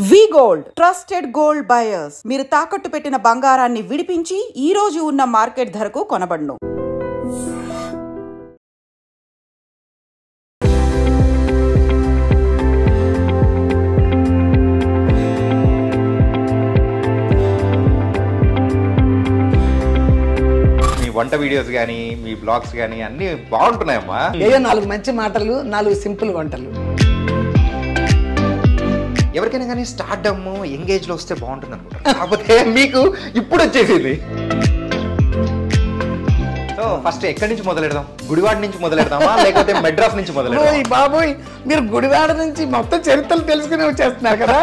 వి gold trusted gold buyers మీరు తాకట్టు పెట్టిన బంగారాన్ని విడిపించి ఈ రోజు ఉన్న మార్కెట్ ధరకు కొనబడును. వంట వీడియోస్ కానీ మీ బ్లాగ్స్ కానీ అన్ని బాగుంటున్నాయమ్మా. ఏదో 4 మంచి మాటలు 4 సింపుల్ వంటలు. ఎవరికైనా కానీ స్టార్డమ్ ఎంగేజ్ లో వస్తే బాగుంటుంది అనుకుంటారు, కాకపోతే మీకు ఇప్పుడు వచ్చేసింది. సో ఫస్ట్ ఎక్కడి నుంచి మొదలెడదాం? గుడివాడ నుంచి మొదలెడదామా లేకపోతే మెడ్రాస్ నుంచి మొదలెడదాం? బాబోయ్, మీరు గుడివాడ నుంచి మొత్తం చరిత్రలు తెలుసుకుని వచ్చేస్తున్నారు కదా.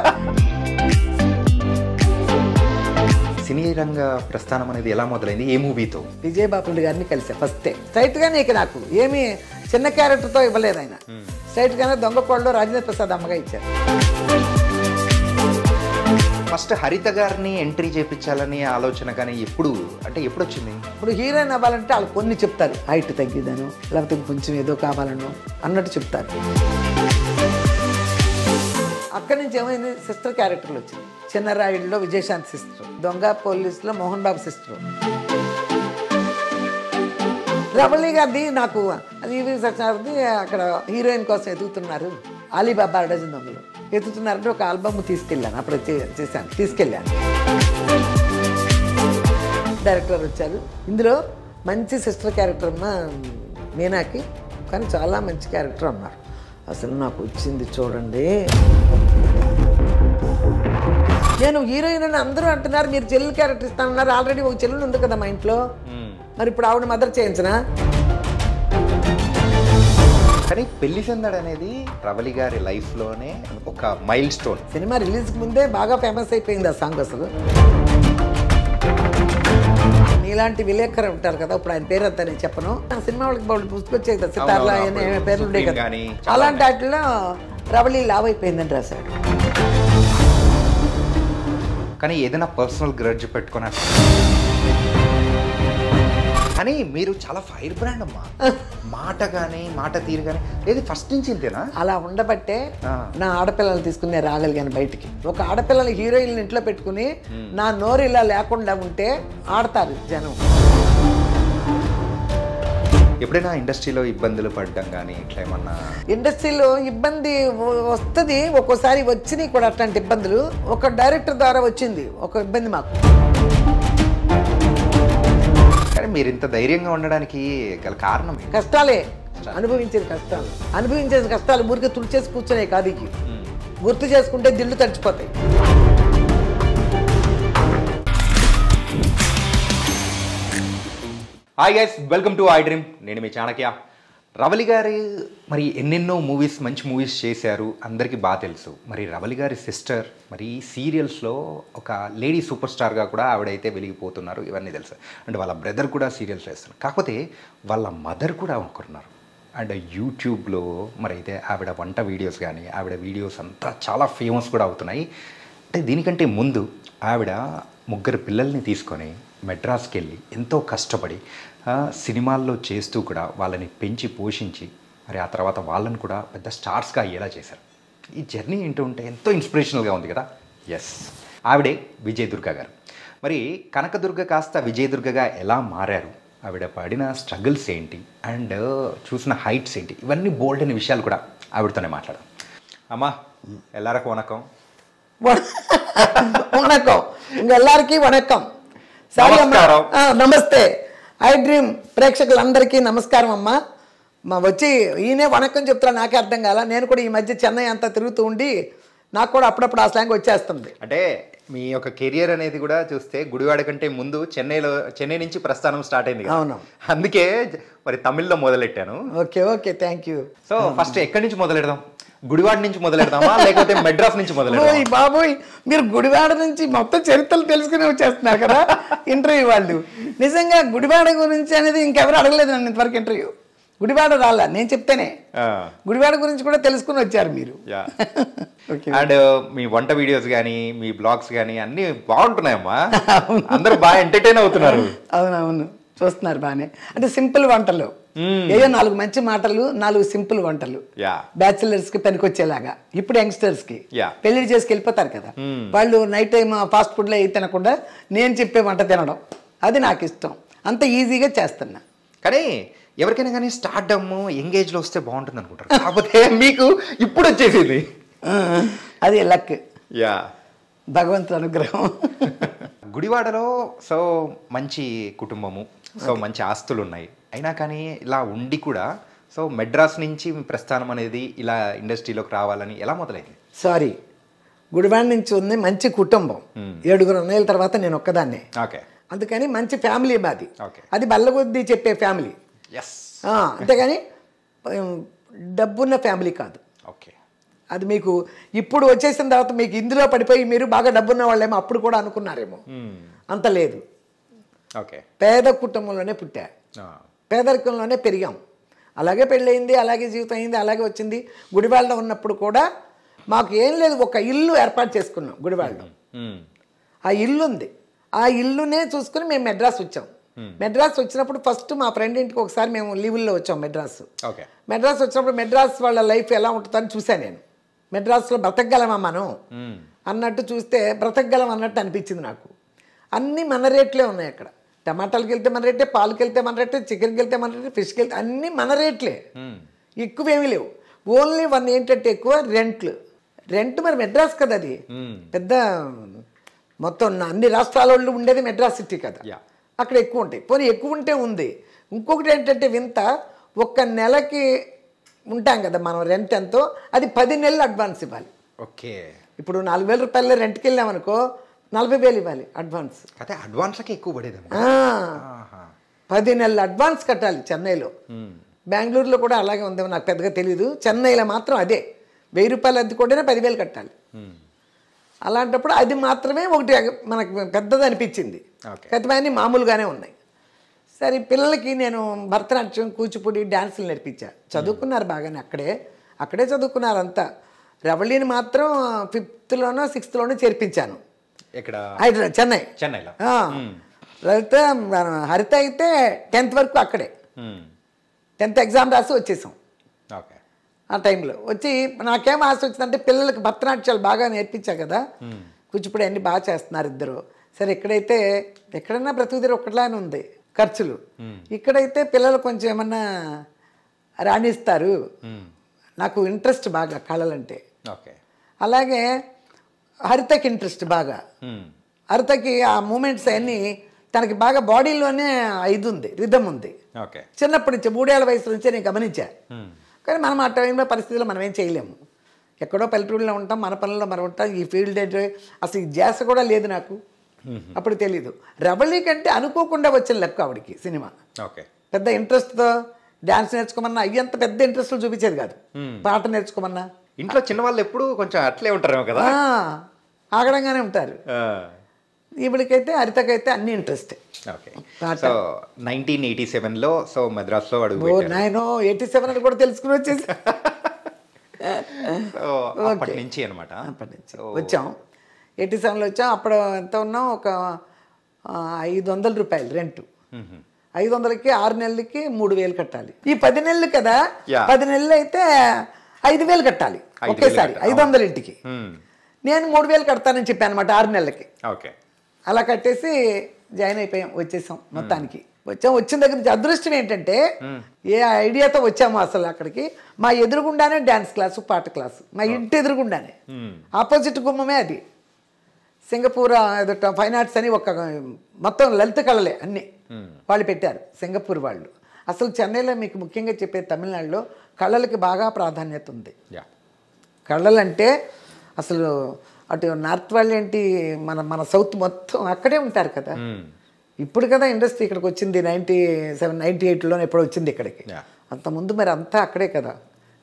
సినీ రంగ ప్రస్థానం అనేది ఎలా మొదలైంది? ఏ మూవీతో? విజయబాబు గారిని కలిసా ఫస్టే. స్ట్రైట్ గానే ఇక నాకు ఏమి చిన్న క్యారెక్టర్తో ఇవ్వలేదు ఆయన. స్ట్రైట్ గానే దొంగ కోడలో రాజేంద్ర ప్రసాద్ అమ్మగా ఇచ్చారు. ఫస్ట్ హరిత గారిని ఎంట్రీ చేయించాలని ఆలోచన కానీ ఎప్పుడు వచ్చింది? ఇప్పుడు హీరోయిన్ అవ్వాలంటే వాళ్ళు కొన్ని చెప్తారు, హైట్ తగ్గిదాను లేకపోతే కొంచెం ఏదో కావాలను అన్నట్టు చెప్తారు. అక్కడి నుంచి ఏమైంది, సిస్టర్ క్యారెక్టర్లు వచ్చింది. చిన్నరాయుడులో విజయశాంతి సిస్టర్, దొంగ పోలీసులో మోహన్ బాబు సిస్టర్. రవళి గారిది నాకు అది సత్యనారాయణది అక్కడ హీరోయిన్ కోసం ఎదుగుతున్నారు, అలీబాబా డజన్ దొంగలు ఎదుగుతున్నారంటే ఒక ఆల్బమ్ తీసుకెళ్ళాను. అప్పుడు తీసుకెళ్ళాను. డైరెక్టర్ వచ్చారు. ఇందులో మంచి సిస్టర్ క్యారెక్టర్ అమ్మ మీనాకి, కానీ చాలా మంచి క్యారెక్టర్ అన్నారు. అసలు నాకు వచ్చింది చూడండి. నేను హీరోయిన్ అని అందరూ అంటున్నారు, మీరు చెల్లెలు క్యారెక్టర్ ఇస్తానన్నారు. ఆల్రెడీ ఒక చెల్లెలు ఉంది కదా మా ఇంట్లో, మరి ఇప్పుడు ఆవిడ మదర్ చేయించనా? కానీ పెళ్లి సందడి అనేది రవళి గారి లైఫ్ లోనే ఒక మైల్ స్టోన్. సినిమా రిలీజ్ ముందే బాగా ఫేమస్ అయిపోయింది ఆ సాంగ్. అసలు నీలాంటి విలేకరు ఉంటారు కదా, ఇప్పుడు ఆయన పేరు అంతా నేను చెప్పను. సినిమా వాళ్ళకి పుస్తకొచ్చేది కదా, సితార్లా పేర్లు ఉండే కదా, అలాంటి వాటిలో రవళి లావ్ అయిపోయిందని రాశాడు. కానీ ఏదైనా పర్సనల్ గ్రడ్జ్ పెట్టుకున్నా కానీ మీరు చాలా ఫైర్ బ్రాండ్ అమ్మా. మాట తీరు కానీ ఏది ఫస్ట్ నుంచి ఇంతేనా? అలా ఉండబట్టే నా ఆడపిల్లలు తీసుకుని రాగలిగాను బయటికి. ఒక ఆడపిల్లలు హీరోయిన్ ఇంట్లో పెట్టుకుని నా నోరు ఇలా లేకుండా ఉంటే ఆడతారు జనం. ఎప్పుడైనా ఇండస్ట్రీలో ఇబ్బందులు పడ్డం కానీ ఇట్లా ఏమన్నా? ఇండస్ట్రీలో ఇబ్బంది వస్తుంది, ఒక్కోసారి వచ్చినాయి కూడా అట్లాంటి ఇబ్బందులు. ఒక డైరెక్టర్ ద్వారా వచ్చింది ఒక ఇబ్బంది మాకు. కానీ మీరు ఇంత ధైర్యంగా ఉండడానికి గల కారణం? కష్టాలే, అనుభవించేది కష్టాలు ఊరికే తుడిచేసి కూర్చునే కాదు, గుర్తు చేసుకుంటే దిళ్ళు తడిచిపోతాయి. Hi guys, welcome to iDream. నేను మీ చాణక్య. రవళి గారి మరి ఎన్నెన్నో మంచి మూవీస్ చేశారు, అందరికీ బాగా తెలుసు. మరి రవళి గారి సిస్టర్ మరి సీరియల్స్లో ఒక లేడీ సూపర్ స్టార్గా కూడా ఆవిడైతే వెలిగిపోతున్నారు, ఇవన్నీ తెలుసు. అండ్ వాళ్ళ బ్రదర్ కూడా సీరియల్స్ చేస్తున్నారు, కాకపోతే వాళ్ళ మదర్ కూడా ఒకరున్నారు. అండ్ యూట్యూబ్లో మరి అయితే ఆవిడ వంట వీడియోస్ కానీ ఆవిడ వీడియోస్ అంతా చాలా ఫేమస్ కూడా అవుతున్నాయి. అంటే దీనికంటే ముందు ఆవిడ 3 పిల్లల్ని తీసుకొని మెడ్రాస్కి వెళ్ళి ఎంతో కష్టపడి సినిమాల్లో చేస్తూ కూడా వాళ్ళని పెంచి పోషించి మరి ఆ తర్వాత వాళ్ళని కూడా పెద్ద స్టార్స్గా అయ్యేలా చేశారు. ఈ జర్నీ ఏంటో ఉంటే ఎంతో ఇన్స్పిరేషనల్గా ఉంది కదా. ఎస్, ఆవిడే విజయదుర్గ గారు. మరి కనకదుర్గ కాస్త విజయదుర్గగా ఎలా మారారు, ఆవిడ పడిన స్ట్రగుల్స్ ఏంటి అండ్ చూసిన హైట్స్ ఏంటి, ఇవన్నీ బోల్డ్ అనే విషయాలు కూడా ఆవిడతోనే మాట్లాడాం. అమ్మా ఎల్లరికీ వణకం. ఎల్లరికీ వణకం. నమస్తే ఐ డ్రీమ్ ప్రేక్షకులందరికీ నమస్కారం అమ్మా. వచ్చి ఈయనే వణకం చెప్తున్నా, నాకే అర్థం కాల. నేను కూడా ఈ మధ్య చెన్నై అంతా తిరుగుతూ ఉండి నాకు కూడా అప్పుడప్పుడు ఆ స్లాంగ్ వచ్చేస్తుంది. అంటే మీ యొక్క కెరియర్ అనేది కూడా చూస్తే గుడివాడ కంటే ముందు చెన్నై నుంచి ప్రస్థానం స్టార్ట్ అయింది. అవును, అందుకే మరి తమిళ్లో మొదలెట్టాను. Okay thank you. So first ఎక్కడి నుంచి మొదలెడదాం? గుడివాడ నుంచి మొదలెడదామా లేకపోతే మెడ్రాస్ నుంచి మొదలెడదామా? బాబోయ్, మీరు గుడివాడ నుంచి మొత్తం చరిత్రలు తెలుసుకుని వచ్చేస్తున్నారు కదా ఇంటర్వ్యూ వాళ్ళు. నిజంగా గుడివాడ గురించి అనేది ఇంకెవరు అడగలేదు నన్ను ఇంతవరకు ఇంటర్వ్యూ. గుడివాడ రాలా, నేను చెప్తేనే గుడివాడ గురించి కూడా తెలుసుకుని వచ్చారు మీరు. అండ్ మీ వంట వీడియోస్ కానీ మీ బ్లాగ్స్ కానీ అన్ని బాగుంటున్నాయమ్మా, అందరూ బాగా ఎంటర్టైన్ అవుతున్నారు. అవునవును, చూస్తున్నారు బాగానే. అంటే సింపుల్ వంటలు ఏదో 4 మంచి మాటలు 4 సింపుల్ వంటలు బ్యాచిలర్స్ కి పనికొచ్చేలాగా. ఇప్పుడు యంగ్స్టర్స్ కి పెళ్లి చేసుకు వెళ్ళిపోతారు కదా, వాళ్ళు నైట్ టైం ఫాస్ట్ ఫుడ్ లో ఏ తినకుండా నేను చెప్పే వంట తినడం, అది నాకు ఇష్టం. అంత ఈజీగా చేస్తున్నా. కానీ ఎవరికైనా కానీ స్టార్డమ్ ఎంగేజ్ లో వస్తే బాగుంటుంది అనుకుంటారు, కాకపోతే మీకు ఇప్పుడు వచ్చేసింది. అది లక్, యా, భగవంతుడు అనుగ్రహం. గుడివాడలో సో మంచి కుటుంబము, సో మంచి ఆస్తులు ఉన్నాయి, అయినా కానీ ఇలా ఉండి కూడా సో మెడ్రాస్ నుంచి ప్రస్థానం అనేది ఇలా ఇండస్ట్రీలోకి రావాలని ఎలా మొదలైంది? సారీ, గుడివాడ నుంచి ఉంది మంచి కుటుంబం, 7 అన్నయ్యల తర్వాత నేను ఒక్కదాన్నే. ఓకే, అందుకని మంచి ఫ్యామిలీ మాది. ఓకే, అది బల్లగొద్ది చెప్పే ఫ్యామిలీ, అంతేగాని డబ్బున్న ఫ్యామిలీ కాదు. ఓకే, అది మీకు ఇప్పుడు వచ్చేసిన తర్వాత మీకు ఇందులో పడిపోయి మీరు బాగా డబ్బున్న వాళ్ళేమో అప్పుడు కూడా అనుకున్నారేమో, అంత లేదు. ఓకే, పేద కుటుంబంలోనే పుట్టా, పేదరికంలోనే పెరిగాం, అలాగే పెళ్ళయింది, అలాగే జీవితం అయింది, అలాగే వచ్చింది. గుడివాడలో ఉన్నప్పుడు కూడా మాకు ఏం లేదు, ఒక ఇల్లు ఏర్పాటు చేసుకున్నాం గుడివాడలో. ఆ ఇల్లు ఉంది, ఆ ఇల్లునే చూసుకుని మేము మెడ్రాస్ వచ్చాం. మెడ్రాస్ వచ్చినప్పుడు ఫస్ట్ మా ఫ్రెండ్ ఇంటికి ఒకసారి మేము లీవుల్లో వచ్చాం మెడ్రాస్. మెడ్రాస్ వచ్చినప్పుడు మెడ్రాస్ వాళ్ళ లైఫ్ ఎలా ఉంటుందని చూశాను నేను. మెడ్రాస్లో బ్రతకగలమా మనం అన్నట్టు చూస్తే బ్రతకగలం అన్నట్టు అనిపించింది నాకు. అన్నీ మన రేట్లే ఉన్నాయి అక్కడ. టమాటాలకు వెళ్తే మన రేటే, పాలకి వెళ్తే మన రేటే, చికెన్కి వెళ్తే మన రేటే, ఫిష్కి వెళ్తే అన్నీ మన రేట్లే, ఎక్కువేమీ లేవు. ఓన్లీ ఏంటంటే ఎక్కువ రెంట్ మరి మెడ్రాస్ కదా, అది పెద్ద మొత్తం అన్ని రాష్ట్రాల వాళ్ళు ఉండేది మెడ్రాస్ సిటీ కదా, అక్కడ ఎక్కువ ఉంటాయి. పోనీ ఎక్కువ ఉంటే ఉంది. ఇంకొకటి ఏంటంటే వింత, 1 నెలకి ఉంటాం కదా మనం, రెంట్ ఎంతో అది 10 నెలలు అడ్వాన్స్ ఇవ్వాలి. ఓకే, ఇప్పుడు 4,000 రూపాయలు రెంట్కి వెళ్ళామనుకో 40,000 ఇవ్వాలి అడ్వాన్స్. అదే అడ్వాన్స్కి ఎక్కువ పడేది. 10 నెలలు అడ్వాన్స్ కట్టాలి చెన్నైలో. బెంగళూరులో కూడా అలాగే ఉందేమో నాకు పెద్దగా తెలీదు. చెన్నైలో మాత్రం అదే 1,000 రూపాయలు అద్దె కొట్టినా 10,000 కట్టాలి. అలాంటప్పుడు అది మాత్రమే ఒకటి మనకు పెద్దది అనిపించింది. కతిమన్నీ మామూలుగానే ఉన్నాయి. సరే, పిల్లలకి నేను భరతనాట్యం, కూచిపూడి, డ్యాన్సులు నేర్పించా. చదువుకున్నారు బాగానే, అక్కడే చదువుకున్నారు అంతా. రవళిని మాత్రం 5th లోనో 6th లోనో చేర్పించాను హైదరాబాద్, చెన్నైలో. హరిత అయితే 10th వరకు అక్కడే, 10th ఎగ్జామ్ రాసి వచ్చేసాం. ఆ టైంలో వచ్చి నాకేం ఆశ వచ్చిందంటే పిల్లలకి భరతనాట్యాలు బాగా నేర్పించా కదా, కూచిపూడి అన్నీ బాగా చేస్తున్నారు ఇద్దరు. సరే, ఎక్కడైనా బ్రతుకుదిరి ఒకట్లానే ఉంది ఖర్చులు, ఇక్కడైతే పిల్లలు కొంచెం ఏమన్నా రాణిస్తారు. నాకు ఇంట్రెస్ట్ బాగా కళలంటే. అలాగే హరితకి ఇంట్రెస్ట్ బాగా. హరితకి ఆ మూమెంట్స్ అన్నీ తనకి బాగా బాడీలోనే ఉంది, రిథం ఉంది. చిన్నప్పటి నుంచి 3 ఏళ్ల వయసు నుంచే నేను గమనించా. కానీ మనం ఆ టైంలో పరిస్థితుల్లో మనం ఏం చేయలేము. ఎక్కడో పల్లెటూరులో ఉంటాం, మన పనుల్లో మనం ఉంటాం. ఈ ఫీల్డ్ అసలు ఈ జాస కూడా లేదు నాకు, అప్పుడు తెలీదు. రవళి కంటే అనుకోకుండా వచ్చిన లెక్క ఆవిడికి సినిమా. పెద్ద ఇంట్రెస్ట్తో డ్యాన్స్ నేర్చుకోమన్నా అయ్యంత పెద్ద ఇంట్రెస్ట్ చూపించేది కాదు. పాట నేర్చుకోమన్నా ఇంట్లో చిన్నవాళ్ళు ఎప్పుడు కొంచెం అట్లే ఉంటారు కదా, ఆగడంగానే ఉంటారు. ఈవిడికైతే హరితకైతే అన్ని ఇంట్రెస్ట్. 1987లో సో మద్రాసులో అడుగు 87 అని కూడా తెలుసుకుని వచ్చేసి అప్పటి నుంచి అనమాట. అప్పటి నుంచి వచ్చాం, 87లో వచ్చాం. అప్పుడు ఎంత ఉన్నాం, ఒక 500 రూపాయలు రెంట్. 500కి 6 నెలలకి 3,000 కట్టాలి. ఈ 10 నెలలు కదా, 10 నెలలు అయితే 5,000 కట్టాలి ఒకేసారి 500 ఇంటికి. నేను 3,000 కడతానని చెప్పాను అనమాట 6 నెలలకి. అలా కట్టేసి జాయిన్ అయిపోయాం, వచ్చేసాం. మొత్తానికి వచ్చిన దగ్గర నుంచి అదృష్టం ఏంటంటే, ఏ ఐడియాతో వచ్చామో అసలు అక్కడికి, మా ఎదురుగుండానే డ్యాన్స్ క్లాసు, పాట క్లాసు, మా ఇంటి ఎదురుగుండానే, ఆపోజిట్ గుమ్మమే అది. సింగపూర్ ఫైన్ ఆర్ట్స్ అని ఒక మొత్తం లలిత కళలే అన్నీ వాళ్ళు పెట్టారు, సింగపూర్ వాళ్ళు. అసలు చెన్నైలో మీకు ముఖ్యంగా చెప్పే తమిళనాడులో కళలకి బాగా ప్రాధాన్యత ఉంది. కళలంటే అసలు అటు నార్త్ వాళ్ళు ఏంటి, మన సౌత్ మొత్తం అక్కడే ఉంటారు కదా. ఇప్పుడు కదా ఇండస్ట్రీ ఇక్కడికి వచ్చింది, 97, 98లో ఎప్పుడు వచ్చింది ఇక్కడికి. అంతకుముందు మరి అంతా అక్కడే కదా,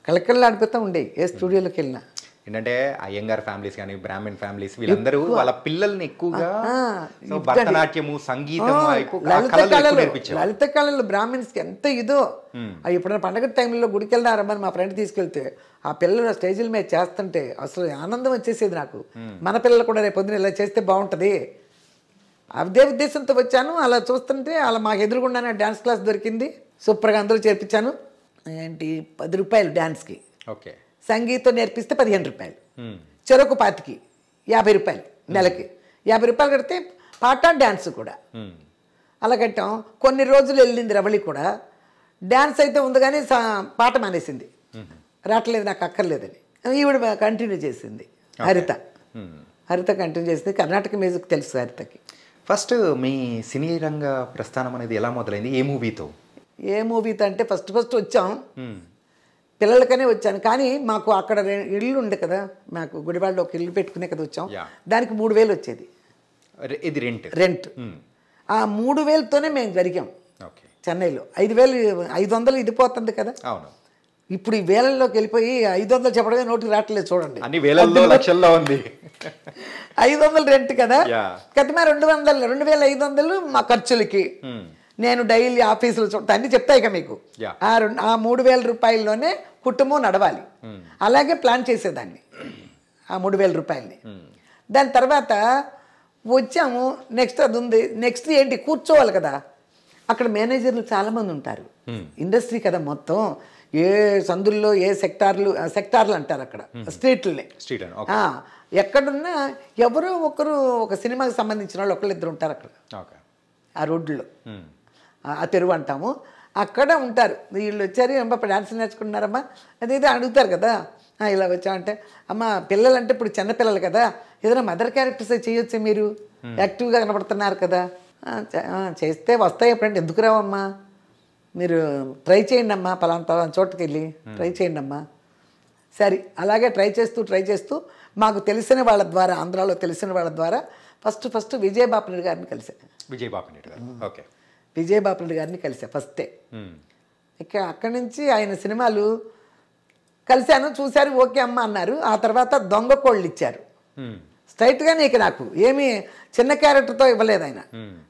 కళకళలు ఆడిపోతూ ఉండేవి ఏ స్టూడియోలోకి వెళ్ళినా. ఏంటంటే అయ్యంగార్ ఫ్యామిలీస్ కానీ బ్రాహ్మణ్ ఫ్యామిలీస్ వీళ్ళందరూ వాళ్ళ పిల్లల్ని ఎక్కువగా భరతనాట్యము, సంగీతం, లలిత కళలు బ్రాహ్మణ్స్కి ఎంత ఇదో. ఎప్పుడైనా పండగ టైంలో గుడికి వెళ్దారమ్మని మా ఫ్రెండ్ తీసుకెళ్తే ఆ పిల్లలు స్టేజీల మీద చేస్తుంటే అసలు ఆనందం వచ్చేసేది నాకు. మన పిల్లలు కూడా రేపు పొద్దున ఇలా చేస్తే బాగుంటుంది, అదే ఉద్దేశంతో వచ్చాను. అలా చూస్తుంటే అలా మాకు ఎదురుగుండానే డ్యాన్స్ క్లాస్ దొరికింది. సూపర్గా అందరూ చేర్పించాను. ఏంటి 10 రూపాయలు డ్యాన్స్కి, ఓకే. సంగీతం నేర్పిస్తే 15 రూపాయలు, చెరకు పాతికి 50 రూపాయలు, నెలకి 50 రూపాయలు కడితే పాట డ్యాన్స్ కూడా అలా కట్టాం. కొన్ని రోజులు వెళ్ళింది రవళి కూడా. డ్యాన్స్ అయితే ఉంది కానీ పాట మానేసింది, రావట్లేదు నాకు అక్కర్లేదని. ఈవిడ కంటిన్యూ చేసింది. హరిత కంటిన్యూ చేసింది. కర్ణాటక మ్యూజిక్ తెలుసు హరితకి. ఫస్ట్ మీ సినీ రంగ ప్రస్థానం అనేది ఎలా మొదలైంది? ఏ మూవీతో? ఏ మూవీతో అంటే ఫస్ట్ వచ్చాం, పిల్లలకనే వచ్చాను. కానీ మాకు అక్కడ ఇల్లు ఉండే కదా, మాకు గుడివాడలో ఒక ఇల్లు పెట్టుకునే కదా వచ్చాం. దానికి 3,000 వచ్చేది. ఇది రెంట్. ఆ 3,000తోనే మేము జరిగాం. చెన్నైలో 5,500 ఇది పోతుంది కదా. అవును. ఇప్పుడు ఈ వేలల్లోకి వెళ్ళిపోయి 500 చెప్పడమే నోటికి రావట్లేదు చూడండి. అన్ని వేలల్లో లక్షల్లో ఉంది. 500 రెంట్ కదా, కతిమా 2,500 మా ఖర్చులకి. నేను డైలీ ఆఫీసులు అన్నీ చెప్తాయి కదా మీకు. ఆ 3,000 రూపాయల్లోనే కుటుంబం నడవాలి. అలాగే ప్లాన్ చేసేదాన్ని ఆ 3,000 రూపాయలని. దాని తర్వాత వచ్చాము. నెక్స్ట్ అది ఉంది. నెక్స్ట్ ఏంటి, కూర్చోవాలి కదా. అక్కడ మేనేజర్లు చాలామంది ఉంటారు. ఇండస్ట్రీ కదా మొత్తం. ఏ సందుల్లో ఏ సెక్టార్లు అంటారు అక్కడ, స్ట్రీట్లనే. ఎక్కడున్నా ఎవరో ఒకరు ఒక సినిమాకి సంబంధించిన వాళ్ళు ఒకళ్ళిద్దరు ఉంటారు అక్కడ ఆ రోడ్లో. ఆ తెరువు అంటాము. అక్కడ ఉంటారు. వీళ్ళు వచ్చారు, అమ్మ డాన్స్ నేర్చుకుంటున్నారమ్మా అది అడుగుతారు కదా. ఇలా వచ్చామంటే, అమ్మ పిల్లలంటే ఇప్పుడు చిన్నపిల్లలు కదా, ఏదైనా మదర్ క్యారెక్టర్స్ చేయొచ్చు, మీరు యాక్టివ్గా కనపడుతున్నారు కదా. చేస్తే వస్తాయి ఎప్పుడంటే, ఎందుకు రావమ్మా, మీరు ట్రై చేయండి అమ్మా, పలానా చోటుకి వెళ్ళి ట్రై చేయండి అమ్మా. సరే అలాగే ట్రై చేస్తూ మాకు తెలిసిన వాళ్ళ ద్వారా, ఆంధ్రాలో తెలిసిన వాళ్ళ ద్వారా ఫస్ట్ విజయబాపిరెడ్డి గారిని కలిసా. విజయబాపిరెడ్డి గారిని కలిసా ఫస్టే. ఇక అక్కడి నుంచి ఆయన సినిమాలు కలిశాను, చూశారు, ఓకే అమ్మ అన్నారు. ఆ తర్వాత దొంగ కోళ్ళు ఇచ్చారు స్ట్రైట్గానే. ఇక నాకు ఏమీ చిన్న క్యారెక్టర్తో ఇవ్వలేదు ఆయన,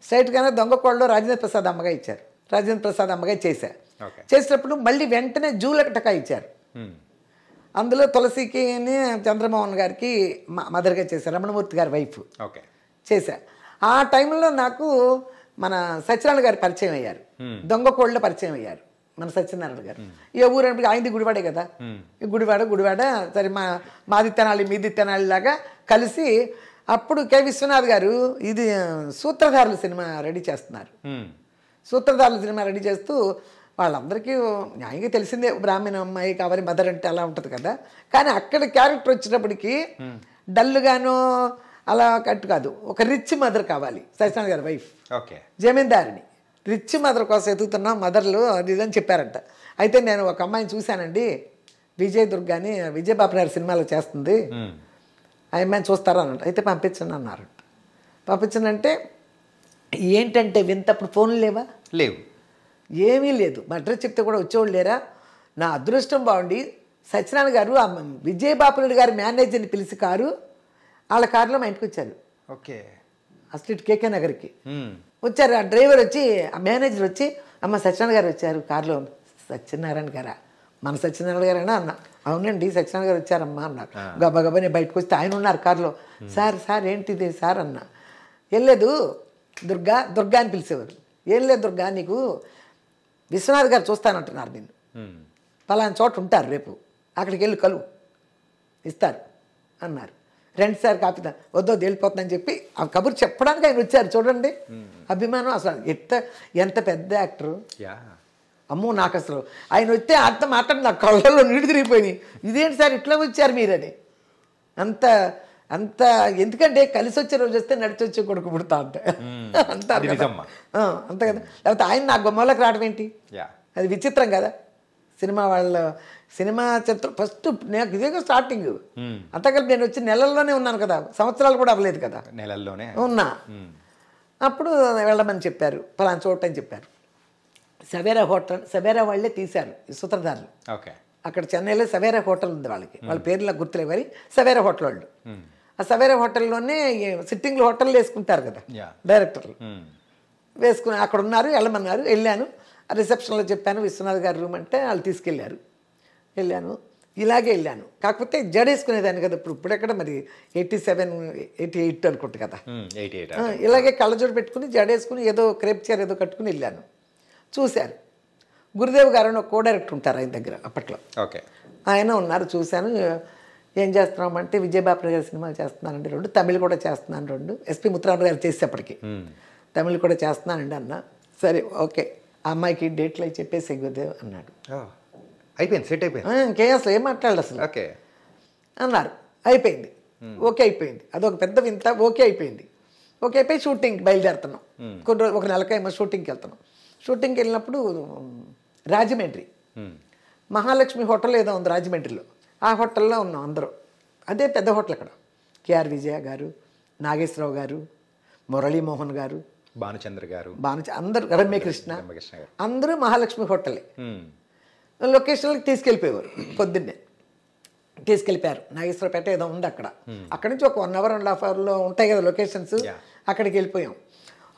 స్ట్రైట్గానే దొంగ కోళ్ళు రాజేంద్ర ప్రసాద్ అమ్మగా ఇచ్చారు. రాజేంద్ర ప్రసాద్ అమ్మగా చేసినప్పుడు మళ్ళీ వెంటనే జూలకటకా ఇచ్చారు. అందులో తులసికి చంద్రమోహన్ గారికి మదర్గా చేశారు, రమణమూర్తి గారి వైఫ్ చేశా. ఆ టైంలో నాకు మన సత్యనారాయణ గారు పరిచయం అయ్యారు, దొంగ కోళ్ళ పరిచయం అయ్యారు మన సత్యనారాయణ గారు. ఏ ఊరు అంటే ఆయనది గుడివాడే కదా, గుడివాడ. సరే మాది తెనాలి మీది తెనాలి లాగా కలిసి అప్పుడు కె విశ్వనాథ్ గారు ఇది సూత్రధారుల సినిమా రెడీ చేస్తున్నారు. సూత్రధారుల సినిమా రెడీ చేస్తూ వాళ్ళందరికీ న్యాయంగా తెలిసిందే, బ్రాహ్మణ అమ్మాయి కావాలి మదర్ అంటే అలా ఉంటుంది కదా. కానీ అక్కడ క్యారెక్టర్ వచ్చినప్పటికీ డల్గానో అలా కట్టు కాదు, ఒక రిచ్ మదర్ కావాలి. సత్యనారాయణ గారి వైఫ్ జమీందారిని, రిచ్ మదర్ కోసం ఎదుగుతున్నా మదర్లు అది ఇదని చెప్పారంట. అయితే నేను ఒక అమ్మాయిని చూశానండి, విజయ్ దుర్గాని విజయబాపిరెడ్డి సినిమాలో చేస్తుంది, ఆ అమ్మాయిని చూస్తారా అన్నట్టు. అయితే పంపించండి అన్నారంట. పంపించనంటే ఏంటంటే వింతప్పుడు ఫోన్లు లేవు, ఏమీ లేదు. మా అడ్రస్ చెప్తే కూడా వచ్చేవాళ్ళు లేరా. నా అదృష్టం బాగుండి సత్యనారాయణ గారు ఆ విజయబాపిరెడ్డి గారి మేనేజర్ని పిలిచి వాళ్ళ కారులో మా ఇంటికి వచ్చారు. అసలు ఇటు కేకే నగర్కి వచ్చారు. ఆ డ్రైవర్ వచ్చి, ఆ మేనేజర్ వచ్చి, అమ్మ సత్యనారాయణ గారు వచ్చారు కారులో. సత్యనారాయణ గారా, మన సత్యనారాయణ గారేనా అన్న. అవునండి సత్యనారాయణ గారు వచ్చారమ్మా అన్నారు. గబగబా నేను బయటకు వస్తే ఆయన ఉన్నారు కారులో. సార్ ఏంటిది సార్ అన్న. ఏం లేదు దుర్గా అని పిలిచేవారు. ఏం లేదు దుర్గా, నీకు విశ్వనాథ్ గారు చూస్తానంటున్నారు, నిన్ను పలానా చోట ఉంటారు, రేపు అక్కడికి వెళ్ళి కలువు ఇస్తారు అన్నారు. రెండు సార్ కాపీ వద్దో వెళ్ళిపోతుందని చెప్పి ఆ కబురు చెప్పడానికి ఆయన వచ్చారు. చూడండి అభిమానం అసలు ఎంత పెద్ద యాక్టరు. అమ్మో నాకు అసలు ఆయన వస్తే అర్థం మాట్లాడి నా కళ్ళల్లో నీళ్ళు తిరిగిపోయినాయి. ఇదేంటి సార్ ఇట్లా వచ్చారు మీరని. అంత ఎందుకంటే కలిసి వచ్చే రోజు వస్తే నడిచి వచ్చే కొడుకు పుడతా అంటే అంటారు అంతే కదా. లేకపోతే ఆయన నా గుమ్మలోకి రావడం ఏంటి, అది విచిత్రం కదా. సినిమా చిత్రం ఫస్ట్ నాకు ఇదే స్టార్టింగ్. అంతకల్పి నేను వచ్చి నెలల్లోనే ఉన్నాను కదా, సంవత్సరాలు కూడా అవ్వలేదు కదా, నెలల్లోనే ఉన్నా. అప్పుడు వెళ్ళమని చెప్పారు, పలానా చోట అని చెప్పారు. సవేరా వాళ్ళే తీశారు ఈ సూత్రధారులు. అక్కడ చెన్నైలో సవేరా హోటల్ ఉంది వాళ్ళకి, వాళ్ళ పేర్లు నాకు గుర్తులేవు కానీ సవేరా హోటల్ వాళ్ళు. ఆ సవేరా హోటల్లోనే సిట్టింగ్లు హోటల్ వేసుకుంటారు కదా డైరెక్టర్లు, వేసుకుని అక్కడ ఉన్నారు. వెళ్ళమన్నారు, వెళ్ళాను. రిసెప్షన్లో చెప్పాను విశ్వనాథ్ గారి రూమ్ అంటే వాళ్ళు తీసుకెళ్ళారు. వెళ్ళాను, ఇలాగే వెళ్ళాను. కాకపోతే జడేసుకునేదాన్ని కదా. ఇప్పుడెక్కడ మరి 87, 88 అనుకుంటా కదా. ఇలాగే కళ్ళజోడు పెట్టుకుని జడేసుకుని ఏదో క్రేప్ చైర్ ఏదో కట్టుకుని వెళ్ళాను. చూశారు, గురుదేవ్ గారు అని ఒక కో డైరెక్టర్ ఉంటారు ఆయన దగ్గర అప్పట్లో. ఓకే. ఆయన ఉన్నారు, చూశాను. ఏం చేస్తున్నామంటే విజయబాబు గారి సినిమాలు చేస్తున్నానండి 2, తమిళ్ కూడా చేస్తున్నాను 2, ఎస్పి ముత్తురామరావు గారు చేసేప్పటికి తమిళ్ కూడా చేస్తున్నానండి అన్న. సరే ఓకే, ఆ అమ్మాయికి డేట్లు అవి చెప్పేసి గురుదేవ్ అన్నాడు. అయిపోయింది, సెట్ అయిపోయింది. ఇంకే అసలు ఏం మాట్లాడాలి అసలు. ఓకే అన్నారు, అయిపోయింది, ఓకే అయిపోయింది. అదొక పెద్ద వింత. ఓకే అయిపోయింది. ఓకే అయిపోయి షూటింగ్కి బయలుదేరుతున్నాం. కొన్ని రోజులు, ఒక నెలకేమో షూటింగ్కి వెళ్తున్నాం. షూటింగ్కి వెళ్ళినప్పుడు రాజమండ్రి మహాలక్ష్మి హోటల్ ఏదో ఉంది రాజమండ్రిలో, ఆ హోటల్లో ఉన్నాం అందరూ. అదే పెద్ద హోటల్ అక్కడ. కేఆర్ విజయ గారు, నాగేశ్వరరావు గారు, మురళీమోహన్ గారు, భానుచంద్ర గారు, అందరూ, రమ్యకృష్ణ, అందరూ మహాలక్ష్మి హోటలే. లొకేషన్లకు తీసుకెళ్ళిపోయేవారు. పొద్దున్నే తీసుకెళ్ళిపోయారు. నాగేశ్వరపేట ఏదో ఉంది అక్కడ. అక్కడి నుంచి ఒక 1 అవర్ 1.5 అవర్లో ఉంటాయి కదా లొకేషన్స్. అక్కడికి వెళ్ళిపోయాం.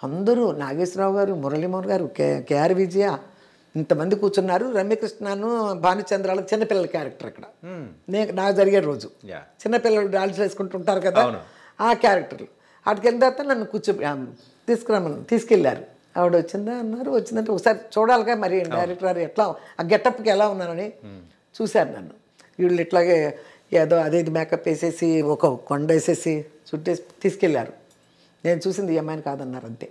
అందరూ నాగేశ్వరరావు గారు, మురళీమోహన్ గారు, కేఆర్ విజయ, ఇంతమంది కూర్చున్నారు. రమ్యకృష్ణను, భానుచంద్రాలు చిన్నపిల్లల క్యారెక్టర్ అక్కడ. నాకు జరిగే రోజు చిన్నపిల్లలు డాన్స్ వేసుకుంటుంటారు కదా, ఆ క్యారెక్టర్లు. అక్కడికి వెళ్ళిన తర్వాత నన్ను తీసుకెళ్ళారు. ఆవిడ వచ్చిందా అన్నారు. వచ్చిందంటే ఒకసారి చూడాలిగా మరి డైరెక్టర్ గారు ఎట్లా, ఆ గెటప్కి ఎలా ఉన్నానని చూశారు నన్ను. వీళ్ళు ఇట్లాగే ఏదో అదే మేకప్ వేసేసి ఒక కొండ వేసేసి చుట్టేసి తీసుకెళ్ళారు. నేను చూసింది ఈ అమ్మాయిని కాదన్నారు అంతే.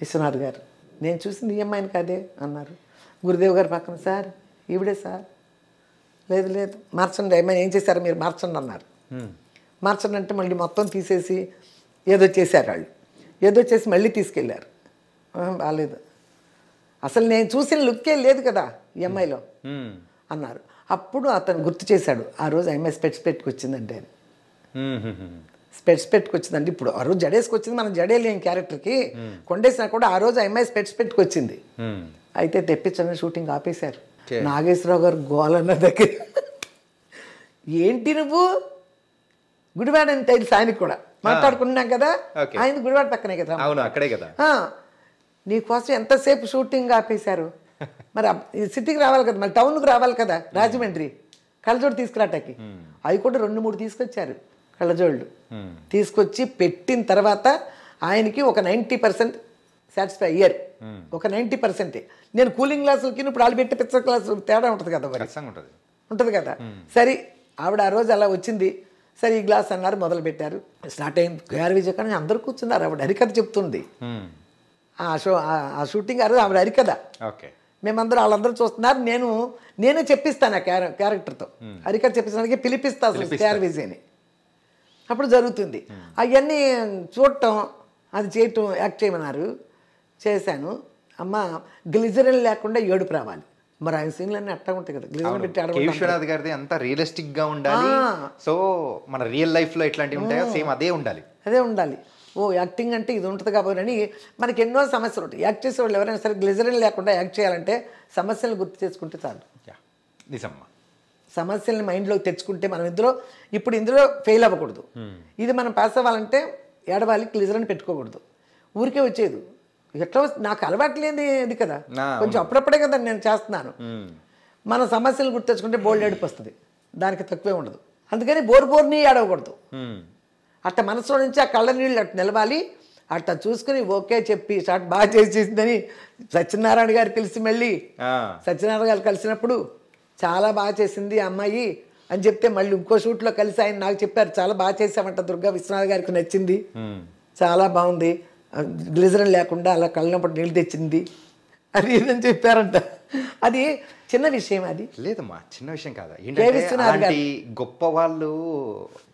విశ్వనాథ్ గారు, నేను చూసింది ఈ అమ్మాయిని కాదే అన్నారు. గురుదేవ్ గారు పక్కన, సార్ ఈవిడే సార్. లేదు లేదు మార్చండి, అమ్మాయిని ఏం చేశారు మీరు, మార్చండి అన్నారు. మార్చండి అంటే మళ్ళీ మొత్తం తీసేసి ఏదో చేశారు వాళ్ళు. ఏదో చేసి మళ్ళీ తీసుకెళ్ళారు. బాగాలేదు, అసలు నేను చూసిన లుక్కే లేదు కదా ఈ అమ్మాయిలో అన్నారు. అప్పుడు అతను గుర్తు చేశాడు, ఆ రోజు అమ్మాయి స్పెట్స్ పెట్టుకొచ్చిందంటే అని. స్పెట్స్ పెట్టుకొచ్చిందండి. ఇప్పుడు ఆ రోజు జడేసుకొచ్చింది, మనం జడేలేని క్యారెక్టర్కి కొండేసినా కూడా ఆ రోజు అమ్మాయి స్పెట్స్ పెట్టుకొచ్చింది. అయితే తెప్పించని షూటింగ్ ఆపేశారు. నాగేశ్వరరావు గారు గోలన్న దగ్గర, ఏంటి నువ్వు గుడివాడ అని తెలుసు ఆయనకు కూడా, మాట్లాడుకున్నాం కదా, ఆయన గుడివాడ పక్కనే కదా, అక్కడే కదా, నీకోసం ఎంతసేపు షూటింగ్ ఆపేశారు. మరి సిటీకి రావాలి కదా, మరి టౌన్కి రావాలి కదా, రాజమండ్రి కళ్ళజోడు తీసుకురాటానికి. అవి కూడా 2-3 తీసుకొచ్చారు కళ్ళజోళ్ళు. తీసుకొచ్చి పెట్టిన తర్వాత ఆయనకి ఒక 90% సాటిస్ఫై అయ్యారు. ఒక 90%. నేను కూలింగ్ గ్లాసులకి ఇప్పుడు వాళ్ళు పెట్టి పిచ్చర్ గ్లాసులు తేడా ఉంటుంది కదా, మరి ఉంటుంది కదా. సరే ఆవిడ ఆ రోజు అలా వచ్చింది. సరే ఈ గ్లాస్ అన్నారు, మొదలు పెట్టారు. స్టార్ట్ అయింది. కేఆర్ విజయ కానీ అందరూ కూర్చున్నారు. ఆవిడ హరికథ చెప్తుంది. ఆ షూటింగ్ ఆ రోజు ఆవిడ హరికథ. మేమందరూ వాళ్ళందరూ చూస్తున్నారు. నేనే చెప్పిస్తాను ఆ క్యారెక్టర్తో. హరికథ చెప్పిస్తానికి పిలిపిస్తా కేఆర్ విజయని. అప్పుడు జరుగుతుంది. అవన్నీ చూడటం, అది చేయటం, యాక్ట్ చేయమన్నారు. చేశాను. అమ్మ గ్లిజరిన్ లేకుండా ఏడుపు రావాలి. మరి ఆయన సీన్లన్నీ అట్టా ఉంటాయి కదా, గ్లిజరిన్ పెట్టి. విశ్వనాథ్ గారిది అంతా రియలిస్టిక్ గా ఉండాలి. సో మన రియల్ లైఫ్ లో ఎట్లాంటివి ఉంటాయో సేమ్ అదే ఉండాలి. అదే ఉండాలి. యాక్టింగ్ అంటే ఇది ఉంటుంది కాబట్టి అని మనకి ఎన్నో సమస్యలు ఉంటాయి. యాక్ట్ చేసే వాళ్ళు ఎవరైనా సరే గ్లిజరిన్ లేకుండా యాక్ట్ చేయాలంటే సమస్యలను గుర్తు చేసుకుంటే చాలు. నిజమ్మా. సమస్యల్ని మైండ్లోకి తెచ్చుకుంటే మనం ఇందులో ఫెయిల్ అవ్వకూడదు. ఇది మనం పాస్ అవ్వాలంటే ఏడవాలి, గ్లిజరిన్ పెట్టుకోకూడదు. ఊరికే వచ్చేది ఎట్లా నాకు అలవాటు లేని ఇది కదా, కొంచెం అప్పుడప్పుడే కదా నేను చేస్తున్నాను. మన సమస్యలు గుర్తు తెచ్చుకుంటే బోల్డ్ ఏడుపు వస్తుంది, దానికి తక్కువే ఉండదు. అందుకని బోర్ని ఏడవకూడదు. అట్ట మనసులో నుంచి ఆ కళ్ళ నీళ్ళు అట్ట నిలవాలి. అట్ట చూసుకుని ఓకే చెప్పి షార్ట్ బాగా చేసేసిందని సత్యనారాయణ గారు కలిసి మళ్ళీ సత్యనారాయణ గారు కలిసినప్పుడు చాలా బాగా చేసింది ఆ అమ్మాయి అని చెప్తే మళ్ళీ ఇంకో షూట్లో కలిసి ఆయన నాకు చెప్పారు, చాలా బాగా చేసామంట దుర్గా, విశ్వనాథ్ గారికి నచ్చింది, చాలా బాగుంది, గ్లిజరిన్ లేకుండా అలా కళ్ళనప్పుడు నీళ్ళు తెచ్చింది అది ఇదని చెప్పారంట. అది చిన్న విషయం, అది లేదమ్మా చిన్న విషయం కాదు. ఏంటంటే గొప్ప వాళ్ళు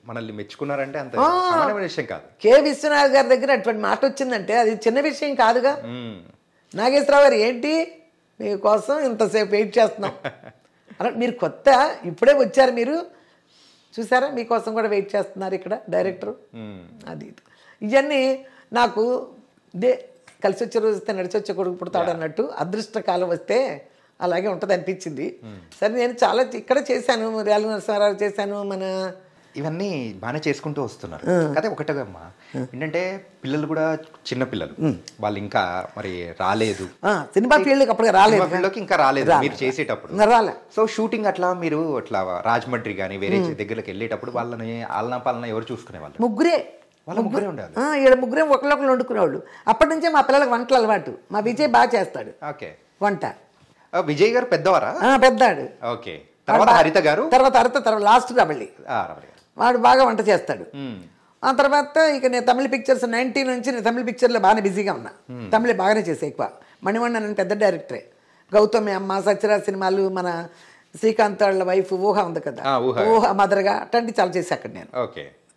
మనల్ని మెచ్చుకున్నారంటే అంత సామాన్యమైన విషయం కాదు. కె విశ్వనాథ్ గారి దగ్గర అటువంటి మాట వచ్చిందంటే అది చిన్న విషయం కాదుగా. నాగేశ్వరరావు గారు, ఏంటి మీకోసం ఇంతసేపు వెయిట్ చేస్తున్నాం అలా, మీరు కొత్త ఇప్పుడే వచ్చారు, మీరు చూసారా, మీకోసం కూడా వెయిట్ చేస్తున్నారు ఇక్కడ డైరెక్టరు. అది ఇవన్నీ నాకు కలిసి వచ్చే రోజు వస్తే నడిచి వచ్చే కొడుకు పుడతాడు అన్నట్టు, అదృష్టకాలం వస్తే అలాగే ఉంటుంది అనిపించింది. సరే నేను చాలా ఇక్కడ చేశాను, రేలు నరసింహారావు చేశాను, మన ఇవన్నీ బాగానే చేసుకుంటూ వస్తున్నారు. అదే ఒకటేమ్మా, ఏంటంటే పిల్లలు కూడా చిన్న పిల్లలు, వాళ్ళు ఇంకా మరి రాలేదు సినిమా ఫీల్డ్కి, అప్పుడు రాలేదు, ఇంకా రాలేదు మీరు చేసేటప్పుడు. సో షూటింగ్ అట్లా మీరు అట్లా రాజమండ్రి కానీ వేరే దగ్గరికి వెళ్ళేటప్పుడు వాళ్ళని ఆలనా పాలన ఎవరు చూసుకునేవాళ్ళు? ముగ్గురే ఉండాలి. ఇక్కడ ముగ్గురే ఒకళ్ళొకళ్ళు వండుకునేవాళ్ళు. అప్పటి నుంచే మా పిల్లలకు వంటలు అలవాటు. మా విజయ్ బాగా చేస్తాడు వంట. విజయ్ గారు పెద్దవారా? పెద్దాడు. ఓకే. తర్వాత హరిత గారు, తర్వాత లాస్ట్ రవళి. వాడు బాగా వంట చేస్తాడు. ఆ తర్వాత ఇక నేను తమిళ పిక్చర్స్ 90 నుంచి నేను తమిళ పిక్చర్లో బాగానే బిజీగా ఉన్నా. తమిళ బాగానే చేసే ఎక్కువ. మణివണ്ണన్ అని పెద్ద డైరెక్టరే. గౌతమి అమ్మ, సత్యరాజ్ సినిమాలు, మన శ్రీకాంత్ వాళ్ళ వైఫ్ ఊహ ఉంది కదా, ఊహ మదర్గా అట్లాంటివి చాలా చేశా అక్కడ నేను.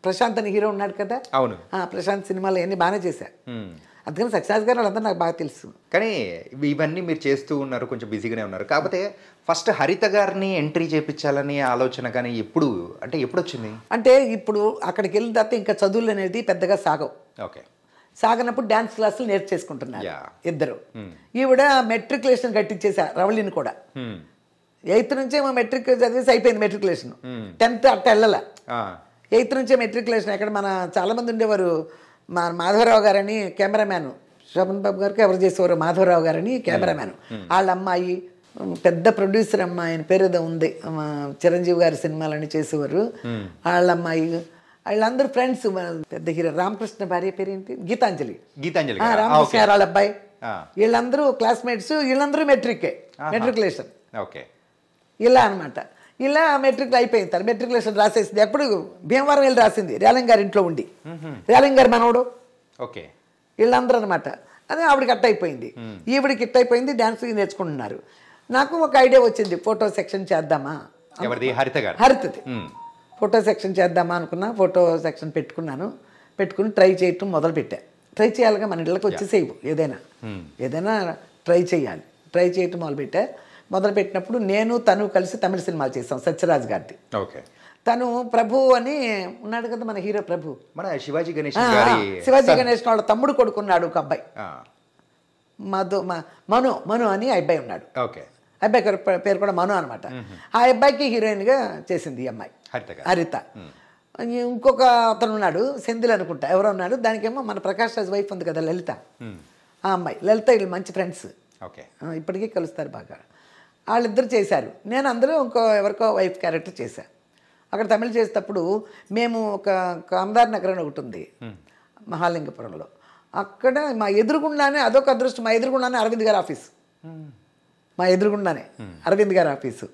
ప్రశాంత్ అని హీరో ఉన్నాడు కదా, అవును, ప్రశాంత్ సినిమాలు అన్నీ బాగానే చేశా. అందుకని సత్యరాజ్ గారు వాళ్ళందరూ నాకు బాగా తెలుసు. కానీ ఇవన్నీ మీరు చేస్తూ ఉన్నారు, కొంచెం బిజీగానే ఉన్నారు. కాకపోతే ఫస్ట్ హరిత గారిని ఎంట్రీ చేయించాలని ఆలోచన కానీ ఎప్పుడు వచ్చింది? అంటే ఇప్పుడు అక్కడికి వెళ్ళిన తర్వాత ఇంకా చదువులు అనేది పెద్దగా సాగవు. ఓకే. సాగనప్పుడు డ్యాన్స్ క్లాసులు నేర్చేసుకుంటున్నారు ఇద్దరు. ఈవిడ మెట్రికులేషన్ కట్టించేసా రవళిని కూడా. 8th నుంచే మా మెట్రిక్ చదివేసి అయిపోయింది మెట్రికులేషన్. 10th అట్ట వెళ్ళాల. 8th నుంచే మెట్రికులేషన్. ఎక్కడ మన చాలామంది ఉండేవారు, మా మాధవరావు గారని కెమెరామ్యాన్, శోభన్ బాబు గారికి ఎవరు చేసేవారు, మాధవరావు గారని కెమెరామ్యాన్. వాళ్ళ అమ్మాయి పెద్ద ప్రొడ్యూసర్ అమ్మాయి, ఆయన పేరు ఏదో ఉంది, చిరంజీవి గారి సినిమాలని చేసేవారు. వాళ్ళ అమ్మాయి, వాళ్ళందరూ ఫ్రెండ్స్. పెద్ద హీరో రామకృష్ణ భార్య పేరు ఏంటి, గీతాంజలి. రామకృష్ణ వాళ్ళ అబ్బాయి, వీళ్ళందరూ క్లాస్మేట్స్. వీళ్ళందరూ మెట్రికులేషన్. ఓకే. ఇలా అనమాట. ఇలా మెట్రిక్ అయిపోయింది. మెట్రికులేషన్ రాసేసింది. ఎప్పుడు భీమవరం వెళ్ళి రాసింది, రేలంగ్ గారి ఇంట్లో ఉండి. రేలంగ్ గారి మనవడు. ఓకే. వీళ్ళందరూ అనమాట. అదే ఆవిడకి అట్ట అయిపోయింది, ఈవిడికి ఇట్ట అయిపోయింది. డ్యాన్స్ నేర్చుకుంటున్నారు. నాకు ఒక ఐడియా వచ్చింది, ఫోటో సెక్షన్ చేద్దామా, హరితది ఫోటో సెక్షన్ చేద్దామా అనుకున్నా. ఫోటో సెక్షన్ పెట్టుకుని ట్రై చేయటం మొదలుపెట్టా. ట్రై చేయాలిగా, మన ఇళ్ళకి వచ్చేసేవు ఏదైనా ట్రై చేయాలి. ట్రై చేయటం మొదలుపెట్టినప్పుడు నేను తను కలిసి తమిళ సినిమాలు చేసాం. సత్యరాజ్ గారిది. ఓకే. తను ప్రభు అని ఉన్నాడు కదా, మన హీరో ప్రభు, మన శివాజీ గణేష్ వాళ్ళ తమ్ముడు కొడుకున్నాడు ఒక అబ్బాయి, మను అని అబ్బాయి ఉన్నాడు. అబ్బాయి పేరు కూడా మను అనమాట. ఆ అబ్బాయికి హీరోయిన్గా చేసింది ఈ అమ్మాయి హరిత. ఇంకొక అతను ఉన్నాడు, సెంధిల్ అనుకుంటా ఎవరో ఉన్నాడు. దానికేమో మన ప్రకాష్ రాజ్ వైఫ్ ఉంది కదా, లలిత. ఆ అమ్మాయి లలిత, వీళ్ళు మంచి ఫ్రెండ్స్, ఇప్పటికీ కలుస్తారు బాగా. వాళ్ళిద్దరు చేశారు. నేను అందులో ఎవరికో వైఫ్ క్యారెక్టర్ చేశాను. అక్కడ తమిళ చేసేటప్పుడు మేము ఒక కామదార్ నగర్ అని ఒకటి ఉంది మహాలింగపురంలో. అక్కడ మా ఎదురుగుండానే, అదొక అదృష్టం, మా ఎదురుగుండానే అరవింద్ గారి ఆఫీసు. మా ఎదురుగుండానే అరవింద్ గారి ఆఫీసు.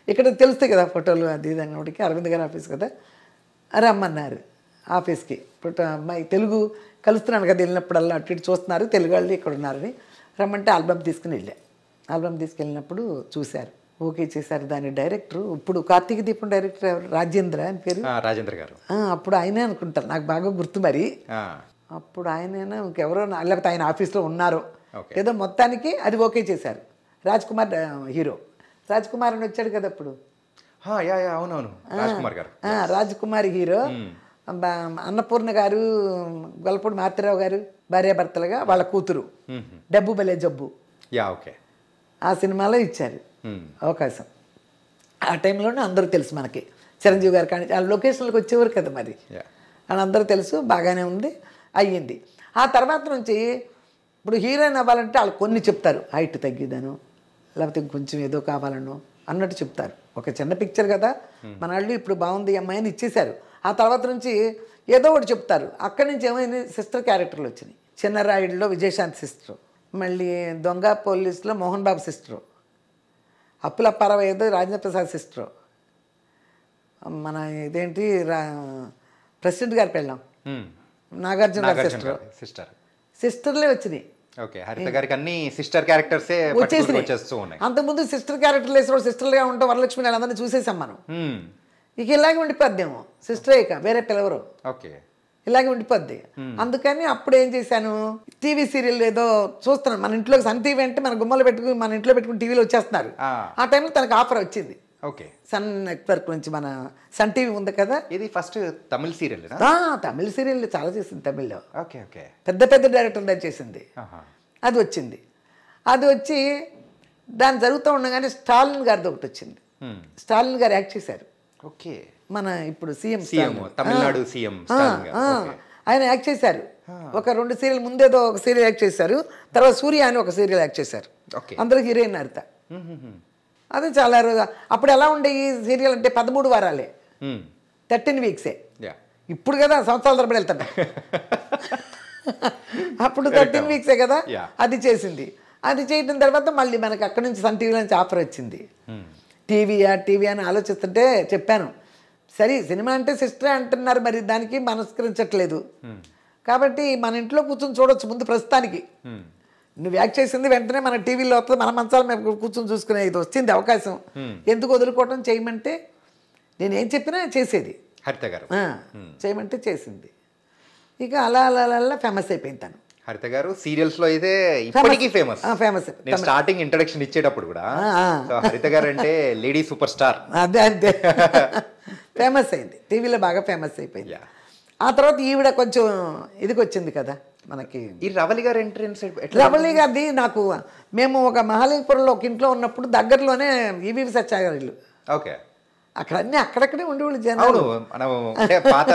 ఇక్కడ తెలుస్తాయి కదా ఫోటోలు, అది ఇది అన్నోటికి అరవింద్ గారి ఆఫీస్ కదా. రమ్మన్నారు ఆఫీస్కి. ఇప్పుడు అమ్మాయి తెలుగు కలుస్తున్నాను కదా, వెళ్ళినప్పుడల్లా అటు ఇటు చూస్తున్నారు, తెలుగు వాళ్ళు ఇక్కడ ఉన్నారని రమ్మంటే ఆల్బమ్ తీసుకుని వెళ్ళా. ఆల్బమ్ తీసుకెళ్ళినప్పుడు చూశారు, ఓకే చేశారు. దాని డైరెక్టర్, ఇప్పుడు కార్తీక దీపం డైరెక్టర్ ఎవరు, రాజేంద్ర అని పేరు, రాజేంద్ర గారు. అప్పుడు ఆయనే అనుకుంటారు, నాకు బాగా గుర్తు మరి. అప్పుడు ఆయనైనా ఇంకెవరో, లేకపోతే ఆయన ఆఫీస్లో ఉన్నారు ఏదో, మొత్తానికి అది ఓకే చేశారు. రాజ్ కుమార్ హీరో, రాజ్ కుమార్ అని వచ్చాడు కదా అప్పుడు. రాజ్ కుమార్ హీరో, అన్నపూర్ణ గారు, గొల్లపూడి మారుతిరావు గారు భార్యాభర్తలుగా, వాళ్ళ కూతురు డబ్బు బలే జబ్బు. ఆ సినిమాలో ఇచ్చారు అవకాశం. ఆ టైంలోనే అందరూ తెలుసు మనకి, చిరంజీవి గారు కానీ ఆ లొకేషన్లకు వచ్చేవారు కదా మరి, వాళ్ళందరూ తెలుసు. బాగానే ఉంది, అయ్యింది. ఆ తర్వాత నుంచి ఇప్పుడు హీరోయిన్ అవ్వాలంటే వాళ్ళు కొన్ని చెప్తారు, హైట్ తగ్గిదను, లేకపోతే ఇంకొంచెం ఏదో కావాలనో అన్నట్టు చెప్తారు. ఒక చిన్న పిక్చర్ కదా మన వాళ్ళు, ఇప్పుడు బాగుంది అమ్మాయి అని ఇచ్చేశారు. ఆ తర్వాత నుంచి ఏదో ఒకటి చెప్తారు. అక్కడి నుంచి ఏమైంది, సిస్టర్ క్యారెక్టర్లు వచ్చినాయి. చిన్నరాయుడులో విజయశాంతి సిస్టరు, మళ్ళీ దొంగ పోలీసులో మోహన్ బాబు సిస్టరు, అప్పుల పరవేదో రాజేంద్ర ప్రసాద్ సిస్టరు, మన ఇదేంటి ప్రెసిడెంట్ గారి పెళ్ళాం నాగార్జున గారి సిస్టర్. సిస్టర్లే వచ్చినాయి. అంతకుముందు సిస్టర్ క్యారెక్టర్లు వేసినప్పుడు సిస్టర్లుగా ఉంటాం, వరలక్ష్మి అందరినీ చూసేసాం మనం. ఇక ఇలాగే ఉండిపోద్దేమో, సిస్టరే ఇక వేరే పిలవరు, ఇలాగే ఉండిపోద్ది. అందుకని అప్పుడు ఏం చేశాను, టీవీ సీరియల్ ఏదో చూస్తున్నాను. మన ఇంట్లో సన్ టీవీ అంటే మన గుమ్మలు పెట్టుకుని మన ఇంట్లో పెట్టుకుని టీవీలో వచ్చేస్తున్నారు. ఆ టైంలో తనకు ఆఫర్ వచ్చింది సన్ నెట్వర్క్ నుంచి, మన సన్ టీవీ ఉంది కదా. ఇది ఫస్ట్ తమిళ సీరియల్, తమిళ సీరియల్ చాలా చేసింది తమిళ్లో. పెద్ద పెద్ద డైరెక్టర్ చేసింది. అది వచ్చింది. అది వచ్చి దాన్ని జరుగుతూ ఉండగానే స్టాలిన్ గారిది ఒకటి వచ్చింది. స్టాలిన్ గారు యాక్ట్ చేశారు. మన ఇప్పుడు సీఎం తమిళనాడు సీఎం ఆయన యాక్ట్ చేశారు. ఒక 2 సీరియల్ ముందేదో ఒక సీరియల్ యాక్ట్ చేశారు. తర్వాత సూర్య అని ఒక సీరియల్ యాక్ట్ చేశారు. అందరూ హీరోయిన్ హరిత. అది చాలా రోజు. అప్పుడు ఎలా ఉండే ఈ సీరియల్ అంటే 13 వారాలే, 13 వీక్సే. ఇప్పుడు కదా సంవత్సరాల తరబడి వెళ్తాను. అప్పుడు 13 వీక్సే కదా. అది చేసింది. అది చేయడం తర్వాత మళ్ళీ మనకి అక్కడి నుంచి సన్ టీవీలో నుంచి ఆఫర్ వచ్చింది. టీవీ అని ఆలోచిస్తుంటే చెప్పాను, సరే సినిమా అంటే సిస్టరే అంటున్నారు, మరి దానికి మనస్కరించట్లేదు కాబట్టి మన ఇంట్లో కూర్చొని చూడొచ్చు ముందు ప్రస్తుతానికి. నువ్వు యాక్ట్ చేసింది వెంటనే మన టీవీలో వస్తుంది, మన మంచాల మీద కూర్చొని చూసుకునే ఇది వచ్చింది అవకాశం, ఎందుకు వదులుకోవటం, చేయమంటే నేనేం చెప్పినా చేసేది. హరిత గారు చేయమంటే చేసింది. ఇక అలా అలా అలా ఫేమస్ అయిపోయింది తను. హరిత గారు సీరియల్స్ లో అయితే ఇప్పటికీ ఫేమస్. ఫేమస్ స్టార్టింగ్ ఇంట్రడక్షన్ ఇచ్చేటప్పుడు కూడా హరిత గారు అంటే లేడీ సూపర్ స్టార్. అదే అంతే ఫేమస్ అయింది, టీవీలో బాగా ఫేమస్ అయిపోయింది. ఆ తర్వాత ఈవిడ కొంచెం ఇదికి వచ్చింది కదా మనకి. ఈ రవలి గారు ఎంట్రన్స్, రవలి గారిది నాకు, మేము ఒక మహాలింగపురంలో ఒక ఇంట్లో ఉన్నప్పుడు దగ్గరలోనే ఈవీవి సత్యాగారి ఇల్లు. ఓకే. అక్కడ అన్ని అక్కడక్కడే ఉండేవాళ్ళు జనం. అవును, మనం అంటే పాత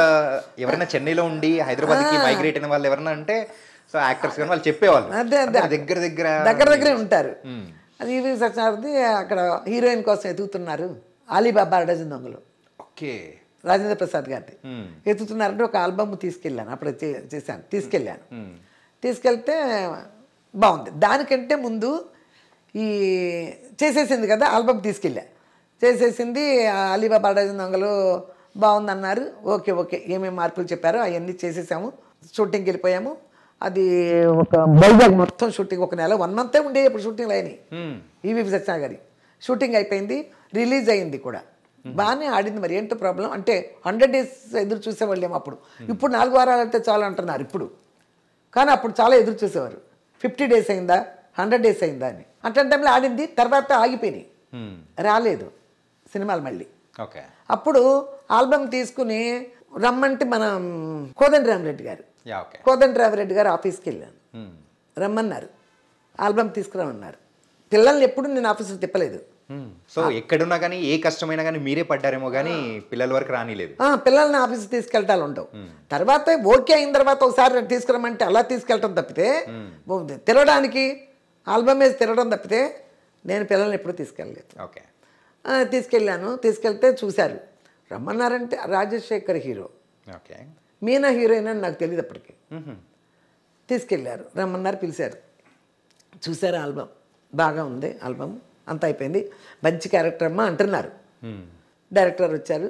ఎవరైనా చెన్నైలో ఉండి హైదరాబాద్ కి మైగ్రేట్ అయిన వాళ్ళు ఎవరైనా అంటే సో యాక్టర్స్ కానీ వాళ్ళు చెప్పేవాళ్ళు అదే దగ్గరే ఉంటారు. అది ఈవీవి సత్యాగారిది. అక్కడ హీరోయిన్ కోసం ఎదుగుతున్నారు, అలీబాబా డజన్ దొంగలు. ఓకే. రాజేంద్ర ప్రసాద్ గారిది ఎత్తుతున్నారంటే ఒక ఆల్బమ్ తీసుకెళ్ళాను, అప్పుడు తీసుకెళ్ళాను. తీసుకెళ్తే బాగుంది. దానికంటే ముందు ఈ చేసేసింది కదా ఆల్బమ్ తీసుకెళ్ళా, చేసేసింది అలీబాబా డజన్ దొంగలు బాగుందన్నారు. ఓకే ఏమేమి మార్పులు చెప్పారో అవన్నీ చేసేసాము, షూటింగ్కి వెళ్ళిపోయాము. అది ఒక వైజాగ్ మొత్తం షూటింగ్, ఒక నెల 1 month ఉండే ఇప్పుడు షూటింగ్లు అయినాయి. ఈవీవి సత్యనారాయణ షూటింగ్ అయిపోయింది, రిలీజ్ అయింది కూడా, బాగానే ఆడింది. మరి ఏంటో ప్రాబ్లం అంటే 100 days ఎదురు చూసేవాళ్ళేమో అప్పుడు. ఇప్పుడు 4 వారాలు అయితే చాలు అంటున్నారు ఇప్పుడు, కానీ అప్పుడు చాలా ఎదురు చూసేవారు. 50 days అయిందా 100 days అయిందా అని. అట్లాంటి టైంలో ఆడింది, తర్వాత ఆగిపోయినాయి, రాలేదు సినిమాలు మళ్ళీ. ఓకే. అప్పుడు ఆల్బమ్ తీసుకుని రమ్మంటే మన కోదండరామిరెడ్డి గారు ఆఫీస్కి వెళ్ళాను, రమ్మన్నారు, ఆల్బమ్ తీసుకురామన్నారు. పిల్లల్ని ఎప్పుడు నేను ఆఫీసులో తిప్పలేదు. సో ఎక్కడున్నా కానీ ఏ కష్టమైనా కానీ మీరే పడ్డారేమో కానీ పిల్లల వరకు రానిలేదు. పిల్లల్ని ఆఫీస్కి తీసుకెళ్తాలు ఉండవు. తర్వాత ఓకే అయిన తర్వాత ఒకసారి తీసుకురమ్మంటే అలా తీసుకెళ్ళటం తప్పితే, తిరగడానికి ఆల్బమ్ వేసి తిరగడం తప్పితే నేను పిల్లల్ని ఎప్పుడు తీసుకెళ్ళలేదు. ఓకే. తీసుకెళ్ళాను, తీసుకెళ్తే చూశారు, రమ్మన్నారంటే Rajasekhar hero, okay, Meena heroine అని నాకు తెలియదు అప్పటికి. తీసుకెళ్ళారు, రమ్మన్నారు, పిలిచారు, చూశారు ఆల్బమ్, బాగా ఉంది ఆల్బమ్, అంతా అయిపోయింది, మంచి క్యారెక్టర్ అమ్మా అంటున్నారు. డైరెక్టర్ వచ్చారు,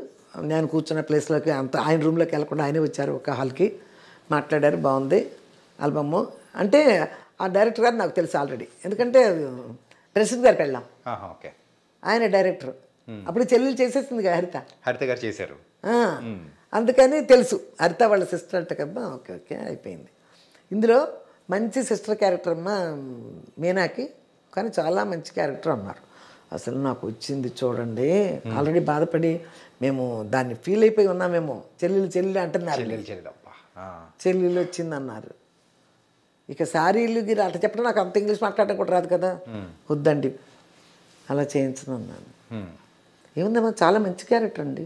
నేను కూర్చున్న ప్లేస్లోకి అంత ఆయన రూమ్లోకి వెళ్ళకుండా ఆయనే వచ్చారు, ఒక హాల్కి మాట్లాడారు, బాగుంది ఆల్బమ్ అంటే. ఆ డైరెక్టర్ గారు నాకు తెలుసు ఆల్రెడీ, ఎందుకంటే ప్రెసిడెంట్ గారికి వెళ్ళాం, ఓకే, ఆయన డైరెక్టర్. అప్పుడు చెల్లెలు చేసేసింది హరిత గారు చేశారు, అందుకని తెలుసు హరిత వాళ్ళ సిస్టర్ అంటే కదా. ఓకే అయిపోయింది. ఇందులో మంచి సిస్టర్ క్యారెక్టర్ అమ్మా మీనాకి, కానీ చాలా మంచి క్యారెక్టర్ అన్నారు. అసలు నాకు వచ్చింది చూడండి, ఆల్రెడీ బాధపడి మేము దాన్ని ఫీల్ అయిపోయి ఉన్నామేమో. చెల్లెలు అంటున్నారు, చెల్లెలు వచ్చింది అన్నారు. ఇక సారీలు గిరి అట్లా చెప్పడం, నాకు అంత ఇంగ్లీష్ మాట్లాడడం కూడా రాదు కదా, వద్దండి అలా చేయించను అన్నాను. ఏముందమ్మా చాలా మంచి క్యారెక్టర్ అండి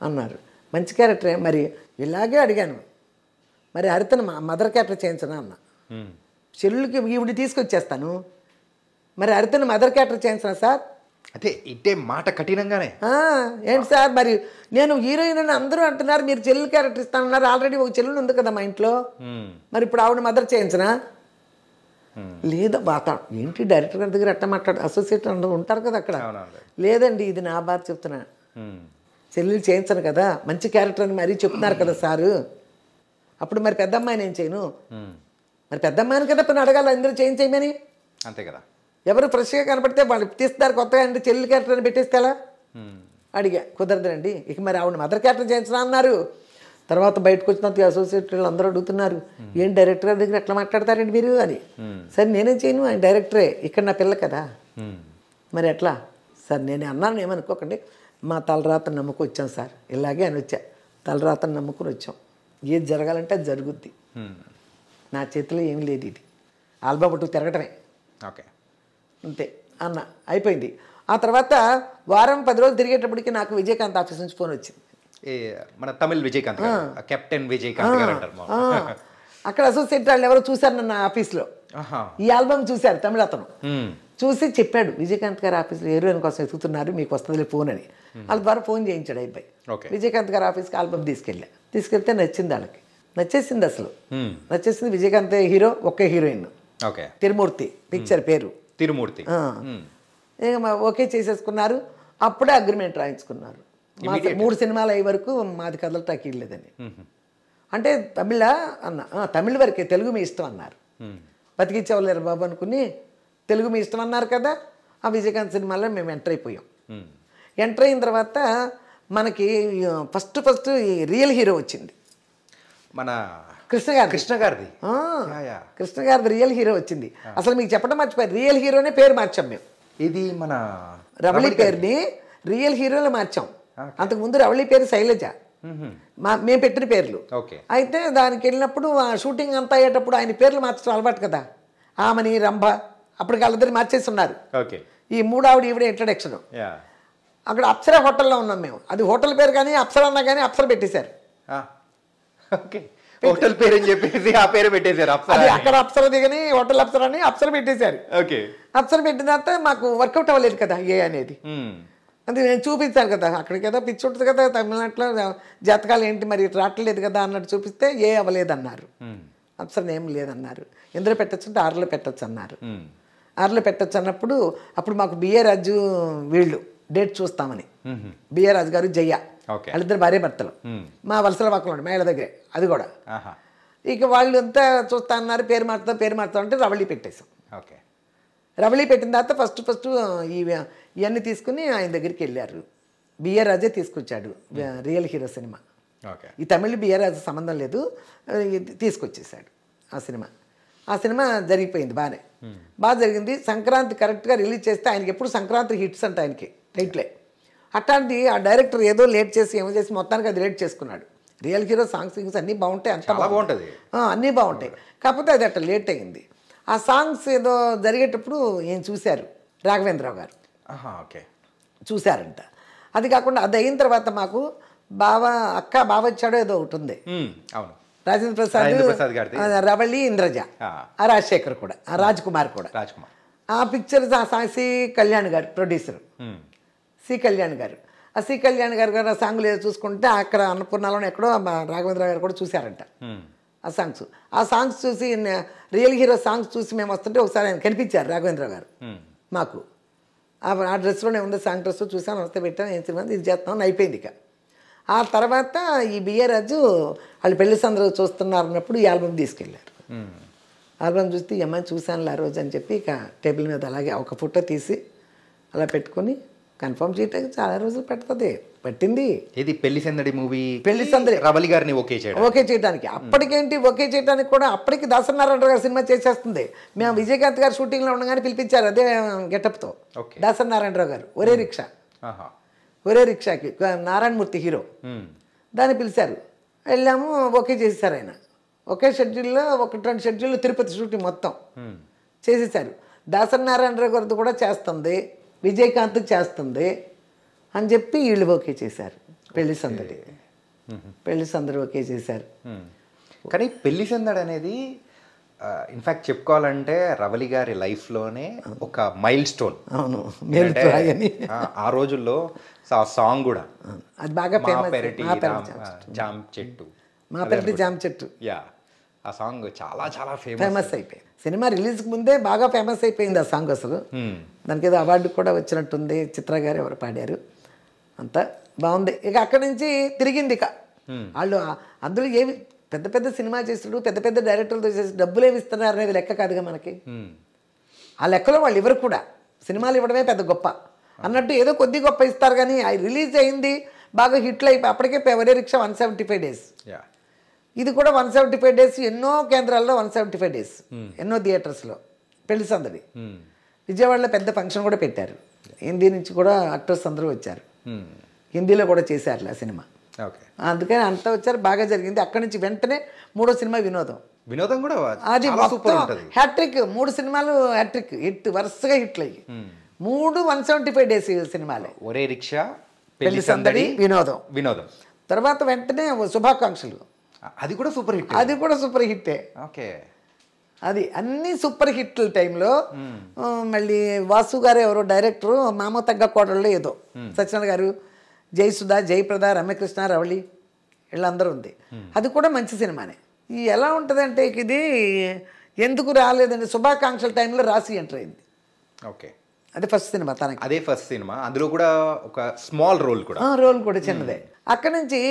అన్నారు. మంచి క్యారెక్టరే, మరి ఇలాగే అడిగాను, మరి హరితను మదర్ క్యారెక్టర్ చేయించనా అన్న. చెల్లుకి ఈవిడి తీసుకొచ్చేస్తాను, మరి హరితను మదర్ క్యారెక్టర్ చేయించనా సార్? అదే ఇట్టే మాట కఠినంగానే. ఏంటి సార్ మరి నేను హీరోయిన్ అని అందరూ అంటున్నారు, మీరు చెల్లెలు క్యారెక్టర్ ఇస్తానన్నారు, ఆల్రెడీ ఒక చెల్లెలు ఉంది కదా మా ఇంట్లో, మరి ఇప్పుడు ఆవిడ మదర్ చేయించనా? లేదా బాత ఏంటి డైరెక్టర్ గారి దగ్గర ఎట్లా మాట్లాడు, అసోసియేట్ అందరూ ఉంటారు కదా అక్కడ. లేదండి ఇది నా బాధ చెప్తున్నా, చెల్లెలు చేయించను కదా, మంచి క్యారెక్టర్ అని మరీ చెప్తున్నారు కదా సారు, అప్పుడు మరి పెద్ద అమ్మాయిని ఏం చేయను? మరి పెద్ద అమ్మాయిని కదా పని అడగాలి, అందరూ చేయించేయమని. అంతే కదా, ఎవరు ఫ్రెష్గా కనపడితే వాళ్ళు తీస్తారు కొత్తగా, అంటే చెల్లెలు క్యారెక్టర్ అని పెట్టేస్తే ఎలా? అడిగా, కుదరదండి. ఇక మరి ఆవిడ మదర్ క్యారెక్టర్ చేయించనా అన్నారు. తర్వాత బయటకు వచ్చిన అసోసియేట్లు అందరూ అడుగుతున్నారు, ఏం డైరెక్టర్ గారి దగ్గర ఎట్లా మాట్లాడతారండి మీరు అని. సరే నేనేం చేయను, ఆయన డైరెక్టరే, ఇక్కడ నా పిల్ల కదా, మరి ఎట్లా సార్? నేను అన్నాను, ఏమనుకోకండి, మా తలరాతను నమ్ముకు వచ్చాం సార్, ఇలాగే అని వచ్చా, తలరాతను నమ్ముకుని వచ్చాం, ఏది జరగాలంటే అది జరుగుద్ది, నా చేతిలో ఏమి లేదు, ఇది ఆల్బమ్ పట్టు తిరగటమే, ఓకే అంతే అన్న. అయిపోయింది. ఆ తర్వాత వారం 10 రోజులు తిరిగేటప్పటికి నాకు విజయకాంత్ ఆఫీస్ నుంచి ఫోన్ వచ్చింది. మన తమిళ్ విజయకాంత్, కెప్టెన్ విజయకాంత్ గారు అంటారు. అక్కడ అసోసియేట్ వాళ్ళు ఎవరో చూశారు నన్ను ఆఫీస్లో, ఈ ఆల్బమ్ చూశారు తమిళ అతను, చూసి చెప్పాడు విజయకాంత్ గారు ఆఫీస్లో హీరోయిన్ కోసం ఎదుగుతున్నారు, మీకు వస్తుంది ఫోన్ అని. వాళ్ళ ద్వారా ఫోన్ చేయించాడు అయిపోయి. విజయకాంత్ గారు ఆఫీస్కి ఆల్బమ్ తీసుకెళ్తే నచ్చింది వాళ్ళకి, నచ్చేసింది అసలు, నచ్చేసింది. విజయకాంత్ హీరో, ఒకే హీరోయిన్, ఓకే. తిరుమూర్తి పిక్చర్ పేరు. తిరుమూర్తి. ఇక ఓకే చేసేసుకున్నారు. అప్పుడే అగ్రిమెంట్ రాయించుకున్నారు. 3 సినిమాలు అయ్యే వరకు మాది కదలటానికి వెళ్ళలేదని. అంటే తమిళ తమిళ వరకే, తెలుగు మీ ఇష్టం అన్నారు. బతికిచ్చేవాళ్ళారు బాబు అనుకుని తెలుగు మీ ఇష్టం అన్నారు కదా. ఆ విజయకాంత్ సినిమాలో మేము ఎంటర్ అయిపోయాం. ఎంటర్ అయిన తర్వాత మనకి ఫస్ట్ ఈ రియల్ హీరో వచ్చింది, మన కృష్ణ గారిది రియల్ హీరో వచ్చింది. అసలు మీకు చెప్పడం మర్చిపోయారు, రియల్ హీరోనే పేరు మార్చాం మేము. ఇది మన రవళి పేరుని రియల్ హీరోలో మార్చాం. అంతకుముందు రవళి పేరు శైలజ, మేము పెట్టిన పేర్లు. అయితే దానికి వెళ్ళినప్పుడు ఆ షూటింగ్ అంతా అయ్యేటప్పుడు ఆయన పేర్లు మార్చడం అలవాటు కదా. ఆమని, రంభ, అప్పటికి వాళ్ళిద్దరు మార్చేసి ఉన్నారు. ఈ 3 ఆవిడ ఈవిడ ఇంట్రడక్షన్. అక్కడ అప్సరా హోటల్లో ఉన్నాం మేము. అది హోటల్ పేరు కానీ అప్సరా అన్నా కానీ అప్సర పెట్టేశారు. హోటల్ పేరు అని చెప్పేసి ఆ పేరు పెట్టేశారు. అక్కడ అప్సర దిగని హోటల్ అప్సర అని అప్సర పెట్టేశారు. అప్సర పెట్టిన తర్వాత మాకు వర్కౌట్ అవ్వలేదు కదా ఏ అనేది. అది నేను చూపించాను కదా, అక్కడికి ఏదో పిచ్చి ఉంటుంది కదా తమిళనాడులో, జాతకాలు ఏంటి మరి రావట్లేదు కదా అన్నట్టు చూపిస్తే ఏ అవ్వలేదన్నారు. అప్సర ఏం లేదన్నారు. ఎందులో పెట్టచ్చు అంటే 6లో పెట్టచ్చు అన్నారు. 6లో పెట్టచ్చు అన్నప్పుడు అప్పుడు మాకు బిఏ రాజు వీళ్ళు డేట్ చూస్తామని, బిఏ రాజు గారు జయ్య వాళ్ళిద్దరు భార్య భర్తలు, మా వలసల వాకులు మేళ దగ్గరే. అది కూడా ఇక వాళ్ళు అంతా చూస్తా అన్నారు. పేరు మారుతాం అంటే రవళి పెట్టేశాం. రవళి పెట్టిన తర్వాత ఫస్ట్ ఇవన్నీ తీసుకుని ఆయన దగ్గరికి వెళ్ళారు. బిఏ రాజే తీసుకొచ్చాడు రియల్ హీరో సినిమా. ఈ తమిళ బిఏ రాజు సంబంధం లేదు, తీసుకొచ్చేసాడు ఆ సినిమా జరిగిపోయింది. బాగా జరిగింది. సంక్రాంతి కరెక్ట్గా రిలీజ్ చేస్తే ఆయనకి ఎప్పుడు సంక్రాంతి హిట్స్ అంటే ఆయనకి టైట్లే. అట్లాంటి ఆ డైరెక్టర్ ఏదో లేట్ చేసి ఏమో చేసి మొత్తానికి అది లేట్ చేసుకున్నాడు. రియల్ హీరో సాంగ్స్ అన్నీ బాగుంటాయి, అంత బాగుంటుంది, అన్నీ బాగుంటాయి. కాకపోతే అది అట్లా లేట్ అయింది. ఆ సాంగ్స్ ఏదో జరిగేటప్పుడు ఏం చూశారు రాఘవేంద్రరావు గారు, చూశారంట. అది కాకుండా అది అయిన తర్వాత మాకు బావ వచ్చాడో ఏదో ఒకటి ఉంది. రాజేంద్ర ప్రసాద్, రవళి, ఇంద్రజ, రాజశేఖర్ కూడా, రాజ్ కుమార్ కూడా. ఆ పిక్చర్ సి కళ్యాణ్ గారు ప్రొడ్యూసర్, సి కళ్యాణ్ గారు. ఆ సి కళ్యాణ్ గారు ఆ సాంగ్లు ఏదో చూసుకుంటే అక్కడ అన్నపూర్ణలోనే ఎక్కడో రాఘవేంద్ర గారు కూడా చూశారంట ఆ సాంగ్స్ చూసి రియల్ హీరో సాంగ్స్ చూసి మేము వస్తుంటే ఒకసారి ఆయన కనిపించారు రాఘవేంద్ర గారు మాకు. ఆ డ్రెస్లోనే ఉంది, సాంగ్ డ్రెస్ చూసాను, వస్తే పెట్టాను, ఏం సినిమా ఇది చేస్తామని అయిపోయింది. ఇక ఆ తర్వాత ఈ బిఏ రాజు వాళ్ళు పెళ్లి సందరూ చూస్తున్నారు అన్నప్పుడు ఈ ఆల్బమ్ తీసుకెళ్ళారు. ఆల్బమ్ చూస్తే ఈ అమ్మాయిని చూశాను ఆ రోజు అని చెప్పి ఇక టేబుల్ మీద అలాగే ఒక ఫోటో తీసి అలా పెట్టుకొని కన్ఫర్మ్ చేయడానికి చాలా రోజులు పట్టింది. ఇది పెళ్లి సందడి మూవీ, పెళ్లి సందడి రవళి గారిని ఓకే చేయడానికి. అప్పటికేంటి ఓకే చేయడానికి కూడా అప్పటికి దాసనారాయణ గారు సినిమా చేసేస్తుంది. మేము విజయకాంత్ గారు షూటింగ్లో ఉండగానే పిలిపించారు అదే గెటప్తో. దాసనారాయణరావు గారు ఒరే రిక్షాకి నారాయణమూర్తి హీరో, దాన్ని పిలిచారు. వెళ్ళాము, ఓకే చేసేసారు ఆయన. ఒకే షెడ్యూల్లో 1-2 షెడ్యూల్లో తిరుపతి షూటింగ్ మొత్తం చేసేసారు. దాసనారాయణరావు గారితో కూడా చేస్తుంది, విజయకాంత్కి చేస్తుంది అని చెప్పి వీళ్ళు ఓకే చేశారు. పెళ్లి సందడి ఓకే చేశారు. కానీ పెళ్లి సందడి అనేది ఇన్ఫ్యాక్ట్ చెప్పుకోవాలంటే రవళి గారి లైఫ్లోనే ఒక మైల్ స్టోన్. అవును, ఆ రోజుల్లో ఆ సాంగ్ కూడా అది బాగా జామ్ చెట్టు, మా పెరటి జామ్ చెట్టు, ఆ సాంగ్ చాలా చాలా ఫేమస్ అయిపోయింది. సినిమా రిలీజ్కి ముందే బాగా ఫేమస్ అయిపోయింది ఆ సాంగ్. అసలు దానికి ఏదో అవార్డు కూడా వచ్చినట్టుంది, చిత్ర గారు ఎవరు పాడారు, అంతా బాగుంది. ఇక అక్కడి నుంచి తిరిగింది. ఇక వాళ్ళు అందులో ఏమి పెద్ద పెద్ద సినిమా చేస్తుడు, పెద్ద పెద్ద డైరెక్టర్లతో చేసి డబ్బులు ఏమి ఇస్తున్నారు అనేది లెక్క కాదుగా మనకి. ఆ లెక్కలో వాళ్ళు ఎవరు కూడా సినిమాలు ఇవ్వడమే పెద్ద గొప్ప అన్నట్టు ఏదో కొద్ది గొప్ప ఇస్తారు. కానీ అది రిలీజ్ అయింది, బాగా హిట్లు అయిపోయి అప్పటికే ఒరే రిక్షా 175 డేస్, ఇది కూడా 175 డేస్, ఎన్నో కేంద్రాల్లో 175 డేస్, ఎన్నో థియేటర్స్లో పెళ్లి సందడి. విజయవాడలో పెద్ద ఫంక్షన్ కూడా పెట్టారు, హిందీ నుంచి కూడా యాక్టర్స్ అందరూ వచ్చారు, హిందీలో కూడా చేశారు ఆ సినిమా. అందుకని అంతా వచ్చారు, బాగా జరిగింది. అక్కడి నుంచి వెంటనే 3వ సినిమా వినోదం కూడా అది హ్యాట్రిక్. 3 సినిమాలు హ్యాట్రిక్ హిట్, వరుసగా హిట్లు అయ్యి 3 175 డేస్ సినిమాలే. ఒరే రిక్షా, పెళ్లి సందడి, వినోదం. తర్వాత వెంటనే శుభాకాంక్షలు, అది కూడా సూపర్ హిట్టే. అది అన్ని సూపర్ హిట్ల టైంలో మళ్ళీ వాసు గారు ఎవరో డైరెక్టరు, మామ తగ్గ కోటల్లో ఏదో సత్యనారాయణ గారు, జయసుధ, జయప్రద, రమ్యకృష్ణ, రవళి వీళ్ళందరూ ఉంది. అది కూడా మంచి సినిమానే. ఎలా ఉంటుందంటే ఇది ఎందుకు రాలేదండి శుభాకాంక్షల టైంలో రాసి ఎంటర్ అయింది. ఓకే, అదే ఫస్ట్ సినిమా తనకి. అదే ఫస్ట్ సినిమా, అందులో కూడా ఒక స్మాల్ రోల్ కూడా. రోల్ కూడా చిన్నదే. అక్కడి నుంచి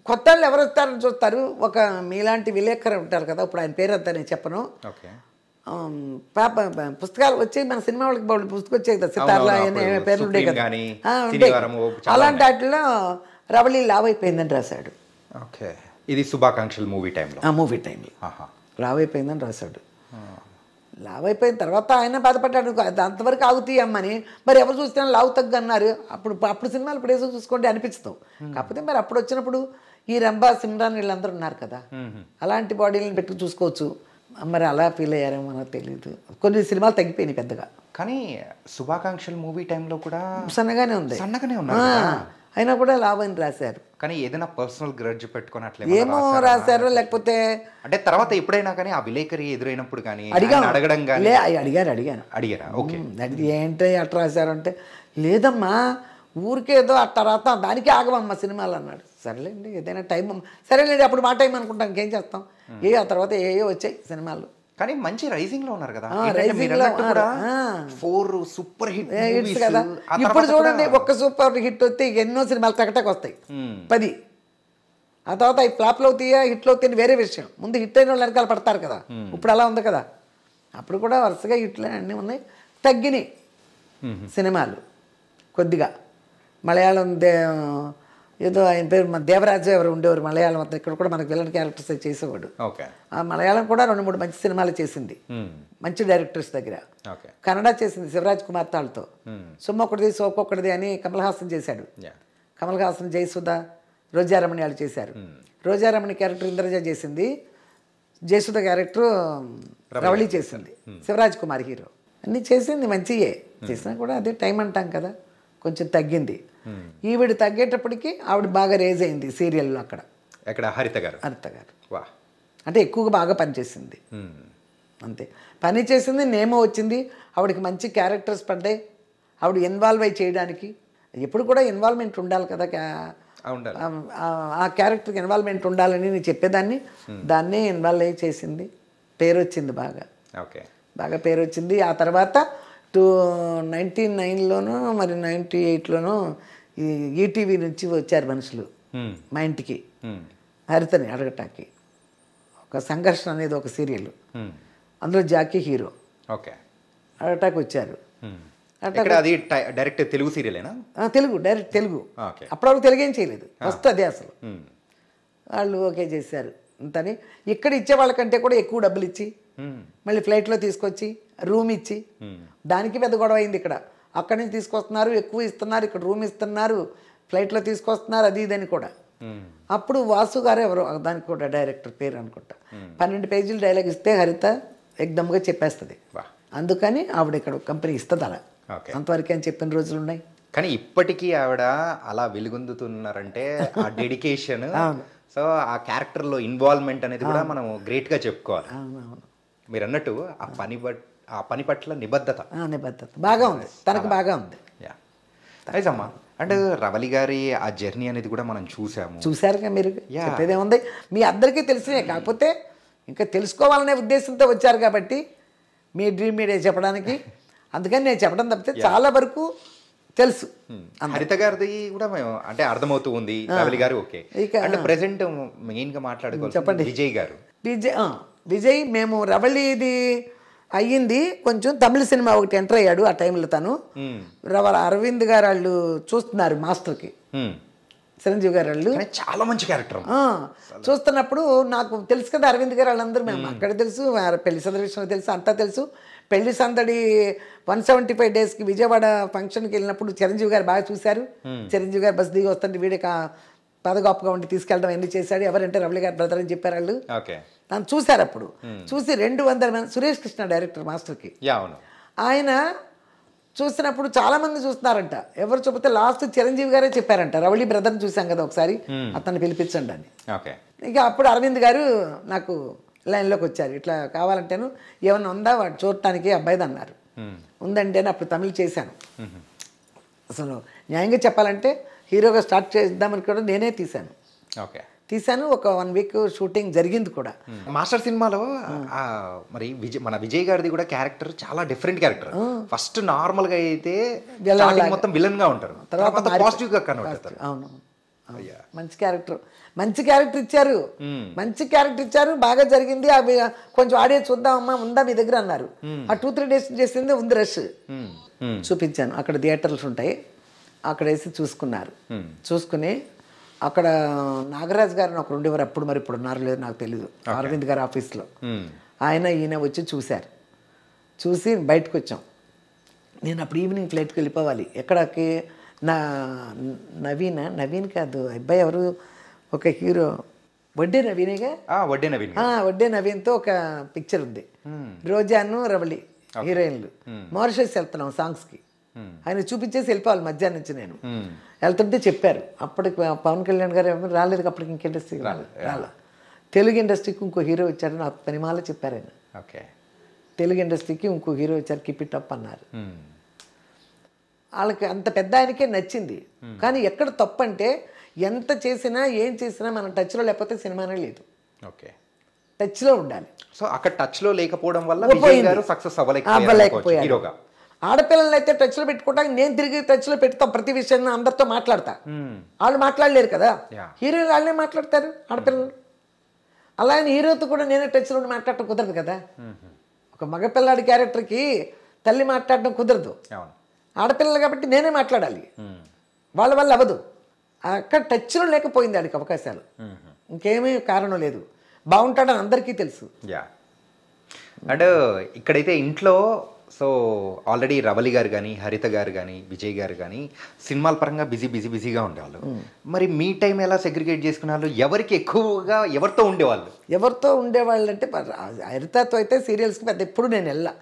కొత్త వాళ్ళు ఎవరు వస్తారని చూస్తారు. ఒక మీలాంటి విలేకరు ఉంటారు కదా, ఇప్పుడు ఆయన పేరు అంతా నేను చెప్పను. ఓకే, పుస్తకాలు వచ్చి మన సినిమా వాళ్ళకి పుస్తకం వచ్చాయి కదా, సితార్లా పేర్లు ఉండే కదా, అలాంటి వాటిలో రవళి లావ్ అయిపోయిందని రాశాడు. ఓకే, ఇది శుభాకాంక్షలు మూవీ టైంలో. మూవీ టైంలో లావ్ అయిపోయిందని రాశాడు. లావ్ అయిపోయిన తర్వాత ఆయన బాధపడ్డాడు, అంతవరకు ఆగుతాయి అమ్మని. మరి ఎవరు చూస్తే లావు తగ్గు అన్నారు. అప్పుడు సినిమాలు ఇప్పుడు ఏదో చూసుకోండి అనిపిస్తాం. కాకపోతే మరి అప్పుడు వచ్చినప్పుడు ఈ రంభా సిమ్రాన్ వీళ్ళందరూ ఉన్నారు కదా, అలాంటి బాడీలను పెట్టి చూసుకోవచ్చు. మరి అలా ఫీల్ అయ్యారేమో మనకు తెలియదు. కొన్ని సినిమాలు తగ్గిపోయినాయి పెద్దగా. కానీ శుభాకాంక్షలు మూవీ టైంలో కూడా సన్నగానే ఉంది, సన్నగానే ఉన్నారు, అయినా కూడా లాభం రాశారు. కానీ ఏదైనా పర్సనల్ గ్రడ్జ్ పెట్టుకొని అట్లా ఏమో రాశారు, లేకపోతే అంటే తర్వాత ఎప్పుడైనా కానీ ఆ విలేకరి ఎదురైనప్పుడు కానీ అడగడం కానీ అడిగారా? ఓకే, ఏంటి అట్లా రాశారు అంటే, లేదమ్మా ఊరికేదో అట్లా రాస్తాం దానికి ఆగమమ్మా సినిమాలు అన్నాడు. సరేలేండి ఏదైనా టైం, సరేలేండి అప్పుడు మా టైం అనుకుంటాం, ఇంకేం చేస్తాం. ఆ తర్వాత ఏయో వచ్చాయి సినిమాలు. కానీ మంచి రైజింగ్ లో ఉన్నారు కదా, సూపర్ హిట్స్ కదా. ఇప్పుడు చూడండి, ఒక్క సూపర్ హిట్ వస్తే ఎన్నో సినిమాలు టకటకు వస్తాయి, 10. ఆ తర్వాత అవి ఫ్లాప్లు అవుతాయా హిట్లు అవుతాయని వేరే విషయం. ముందు హిట్ అయిన వాళ్ళు వెనకాల పడతారు కదా. ఇప్పుడు అలా ఉంది కదా. అప్పుడు కూడా వరుసగా హిట్లు అన్నీ ఉన్నాయి. తగ్గినాయి సినిమాలు కొద్దిగా. మలయాళం ఏదో ఆయన పేరు మన దేవరాజు ఎవరు ఉండేవారు మలయాళం అంతా. ఇక్కడ కూడా మనకు విలన్ క్యారెక్టర్స్ చేసేవాడు. ఆ మలయాళం కూడా 2-3 మంచి సినిమాలు చేసింది, మంచి డైరెక్టర్స్ దగ్గర. కన్నడ చేసింది శివరాజ్ కుమార్ తాళ్తో. సొమ్మొక్కడిది సోకొక్కడిది అని కమల్ హాసన్ చేశాడు. కమల్ హాసన్, జయసుధ, రోజారమణి వాళ్ళు చేశారు. రోజారమణి క్యారెక్టర్ ఇంద్రజ చేసింది, జయసుధ క్యారెక్టర్ రవళి చేసింది, శివరాజ్ కుమార్ హీరో. అన్నీ చేసింది మంచియే. చేసినా కూడా అదే టైం అంటాం కదా, కొంచెం తగ్గింది. ఈవిడ తగ్గేటప్పటికి ఆవిడ బాగా రేజ్ అయింది సీరియల్లో. అక్కడ హరిత గారు అంటే ఎక్కువగా బాగా పనిచేసింది. అంతే పని చేసింది, నేమో వచ్చింది. ఆవిడకి మంచి క్యారెక్టర్స్ పడ్డాయి. ఆవిడ ఇన్వాల్వ్ అయ్యి చేయడానికి ఎప్పుడు కూడా ఇన్వాల్వ్మెంట్ ఉండాలి కదా. ఆ క్యారెక్టర్కి ఇన్వాల్వ్మెంట్ ఉండాలని నేను చెప్పేదాన్ని. దాన్నే ఇన్వాల్వ్ అయ్యి చేసింది. పేరు వచ్చింది, బాగా పేరు వచ్చింది. ఆ తర్వాత 1999లోనూ మరి 98లోనూ ఈ ఈటీవీ నుంచి వచ్చారు మనుషులు మా ఇంటికి హరితని అడగటానికి. ఒక సంఘర్షణ అనేది ఒక సీరియల్, అందులో జాకీ హీరో. అడగటానికి వచ్చారు. డైరెక్ట్ తెలుగు సీరియలేనా? తెలుగు, డైరెక్ట్ తెలుగు. అప్పటివరకు తెలుగు ఏం చేయలేదు, ఫస్ట్ అదే అసలు. వాళ్ళు ఓకే చేశారు అంతని. ఇక్కడ ఇచ్చే వాళ్ళకంటే కూడా ఎక్కువ డబ్బులు ఇచ్చి మళ్ళీ ఫ్లైట్లో తీసుకొచ్చి రూమ్ ఇచ్చి, దానికి పెద్ద గొడవ అయింది. ఇక్కడ అక్కడి నుంచి తీసుకొస్తున్నారు, ఎక్కువ ఇస్తున్నారు, ఇక్కడ రూమ్ ఇస్తున్నారు, ఫ్లైట్లో తీసుకొస్తున్నారు, అది ఇదని కూడా. అప్పుడు వాసు గారు ఎవరో దానికి కూడా డైరెక్టర్ పేరు అనుకుంటా, 12 పేజీలు డైలాగ్ ఇస్తే హరిత ఎగ్దమ్గా చెప్పేస్తుంది. అందుకని ఆవిడ ఇక్కడ కంపెనీ ఇస్తుంది అలా. అంతవరకు అని చెప్పిన రోజులు ఉన్నాయి. కానీ ఇప్పటికీ ఆవిడ అలా వెలుగొందుతున్నారంటే ఆ డెడికేషన్, సో ఆ క్యారెక్టర్లో ఇన్వాల్వ్మెంట్ అనేది కూడా మనం గ్రేట్గా చెప్పుకోవాలి. మీరు అన్నట్టు ఆ పని పట్ల నిబద్ధత బాగా ఉంది తనకు, బాగా ఉంది. అమ్మా అండ్ రవళి గారి ఆ జర్నీ అనేది కూడా మనం చూసారుగా. మీరు చెప్పేదేముంది, మీ అందరికీ తెలిసినే. కాకపోతే ఇంకా తెలుసుకోవాలనే ఉద్దేశంతో వచ్చారు కాబట్టి మీ డ్రీమ్ మీడియా చెప్పడానికి. అందుకని నేను చెప్పడం తప్పితే చాలా వరకు తెలుసు. హరిత గారిది కూడా మేము అంటే అర్థమవుతూ ఉంది. రవళి గారు ఓకే. అంటే ప్రెసెంట్ మెయిన్గా మాట్లాడుకోవాలి, చెప్పండి. విజయ్ గారు, విజయ్ మేము రవళిది అయ్యింది కొంచెం. తమిళ సినిమా ఒకటి ఎంటర్ అయ్యాడు ఆ టైంలో. తను అరవింద్ గారు వాళ్ళు చూస్తున్నారు మాస్టర్కి, చిరంజీవి గారు వాళ్ళు. చాలా మంచి క్యారెక్టర్ చూస్తున్నప్పుడు నాకు తెలుసు కదా అరవింద్ గారు వాళ్ళందరూ. మేము అక్కడ తెలుసు, పెళ్లి సందడి విషయంలో తెలుసు, అంతా తెలుసు. పెళ్లి సందడి 175 డేస్కి విజయవాడ ఫంక్షన్కి వెళ్ళినప్పుడు చిరంజీవి గారు బాగా చూశారు. చిరంజీవి గారు బస్ దిగి వస్తుంటే వీడికి పదగొప్పగా ఉండి తీసుకెళ్ళడం ఎన్ని చేశాడు. ఎవరంటే రవళి గారు బ్రదర్ అని చెప్పారు వాళ్ళు. నన్ను చూశారు. అప్పుడు చూసి 200 మంది, సురేష్ కృష్ణ డైరెక్టర్ మాస్టర్కి, ఆయన చూసినప్పుడు చాలా మంది చూస్తున్నారంట. ఎవరు చెబితే లాస్ట్ చిరంజీవి గారే చెప్పారంట, రవళి బ్రదర్ని చూసాం కదా ఒకసారి, అతన్ని పిలిపించండి అని. ఇక అప్పుడు అరవింద్ గారు నాకు లైన్లోకి వచ్చారు. ఇట్లా కావాలంటేను ఏమన్నా ఉందా వాడు చూడటానికి అబ్బాయిది అన్నారు. ఉందంటే అప్పుడు తమిళ్ చేశాను. అసలు న్యాయంగా చెప్పాలంటే హీరోగా స్టార్ట్ చేద్దామని కూడా నేనే తీశాను. తీశాను. ఒక 1 వీక్ షూటింగ్ జరిగింది కూడా. మాస్టర్ సినిమాలో మరి మన విజయ్ గారిది కూడా క్యారెక్టర్ చాలా డిఫరెంట్ క్యారెక్టర్. ఫస్ట్ నార్మల్ గా అయితే మొత్తం విలన్ గా ఉంటారు, తర్వాత పాజిటివ్ గా కన్వర్ట్ అవుతారు. అవును, మంచి క్యారెక్టర్ ఇచ్చారు, మంచి క్యారెక్టర్ ఇచ్చారు, బాగా జరిగింది. అవి కొంచెం ఆడియో చూద్దామమ్మా, ఉందా మీ దగ్గర అన్నారు. ఆ 2-3 డేస్ చేసింది ఉంది, రష్ చూపించాను. అక్కడ థియేటర్స్ ఉంటాయి, అక్కడ వేసి చూసుకున్నారు. చూసుకుని అక్కడ నాగరాజ్ గారిని ఒకరు ఉండేవారు అప్పుడు, మరి ఇప్పుడు ఉన్నారు లేదు నాకు తెలీదు, అరవింద్ గారి ఆఫీస్లో. ఈయన వచ్చి చూశారు. చూసి బయటకు వచ్చాం. నేను అప్పుడు ఈవినింగ్ ఫ్లైట్కి వెళ్ళిపోవాలి. ఎక్కడికి? నవీన్ కాదు, అబ్బాయి ఎవరు, ఒక హీరో, వడ్డే నవీనేగా, వడ్డే నవీన్తో ఒక పిక్చర్ ఉంది. రోజాను రవళి హీరోయిన్లు. మారిషస్ వెళ్తున్నాం సాంగ్స్కి. ఆయన చూపించేసి వెళ్ళిపోవాలి మధ్యాహ్నం నుంచి. నేను వెళ్తుంటే చెప్పారు, అప్పటికి పవన్ కళ్యాణ్ గారు ఎవరు రాలేదు, అప్పటికి ఇంక ఇండస్ట్రీ రాలే. తెలుగు ఇండస్ట్రీకి ఇంకో హీరో వచ్చారు, నాకు పనిమాల చెప్పారు ఆయన. తెలుగు ఇండస్ట్రీకి ఇంకో హీరో వచ్చారు, కీప్ ఇట్ అప్ అన్నారు. వాళ్ళకి అంత పెద్ద ఆయనకే నచ్చింది. కానీ ఎక్కడ తప్పు అంటే, ఎంత చేసినా ఏం చేసినా మనం టచ్లో లేకపోతే సినిమానే లేదు. టచ్లో ఉండాలి. సో అక్కడ టచ్లో లేకపోవడం వల్ల సక్సెస్ అవ్వలేకపోయారు. ఆడపిల్లలు అయితే టచ్లో పెట్టుకుంటాక నేను తిరిగి టచ్లో పెడతాం, ప్రతి విషయాన్ని అందరితో మాట్లాడతా. వాళ్ళు మాట్లాడలేరు కదా, హీరోలు వాళ్ళే మాట్లాడతారు ఆడపిల్లలు. అలాగే హీరోతో కూడా నేనే టచ్లో మాట్లాడటం కుదరదు కదా. ఒక మగపిల్లాడి క్యారెక్టర్కి తల్లి మాట్లాడడం కుదరదు, ఆడపిల్లలు కాబట్టి నేనే మాట్లాడాలి. వాళ్ళ వల్ల అవ్వదు. అక్కడ టచ్లో లేకపోయింది ఆడికి అవకాశాలు, ఇంకేమీ కారణం లేదు. బాగుంటాడని అందరికీ తెలుసు. అండ్ ఇక్కడైతే ఇంట్లో సో ఆల్రెడీ రవలి గారు కానీ, హరిత గారు కానీ, విజయ్ గారు కానీ సినిమాల పరంగా బిజీగా ఉండేవాళ్ళు. మరి మీ టైం ఎలా సెగ్రిగేట్ చేసుకునే వాళ్ళు? ఎవరికి ఎక్కువగా ఎవరితో ఉండేవాళ్ళు అంటే, హరితతో అయితే సీరియల్స్కి పెద్ద ఎప్పుడు నేను వెళ్ళా.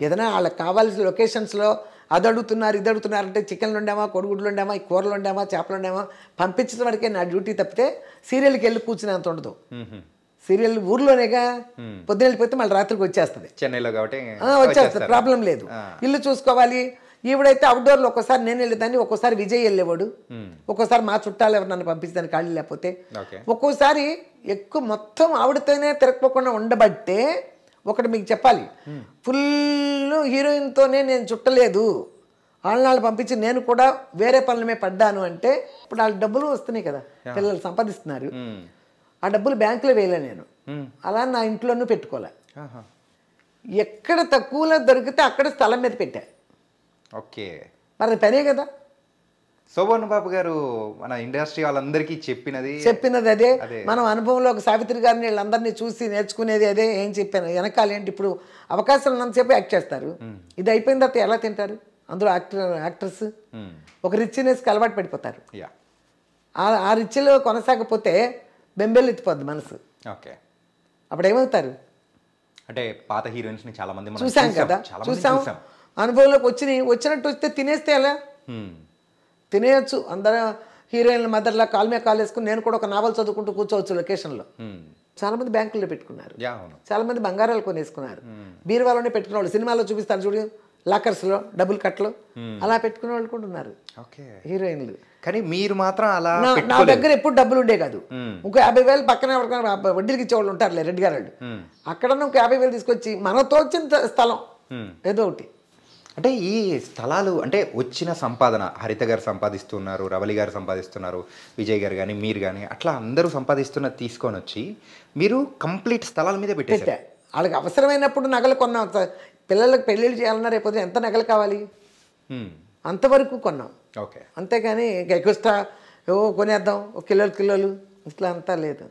ఏదైనా వాళ్ళకి కావాల్సిన లొకేషన్స్లో అది అడుగుతున్నారు ఇది అడుగుతున్నారు అంటే, చికెన్లు వండామా, కొడుగుడ్లు వండామా, ఈ కూరలు వండామా, చేపలు వండామా, పంపించడం వరకే నా డ్యూటీ తప్పితే సీరియల్కి వెళ్ళి కూర్చునేంత ఉండదు. సీరియల్ ఊర్లోనేగా, పొద్దున వెళ్ళిపోతే మళ్ళీ రాత్రికి వచ్చేస్తుంది, చెన్నైలో కాబట్టి వచ్చేస్తుంది, ప్రాబ్లం లేదు. ఇల్లు చూసుకోవాలి. ఈవిడైతే అవుట్డోర్లో ఒక్కోసారి నేను వెళ్ళేదాన్ని, ఒక్కోసారి విజయ్ వెళ్ళేవాడు, ఒక్కోసారి మా చుట్టాలు ఎవరు నన్ను పంపిస్తాను ఖాళీ లేకపోతే. ఒక్కోసారి ఎక్కువ మొత్తం ఆవిడతోనే తిరగకుండా ఉండబట్టే, ఒకటి మీకు చెప్పాలి, ఫుల్ హీరోయిన్తోనే నేను చుట్టలేదు, వాళ్ళని పంపించి నేను కూడా వేరే పనుల మీద పడ్డాను అంటే, ఇప్పుడు వాళ్ళ డబ్బులు వస్తున్నాయి కదా, పిల్లలు సంపాదిస్తున్నారు, ఆ డబ్బులు బ్యాంకులో వేయలే నేను, అలా నా ఇంట్లోనూ పెట్టుకోలే. ఎక్కడ తక్కువలో దొరికితే అక్కడ స్థలం మీద పెట్టా. మరి పనే కదా. శోభన్ బాబు గారు మన ఇండస్ట్రీ వాళ్ళందరికీ చెప్పినది అదే. మనం అనుభవంలో ఒక సావిత్రి గారిని వీళ్ళందరినీ చూసి నేర్చుకునేది అదే. ఏం చెప్పాను వెనకాల ఏంటి, ఇప్పుడు అవకాశాలు ఉన్నంతసేపు యాక్ట్ చేస్తారు, ఇది అయిపోయిన తర్వాత ఎలా తింటారు? అందులో యాక్టర్స్ ఒక రిచ్నెస్కి అలవాటు పడిపోతారు. ఆ రిచ్లో కొనసాగపోతే బెంబేలు ఎత్తిపోద్ది మనసు. అప్పుడు ఏమవుతారు అంటే, పాత హీరోయిన్స్ ని చాలా మంది చూసాం కదా, చూసాం, అనుభవంలోకి వచ్చినట్టు వస్తే తినేస్తే ఎలా తినేయచ్చు. అందరూ హీరోయిన్ల మదర్లా కాల్ మీద కాల్ వేసుకుని నేను కూడా ఒక నావల్ చదువుకుంటూ కూర్చోవచ్చు లొకేషన్లో. చాలా మంది బ్యాంకుల్లో పెట్టుకున్నారు, చాలా మంది బంగారాలు కొనేసుకున్నారు, బీరువాలోనే పెట్టుకునే వాళ్ళు. సినిమాలో చూపిస్తారు చూడు, లాకర్స్లో డబుల్ కట్లు, అలా పెట్టుకునే వాళ్ళు కూడా ఉన్నారు హీరోయిన్లు. కానీ మీరు మాత్రం అలా, నా దగ్గర ఎప్పుడు డబ్బులు ఉండే కాదు. ఇంకో 50,000 పక్కన వడ్డీలకి ఇచ్చేవాళ్ళు ఉంటారులే, రెడ్డి గారు అక్కడ ఇంకో 50,000 తీసుకొచ్చి మనతో వచ్చిన స్థలం ఏదో ఒకటి. అంటే ఈ స్థలాలు అంటే వచ్చిన సంపాదన, హరిత గారు సంపాదిస్తున్నారు, రవలి గారు సంపాదిస్తున్నారు, విజయ్ గారు కానీ మీరు కానీ అట్లా అందరూ సంపాదిస్తున్న తీసుకొని వచ్చి మీరు కంప్లీట్ స్థలాల మీద పెట్టేశారు. వాళ్ళకి అవసరమైనప్పుడు నగలు కొన్నాం. పిల్లలకు పెళ్ళిళ్ళు చేయాలన్నా రేపు ఎంత నగలు కావాలి అంతవరకు కొన్నాం. అంతేగాని ఎక్స్ట్రా కొనేద్దాం ఒక కిలోలు ఇట్లా అంతా లేదు.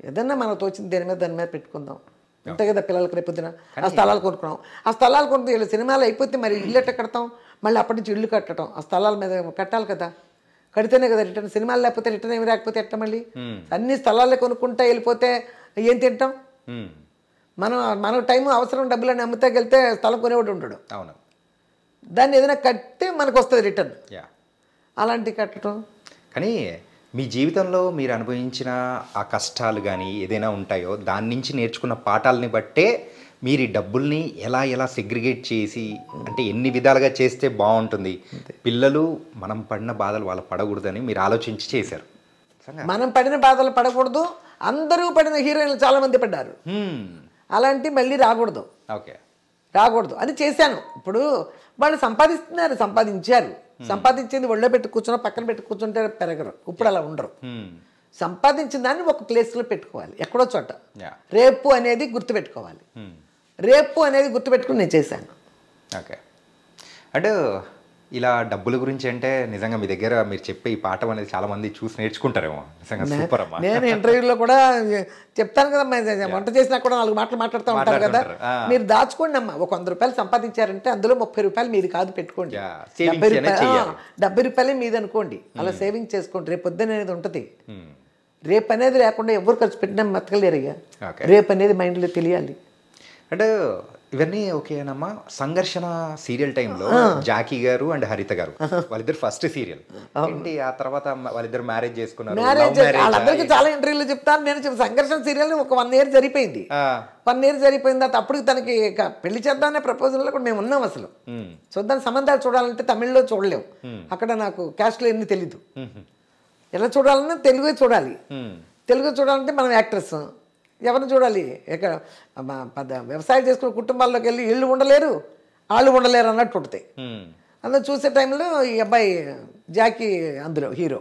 ఏదన్నా మనకు తోచింది దాని మీద పెట్టుకుందాం అంతే కదా. పిల్లలకి రేపొద్దున ఆ స్థలాలు కొనుక్కున్నాం, ఆ స్థలాలు కొనుక్కు వీళ్ళ సినిమాలు అయిపోతే మరి ఇల్లు ఎట్ట కడతాం, మళ్ళీ అప్పటి నుంచి ఇల్లు కట్టడం, ఆ స్థలాల మీద కట్టాలి కదా, కడితేనే కదా రిటర్న్. సినిమాలు లేకపోతే రిటర్న్ ఏమి రాకపోతే ఎట్ట మళ్ళీ అన్ని స్థలాలే కొనుక్కుంటా వెళ్ళిపోతే ఏం తింటాం మనం? మన టైం అవసరం డబ్బులని అమ్ముతాకెళ్తే స్థలం కొనేవాడు ఉంటాడు, దాన్ని ఏదైనా కట్టి మనకు వస్తుంది రిటర్న్. అలాంటివి కట్టడం. కానీ మీ జీవితంలో మీరు అనుభవించిన ఆ కష్టాలు కానీ ఏదైనా ఉంటాయో దాని నుంచి నేర్చుకున్న పాఠాలని బట్టే మీరు ఈ డబ్బుల్ని ఎలా సెగ్రిగేట్ చేసి, అంటే ఎన్ని విధాలుగా చేస్తే బాగుంటుంది, పిల్లలు మనం పడిన బాధలు వాళ్ళు పడకూడదని మీరు ఆలోచించి చేశారు. మనం పడిన బాధలు పడకూడదు. అందరూ పడిన హీరోయిన్లు చాలా మంది పడ్డారు. అలాంటి మళ్ళీ రాకూడదు, రాకూడదు అని చేశాను. ఇప్పుడు వాళ్ళు సంపాదిస్తున్నారు, సంపాదించారు. సంపాదించింది ఒళ్ళో పెట్టి కూర్చున్నా పక్కన పెట్టి కూర్చుంటే పెరగరు. ఇప్పుడు అలా ఉండరు. సంపాదించిన దాన్ని ఒక ప్లేస్లో పెట్టుకోవాలి, ఎక్కడో చోట. రేపు అనేది గుర్తుపెట్టుకోవాలి. రేపు అనేది గుర్తుపెట్టుకుని నేను చేశాను. ఓకే. అంటే ఇలా డబ్బుల గురించి అంటే నిజంగా మీ దగ్గర మీరు చెప్పే ఈ పాఠం అనేది చాలా మంది చూసి నేర్చుకుంటారేమో. నిజంగా సూపర్ అమ్మా. నేను ఇంటర్వ్యూలో కూడా చెప్తాను కదా, వంట చేసినా కూడా 4 మాటలు మాట్లాడుతూ ఉంటారు కదా. మీరు దాచుకోండి అమ్మా. ఒక 100 రూపాయలు సంపాదించారంటే అందులో 30 రూపాయలు మీది కాదు, పెట్టుకోండి. 70 రూపాయలే మీది అనుకోండి. అలా సేవింగ్ చేసుకోండి. రేపు పొద్దున అనేది ఉంటుంది. రేపు అనేది లేకుండా ఎవరు ఖర్చు పెట్టినా బతకలేరయ్యా. రేపు అనేది మైండ్లో తెలియాలి. అంటే ఇవన్నీ ఓకేనమ్మా. సంఘర్షణ సీరియల్ టైంలో జాకీ గారు అండ్ హరిత గారు వాళ్ళిద్దరు ఫస్ట్ సీరియల్ ఏంటి, ఆ తర్వాత వాళ్ళిద్దరు మ్యారేజ్ చేసుకున్నారు. వాళ్ళందరికీ చాలా ఇంటర్వ్యూలు చెప్తాను నేను. సంఘర్షణ సీరియల్ ఒక 1 year జరిపోయింది. 1 year జరిపోయిన తర్వాత అప్పుడు తనకి పెళ్లి చేద్దామనే ప్రపోజల్లో కూడా మేము ఉన్నాం. అసలు చూద్దాం, సంబంధాలు చూడాలంటే తమిళ్లో చూడలేము. అక్కడ నాకు క్యాస్ట్లో ఎన్ని తెలీదు. ఎలా చూడాలన్నా తెలుగే చూడాలి. తెలుగు చూడాలంటే మనం యాక్ట్రెస్ ఎవరిని చూడాలి. ఇక్కడ వ్యవసాయం చేసుకునే కుటుంబాల్లోకి వెళ్ళి వీళ్ళు ఉండలేరు, వాళ్ళు ఉండలేరు అన్నట్టు ఉంటాయి. అందులో చూసే టైంలో ఈ అబ్బాయి జాకీ అందులో హీరో.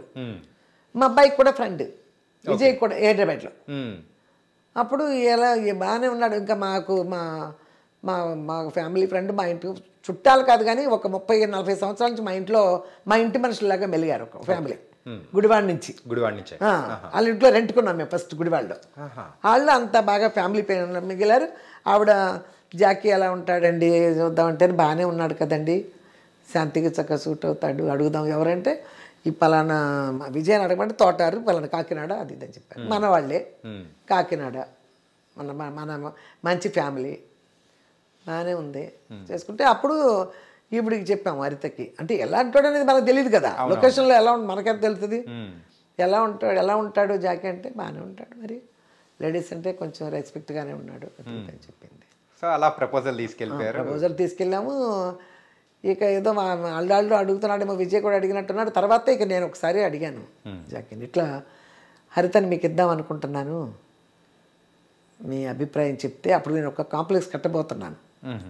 మా అబ్బాయికి కూడా ఫ్రెండ్ విజయ్ కూడా హైదరాబాద్లో. అప్పుడు ఎలా బాగానే ఉన్నాడు. ఇంకా మాకు మా ఫ్యామిలీ ఫ్రెండ్, మా ఇంటి చుట్టాలు కాదు కానీ ఒక 30-40 సంవత్సరాల నుంచి మా ఇంటి మనుషులాగా మెలిగారు ఒక ఫ్యామిలీ. గుడివాడ నుంచి వాళ్ళ ఇంట్లో రెంట్కున్నాం మేము ఫస్ట్ గుడివాడలో. వాళ్ళు అంత బాగా ఫ్యామిలీ మిగిలారు. ఆవిడ జాకీ ఎలా ఉంటాడండి చూద్దామంటే బాగానే ఉన్నాడు కదండి, శాంతికి చక్కగా సూట్ అవుతాడు, అడుగుదాం ఎవరంటే ఈ పలానా విజయని అడగమంటే తోటారు పలానా కాకినాడ అది ఇది అని చెప్పారు. మన వాళ్ళే కాకినాడ, మన మంచి ఫ్యామిలీ బాగానే ఉంది చేసుకుంటే. అప్పుడు ఈవిడికి చెప్పాము హరితకి. అంటే ఎలా ఉంటాడు అనేది మనకు తెలియదు కదా, లొకేషన్లో ఎలా మనకెంత తెలుస్తుంది. ఎలా ఉంటాడు జాకీ అంటే బాగానే ఉంటాడు, మరి లేడీస్ అంటే కొంచెం రెస్పెక్ట్గానే ఉన్నాడు అని చెప్పింది. సో అలా ప్రపోజల్ తీసుకెళ్ళాము. ఇక ఏదో అల్లాళ్ళు అడుగుతున్నాడేమో, విజయ్ కూడా అడిగినట్టున్నాడు. తర్వాత ఇక నేను ఒకసారి అడిగాను జాకీని, ఇట్లా హరితని మీకు ఇద్దాం అనుకుంటున్నాను, మీ అభిప్రాయం చెప్తే. అప్పుడు నేను ఒక కాంప్లెక్స్ కట్టబోతున్నాను,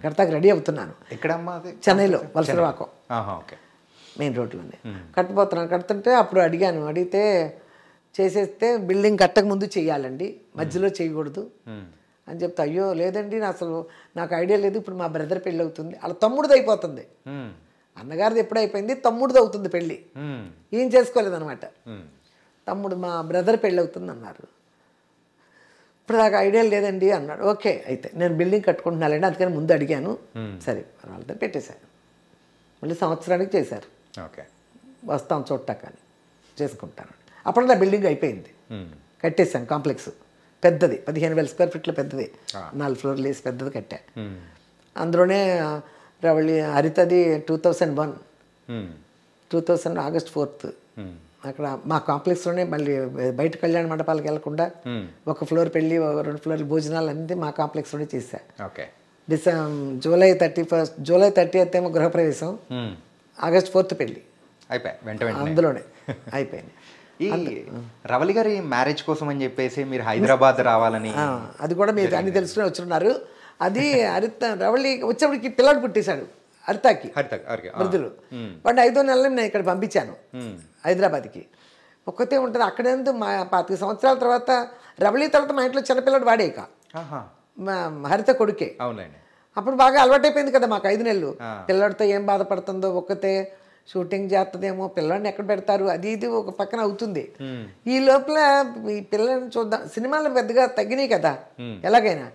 కడతాకి రెడీ అవుతున్నాను. చెన్నైలో వలసరవాకం మెయిన్ రోడ్లోనే కట్టబోతున్నాను. కడుతుంటే అప్పుడు అడిగితే చేసేస్తే బిల్డింగ్ కట్టక ముందు చెయ్యాలండి, మధ్యలో చేయకూడదు అని చెప్తే, అయ్యో లేదండి అసలు నాకు ఐడియా లేదు, ఇప్పుడు మా బ్రదర్ పెళ్ళి అవుతుంది, అలా తమ్ముడిది అయిపోతుంది. అన్నగారిది ఎప్పుడు అయిపోయింది, తమ్ముడిది అవుతుంది పెళ్ళి. ఏం చేసుకోలేదన్నమాట. తమ్ముడు మా బ్రదర్ పెళ్ళి అవుతుంది అన్నారు. ఇప్పుడు నాకు ఐడియా లేదండి అన్నాడు. ఓకే అయితే నేను బిల్డింగ్ కట్టుకుంటున్నానండి, అందుకని ముందు అడిగాను. సరే వాళ్ళతో పెట్టేశాను. మళ్ళీ సంవత్సరానికి చేశారు. వస్తాం చూడటాకని చేసుకుంటాను. అప్పుడు నా బిల్డింగ్ అయిపోయింది, కట్టేశాను. కాంప్లెక్స్ పెద్దది, 15,000 square feet పెద్దది, 4 floorలు వేసి పెద్దది కట్టా. అందులోనే రవళి హరితది 2001 August 4th అక్కడ మా కాంప్లెక్స్లోనే. మళ్ళీ బయట కళ్యాణ మండపాలకు వెళ్లకుండా ఒక ఫ్లోర్ పెళ్ళి, 2 floorలు భోజనాలు అన్నీ మా కాంప్లెక్స్లోనే చేశా. జూలై 30th ఏమో గృహప్రవేశం, August 4th పెళ్ళి అందులోనే అయిపోయింది. ఈ రవళి గారి మ్యారేజ్ కోసం అని చెప్పేసి మీరు హైదరాబాద్ రావాలని, అది కూడా మీరు అన్ని తెలుసుకుని వచ్చున్నారు. అది రవళి వచ్చేప్పటికి పిల్లాడు పుట్టేశాడు హరితకి, వృద్ధులు. వాడిని 5వ నెలలో నేను ఇక్కడ పంపించాను హైదరాబాద్కి. ఒక్కతే ఉంటుంది అక్కడేందు. మా 25 సంవత్సరాల తర్వాత రవళి తర్వాత మా ఇంట్లో చిన్నపిల్లడు వాడే, ఇక హరిత కొడుకే. అప్పుడు బాగా అలవాటైపోయింది కదా మాకు 5 నెలలు. పిల్లడితో ఏం బాధపడుతుందో, ఒక్కతే షూటింగ్ చేస్తుందేమో, పిల్లల్ని ఎక్కడ పెడతారు, అది ఇది ఒక పక్కన అవుతుంది. ఈ లోపల ఈ పిల్లల్ని చూద్దాం, సినిమాలు పెద్దగా తగ్గినాయి కదా ఎలాగైనా.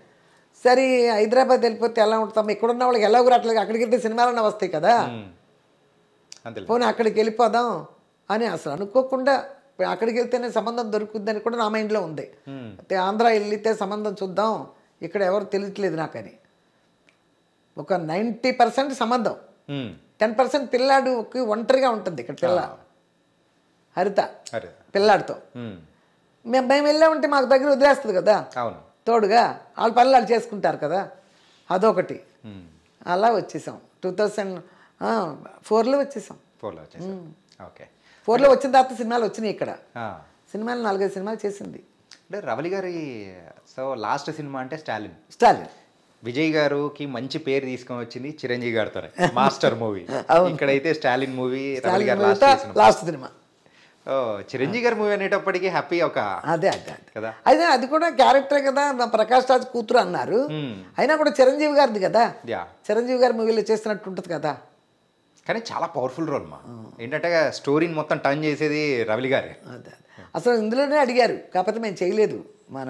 సరే హైదరాబాద్ వెళ్ళిపోతే ఎలా ఉంటాం, ఇక్కడున్న వాళ్ళకి ఎలా రావట్లేదు, అక్కడికి వెళ్తే సినిమాలన్నా వస్తాయి కదా, పోనీ అక్కడికి వెళ్ళిపోదాం అని అసలు అనుకోకుండా అక్కడికి వెళ్తేనే సంబంధం దొరుకుతుందని కూడా నా మైండ్లో ఉంది. ఆంధ్ర వెళ్తే సంబంధం చూద్దాం, ఇక్కడ ఎవరు తెలియట్లేదు నాకని. ఒక 90% సంబంధం, 10% పిల్లాడు ఒంటరిగా ఉంటుంది ఇక్కడ. పిల్ల హరిత పిల్లాడితో మేము వెళ్ళామంటే మాకు దగ్గర వదిలేస్తుంది కదా తోడుగా, వాళ్ళ పనులు వాళ్ళు చేసుకుంటారు కదా, అదొకటి. అలా వచ్చేసాం 2004లో వచ్చేసాం. 4లో వచ్చిన తర్వాత సినిమాలు వచ్చినాయి ఇక్కడ. సినిమాలు 4-5 సినిమాలు చేసింది. అంటే రవలి గారి సో లాస్ట్ సినిమా అంటే స్టాలిన్. విజయ్ గారికి మంచి పేరు తీసుకొని వచ్చింది చిరంజీవి గారితో మాస్టర్ మూవీ. ఇక్కడైతే స్టాలిన్ మూవీ రవలి గారు లాస్ట్ సినిమా. చిరంజీవి గారి మూవీ అనేటప్పటికీ హ్యాపీ ఒక అదే కదా. అయితే అది కూడా క్యారెక్టరే కదా, ప్రకాష్ రాజ్ కూతురు అన్నారు. అయినా కూడా చిరంజీవి గారిది కదా, చిరంజీవి గారి మూవీలో చేస్తున్నట్టు ఉంటుంది కదా. కానీ చాలా పవర్ఫుల్ రోల్ మా ఏంటంటే స్టోరీని మొత్తం టర్న్ చేసేది రవలి గారే. అదే అసలు ఇందులోనే అడిగారు, కాకపోతే మేము చేయలేదు. మన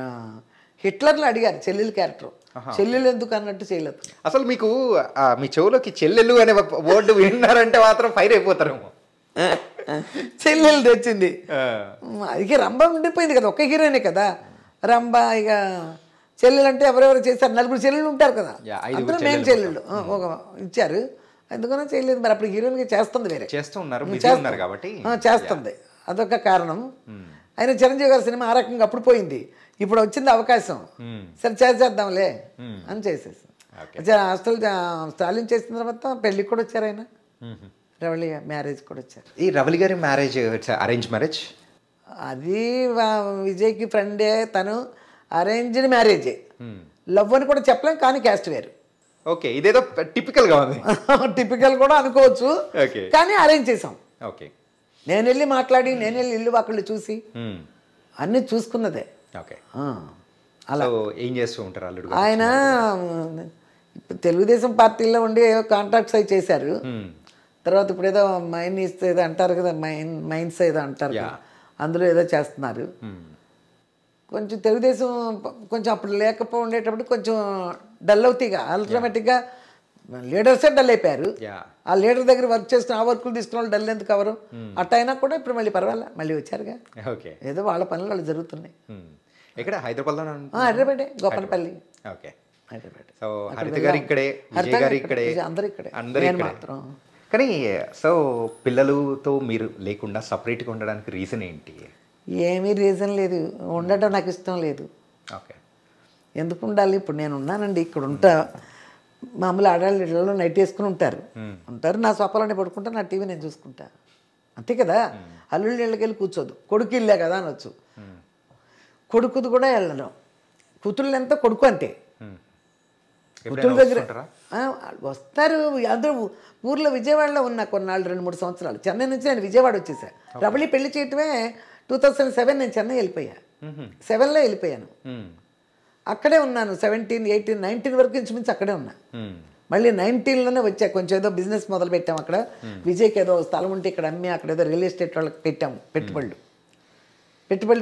హిట్లర్లో అడిగారు చెల్లెలు క్యారెక్టర్, చెల్లెలు ఎందుకు అన్నట్టు చేయలేదు. అసలు మీకు మీ చెవులోకి చెల్లెలు అనే వర్డ్ విన్నారంటే మాత్రం ఫైర్ అయిపోతారేమో. చెల్లెలు తెచ్చింది, ఇక రంభ ఉండిపోయింది కదా, ఒక్క హీరోయినే కదా రంభ. ఇక చెల్లెలు అంటే ఎవరెవరు చేశారు, 4 చెల్లెళ్ళు ఉంటారు కదా, అందులో మెయిన్ చెల్లెళ్ళు ఒక ఇచ్చారు. ఎందుకన్నా చేయలేదు. మరి అప్పుడు హీరోయిన్గా చేస్తుంది, వేరే చేస్తున్నారు కాబట్టి చేస్తుంది, అదొక కారణం. అయినా చిరంజీవి గారి సినిమా ఆ రకంగా అప్పుడు పోయింది, ఇప్పుడు వచ్చింది అవకాశం, సరే చేద్దాంలే అని చేసేసి. అసలు స్టాలిన్ చేసిన తర్వాత పెళ్ళికి కూడా వచ్చారు ఆయన, రవళి మ్యారేజ్ కూడా వచ్చారు. ఈ రవలి గారి మ్యారేజ్ అరేంజ్ మ్యారేజ్? అది విజయ్కి ఫ్రెండే, తను అరేంజ్డ్ మ్యారేజే, లవ్ అని కూడా చెప్పలేం, కానీ క్యాస్ట్ వేరు. ఓకే, ఇదేదో టిపికల్గా ఉంది. టిపికల్ కూడా అనుకోవచ్చు, కానీ అరేంజ్ చేసాం. ఓకే, నేను వెళ్ళి మాట్లాడి, నేను వెళ్ళి ఇల్లు వాకిళ్ళు చూసి అన్నీ చూసుకున్నదే. ఓకే, అలా ఏం చేస్తూ ఉంటారు అల్లుడు? ఆయన తెలుగుదేశం పార్టీలో ఉండి కాంట్రాక్ట్స్ అవి చేశారు. తర్వాత ఇప్పుడు ఏదో మైన్స్ ఏదో అంటారు కదా, మైన్స్ ఏదో అంటారు కదా, అందులో ఏదో చేస్తున్నారు. కొంచెం తెలుగుదేశం కొంచెం అప్పుడు లేకపో ఉండేటప్పుడు కొంచెం డల్ అవుతాయిగా, ఆటోమేటిక్గా లీడర్సే డల్ అయిపోయారు. ఆ లీడర్ దగ్గర వర్క్ చేస్తున్న ఆ వర్కులు తీసుకున్న వాళ్ళు డల్ ఎందుకు అవరు, అట్ట అయినా కూడా ఇప్పుడు మళ్ళీ పర్వాలే, మళ్ళీ వచ్చారుగా. ఏదో వాళ్ళ పనులు వాళ్ళు జరుగుతున్నాయి. ఇక్కడ హైదరాబాద్లో? హైదరాబాదే, గోపనపల్లి. ఓకే, హైదరాబాద్. సో హరిత గారు ఇక్కడే, విజయ్ గారు ఇక్కడే, అందరూ ఇక్కడే, అందరూ మాత్రం. కానీ సో పిల్లలతో మీరు లేకుండా సపరేట్గా ఉండడానికి రీజన్ ఏంటి? ఏమీ రీజన్ లేదు, ఉండటం నాకు ఇష్టం లేదు. ఓకే, ఎందుకు ఉండాలి? ఇప్పుడు నేను ఉన్నానండి, ఇక్కడ ఉంటా, మామూలు ఆడాళ్ళు ఇళ్ళలో నైట్ వేసుకుని ఉంటారు, నా సోఫాలోనే పడుకుంటా, నా టీవీ నేను చూసుకుంటా, అంతే కదా. అల్లుళ్ళు ఇళ్ళకి వెళ్ళి కూర్చోదు, కొడుకు ఇల్లే కదా అనొచ్చు. కొడుకుది కూడా వెళ్ళడం, కూతుళ్ళు ఎంత, కొడుకు అంతే. కూతుళ్ళ దగ్గర వస్తారు అందరూ. ఊర్లో విజయవాడలో ఉన్నా కొన్నాళ్ళు, 2-3 సంవత్సరాలు. చెన్నై నుంచి నేను విజయవాడ వచ్చేసా. రవళి పెళ్లి చేయటమే 2007 నేను చెన్నై వెళ్ళిపోయా, 7లో వెళ్ళిపోయాను. అక్కడే ఉన్నాను 17, 18, 19 వరకు ఇంచుమించు అక్కడే ఉన్నా. మళ్ళీ 19లోనే వచ్చా, కొంచెం ఏదో బిజినెస్ మొదలు పెట్టాం అక్కడ. విజయ్కి ఏదో స్థలం ఉంటే ఇక్కడ అమ్మి, అక్కడ ఏదో రియల్ ఎస్టేట్ వాళ్ళకి పెట్టాము పెట్టుబడులు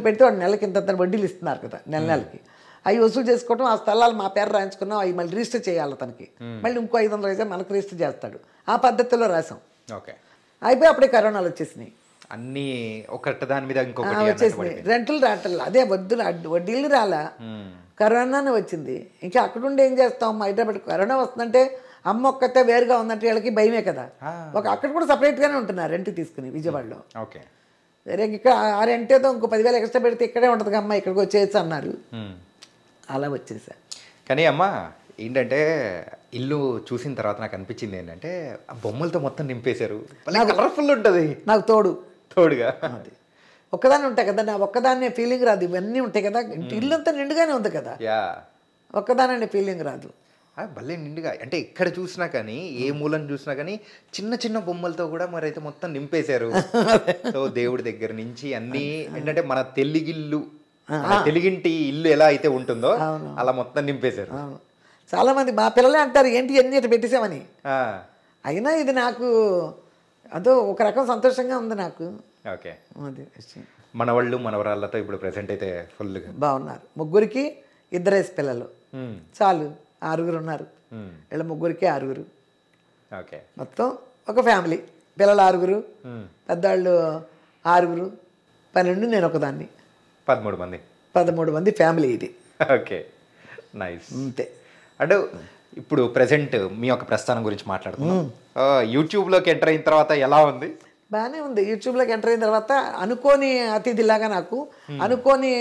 పెడితే వాడు నెలకి ఇంత వడ్డీలు ఇస్తున్నారు కదా, నెలకి అవి వసూలు చేసుకోవటం. ఆ స్థలాలు మా పేరు రాయించుకున్నాం, అవి మళ్ళీ రిజిస్టర్ చేయాలి తనకి, మళ్ళీ ఇంకో 500 అయితే మనకు రిజిస్టర్ చేస్తాడు. ఆ పద్ధతిలో రాసాం. ఓకే, అయిపోయి అప్పుడే కరోనాలు వచ్చేసినాయి, అన్ని ఒకటి దాని మీద వచ్చేసినాయి. రెంటలు రాటలు, అదే వడ్డీలు రాలా, కరోనానే వచ్చింది. ఇంకా అక్కడుండి ఏం చేస్తాం, హైదరాబాద్ కరోనా వస్తుందంటే అమ్మ ఒక్కతే వేరుగా ఉందంటే వీళ్ళకి భయమే కదా. అక్కడ కూడా సపరేట్గానే ఉంటున్నారు రెంట్ తీసుకుని విజయవాడలో. ఓకే, వేరే ఇక్కడ ఆ రెంట్ ఏదో ఇంకో 10,000 ఎక్స్ట్రా పెడితే ఇక్కడే ఉంటుంది అమ్మ, ఇక్కడికి వచ్చేసి అన్నారు, అలా వచ్చేసా. కానీ అమ్మ ఏంటంటే ఇల్లు చూసిన తర్వాత నాకు అనిపించింది ఏంటంటే ఆ బొమ్మలతో మొత్తం నింపేశారు, కలర్ఫుల్ ఉంటుంది. నాకు తోడుగా అది ఒక్కదాన్ని ఉంటాయి కదా, నా ఒక్కదాన్నే ఫీలింగ్ రాదు. ఇవన్నీ ఉంటాయి కదా, ఇల్లు అంతా నిండుగానే ఉంది కదా, ఒక్కదానే ఫీలింగ్ రాదు. భలే నిండుగా, అంటే ఎక్కడ చూసినా కానీ, ఏ మూలను చూసినా కానీ చిన్న చిన్న బొమ్మలతో కూడా మరైతే మొత్తం నింపేశారు. సో దేవుడి దగ్గర నుంచి అన్నీ ఏంటంటే మన తెలుగింటి ఇల్లు ఎలా అయితే ఉంటుందో అలా మొత్తం నింపేశారు. చాలా మంది మా పిల్లలే అంటారు ఏంటి అన్ని ఇట్లా పెట్టేసామని. అయినా ఇది నాకు అదో ఒక రకం సంతోషంగా ఉంది నాకు. ఓకే, మనవాళ్ళు మనవరాళ్ళతో ఇప్పుడు ప్రెసెంట్ అయితే ఫుల్గా బాగున్నారు. ముగ్గురికి 2 పిల్లలు చాలు, 6 ఉన్నారు. వీళ్ళ ముగ్గురికి 6. ఓకే, మొత్తం ఒక ఫ్యామిలీ, పిల్లలు 6, పెద్దవాళ్ళు 6, 12, నేను ఒకదాన్ని, 13 మంది ఫ్యామిలీ ఇది. Okay, nice. అంతే. అంటే ఇప్పుడు ప్రెసెంట్ మీ యొక్క ప్రస్థానం గురించి మాట్లాడుతున్నాం. యూట్యూబ్లోకి ఎంటర్ అయిన తర్వాత ఎలా ఉంది? బాగానే ఉంది. యూట్యూబ్లోకి ఎంటర్ అయిన తర్వాత అనుకోని అతిథిలాగా నాకు అనుకోని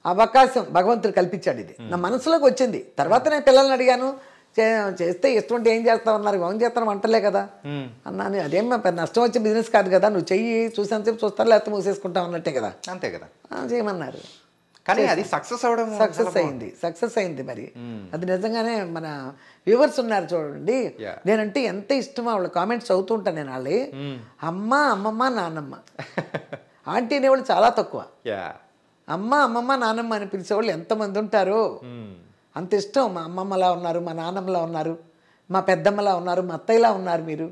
అవకాశం భగవంతుడు కల్పించాడు. ఇది నా మనసులోకి వచ్చింది. తర్వాత నేను పిల్లల్ని అడిగాను, చేస్తే ఇష్టం అంటే ఏం చేస్తావు అన్నారు. ఏం చేస్తాను వంటలే కదా అన్నాను. అదేం నష్టం వచ్చే బిజినెస్ కాదు కదా, నువ్వు చెయ్యి చూసేంతసేపు చూస్తారు లేకపోతే మూసేసుకుంటావు అన్నట్టే కదా. అంతే కదా చేయమన్నారు. కానీ అది సక్సెస్ అవడం సక్సెస్ అయింది. మరి అది నిజంగానే మన వ్యూవర్స్ ఉన్నారు చూడండి, నేనంటే ఎంత ఇష్టమో వాళ్ళ కామెంట్స్ చదువుతూ ఉంటాను నేను. వాళ్ళు అమ్మ అమ్మమ్మ నాన్నమ్మ ఆంటీ అనేవాళ్ళు చాలా తక్కువ. అమ్మ అమ్మమ్మ నాన్నమ్మ అని పిలిచేవాళ్ళు ఎంతమంది ఉంటారు. అంత ఇష్టం. మా అమ్మమ్మలా ఉన్నారు, మా నాన్నమ్మలా ఉన్నారు, మా పెద్దమ్మలా ఉన్నారు, మా అత్తయ్యలా ఉన్నారు మీరు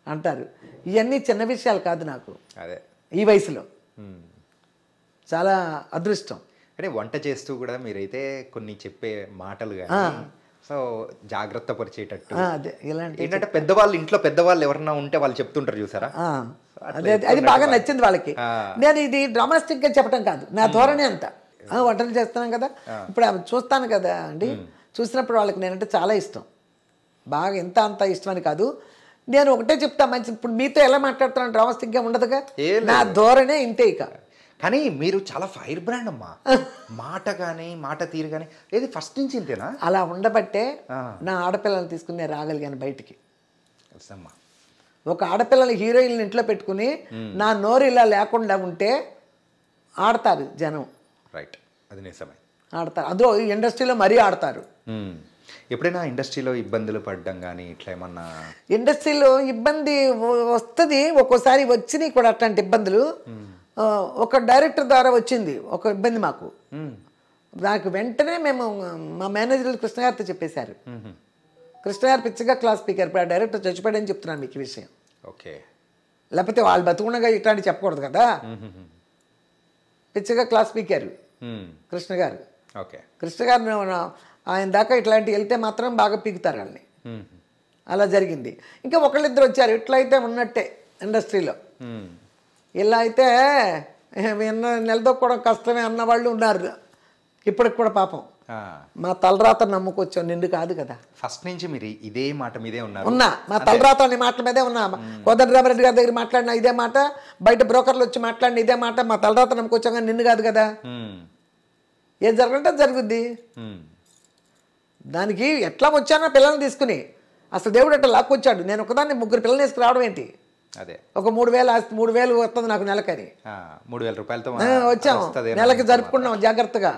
అంటారు. ఇవన్నీ చిన్న విషయాలు కాదు నాకు ఈ వయసులో. చాలా అదృష్టం. అంటే వంట చేస్తూ కూడా మీరైతే కొన్ని చెప్పే మాటలు కానీ సో జాగ్రత్త పరిచేటట్టు ఏంటంటే పెద్దవాళ్ళు ఇంట్లో పెద్దవాళ్ళు ఎవరన్నా ఉంటే వాళ్ళు చెప్తుంటారు చూసారా, అది బాగా నచ్చింది వాళ్ళకి. నేను ఇది డ్రామాస్టిక్ గా చెప్పడం కాదు, నా ధోరణి అంత. వంటలు చేస్తున్నాం కదా, ఇప్పుడు చూస్తాను కదా అండి, చూసినప్పుడు వాళ్ళకి నేనంటే చాలా ఇష్టం. బాగా ఎంత అంత ఇష్టం అని కాదు, నేను ఒకటే చెప్తా మంచి. ఇప్పుడు మీతో ఎలా మాట్లాడుతున్నాను డ్రామాస్టిక్ గా ఉండదుగా, నా ధోరణే ఇంతే. ఇక కానీ మీరు చాలా ఫైర్ బ్రాండ్ అమ్మా, మాట కానీ మాట తీరు కానీ ఏది ఫస్ట్ నుంచి ఇంతేనా? అలా ఉండబట్టే నా ఆడపిల్లల్ని తీసుకుని రాగలిగాను బయటికి. ఒక ఆడపిల్లలు హీరోయిన్ ఇంట్లో పెట్టుకుని నా నోరు ఇలా లేకుండా ఉంటే ఆడతారు జనం. రైట్, అది నిజమే, ఆడతారు. అదో ఇండస్ట్రీలో మరీ ఆడతారు. ఎప్పుడైనా ఇండస్ట్రీలో ఇబ్బందులు పడ్డం కానీ ఇట్లా ఏమన్నా? ఇండస్ట్రీలో ఇబ్బంది వస్తుంది ఒక్కోసారి, వచ్చినాయి కూడా అట్లాంటి ఇబ్బందులు. ఒక డైరెక్టర్ ద్వారా వచ్చింది ఒక ఇబ్బంది మాకు. నాకు వెంటనే మేము మా మేనేజర్లు కృష్ణ గారితో చెప్పేశారు. కృష్ణ గారు పిచ్చగా క్లాస్ స్పీకర్. ఇప్పుడు ఆ డైరెక్టర్ చచ్చిపోయాడని చెప్తున్నాను మీకు ఈ విషయం. ఓకే, లేకపోతే వాళ్ళు బతుకుండగా ఇట్లాంటి చెప్పకూడదు కదా. పిచ్చగా క్లాస్ స్పీకర్ కృష్ణ గారు. ఓకే, కృష్ణ గారు ఆయన దాకా ఇట్లాంటివి వెళ్తే మాత్రం బాగా పీకుతారు వాళ్ళని. అలా జరిగింది. ఇంకా ఒకళ్ళిద్దరు వచ్చారు ఇట్లయితే ఉన్నట్టే ఇండస్ట్రీలో. ఇలా అయితే నిలదొక్కడం కష్టమే అన్నవాళ్ళు ఉన్నారు ఇప్పటికి కూడా. పాపం మా తలరాత నమ్ముకొచ్చాం, నిండు కాదు కదా. ఫస్ట్ నుంచి మీరు ఇదే మాట మీదే ఉన్నా? మా తలరాత అనే మాటల మీదే ఉన్నా. కోదండరామరెడ్డి గారి దగ్గర మాట్లాడిన ఇదే మాట, బయట బ్రోకర్లు వచ్చి మాట్లాడిన ఇదే మాట. మా తలరాత నమ్ముకొచ్చాం కానీ నిన్ను కాదు కదా. ఏం జరగంటే జరుగుద్ది. దానికి ఎట్లా వచ్చానో పిల్లల్ని తీసుకుని, అసలు దేవుడు ఎట్లా లాక్కొచ్చాడు. నేను ఒకదాన్ని 3 పిల్లల్ని వేసుకు రావడం ఏంటి? అదే ఒక 3,000 ఆస్తి, 3,000 వస్తుంది నాకు నెలకని. 3,000 రూపాయలతో వచ్చాము, నెలకి జరుపుకున్నాం జాగ్రత్తగా.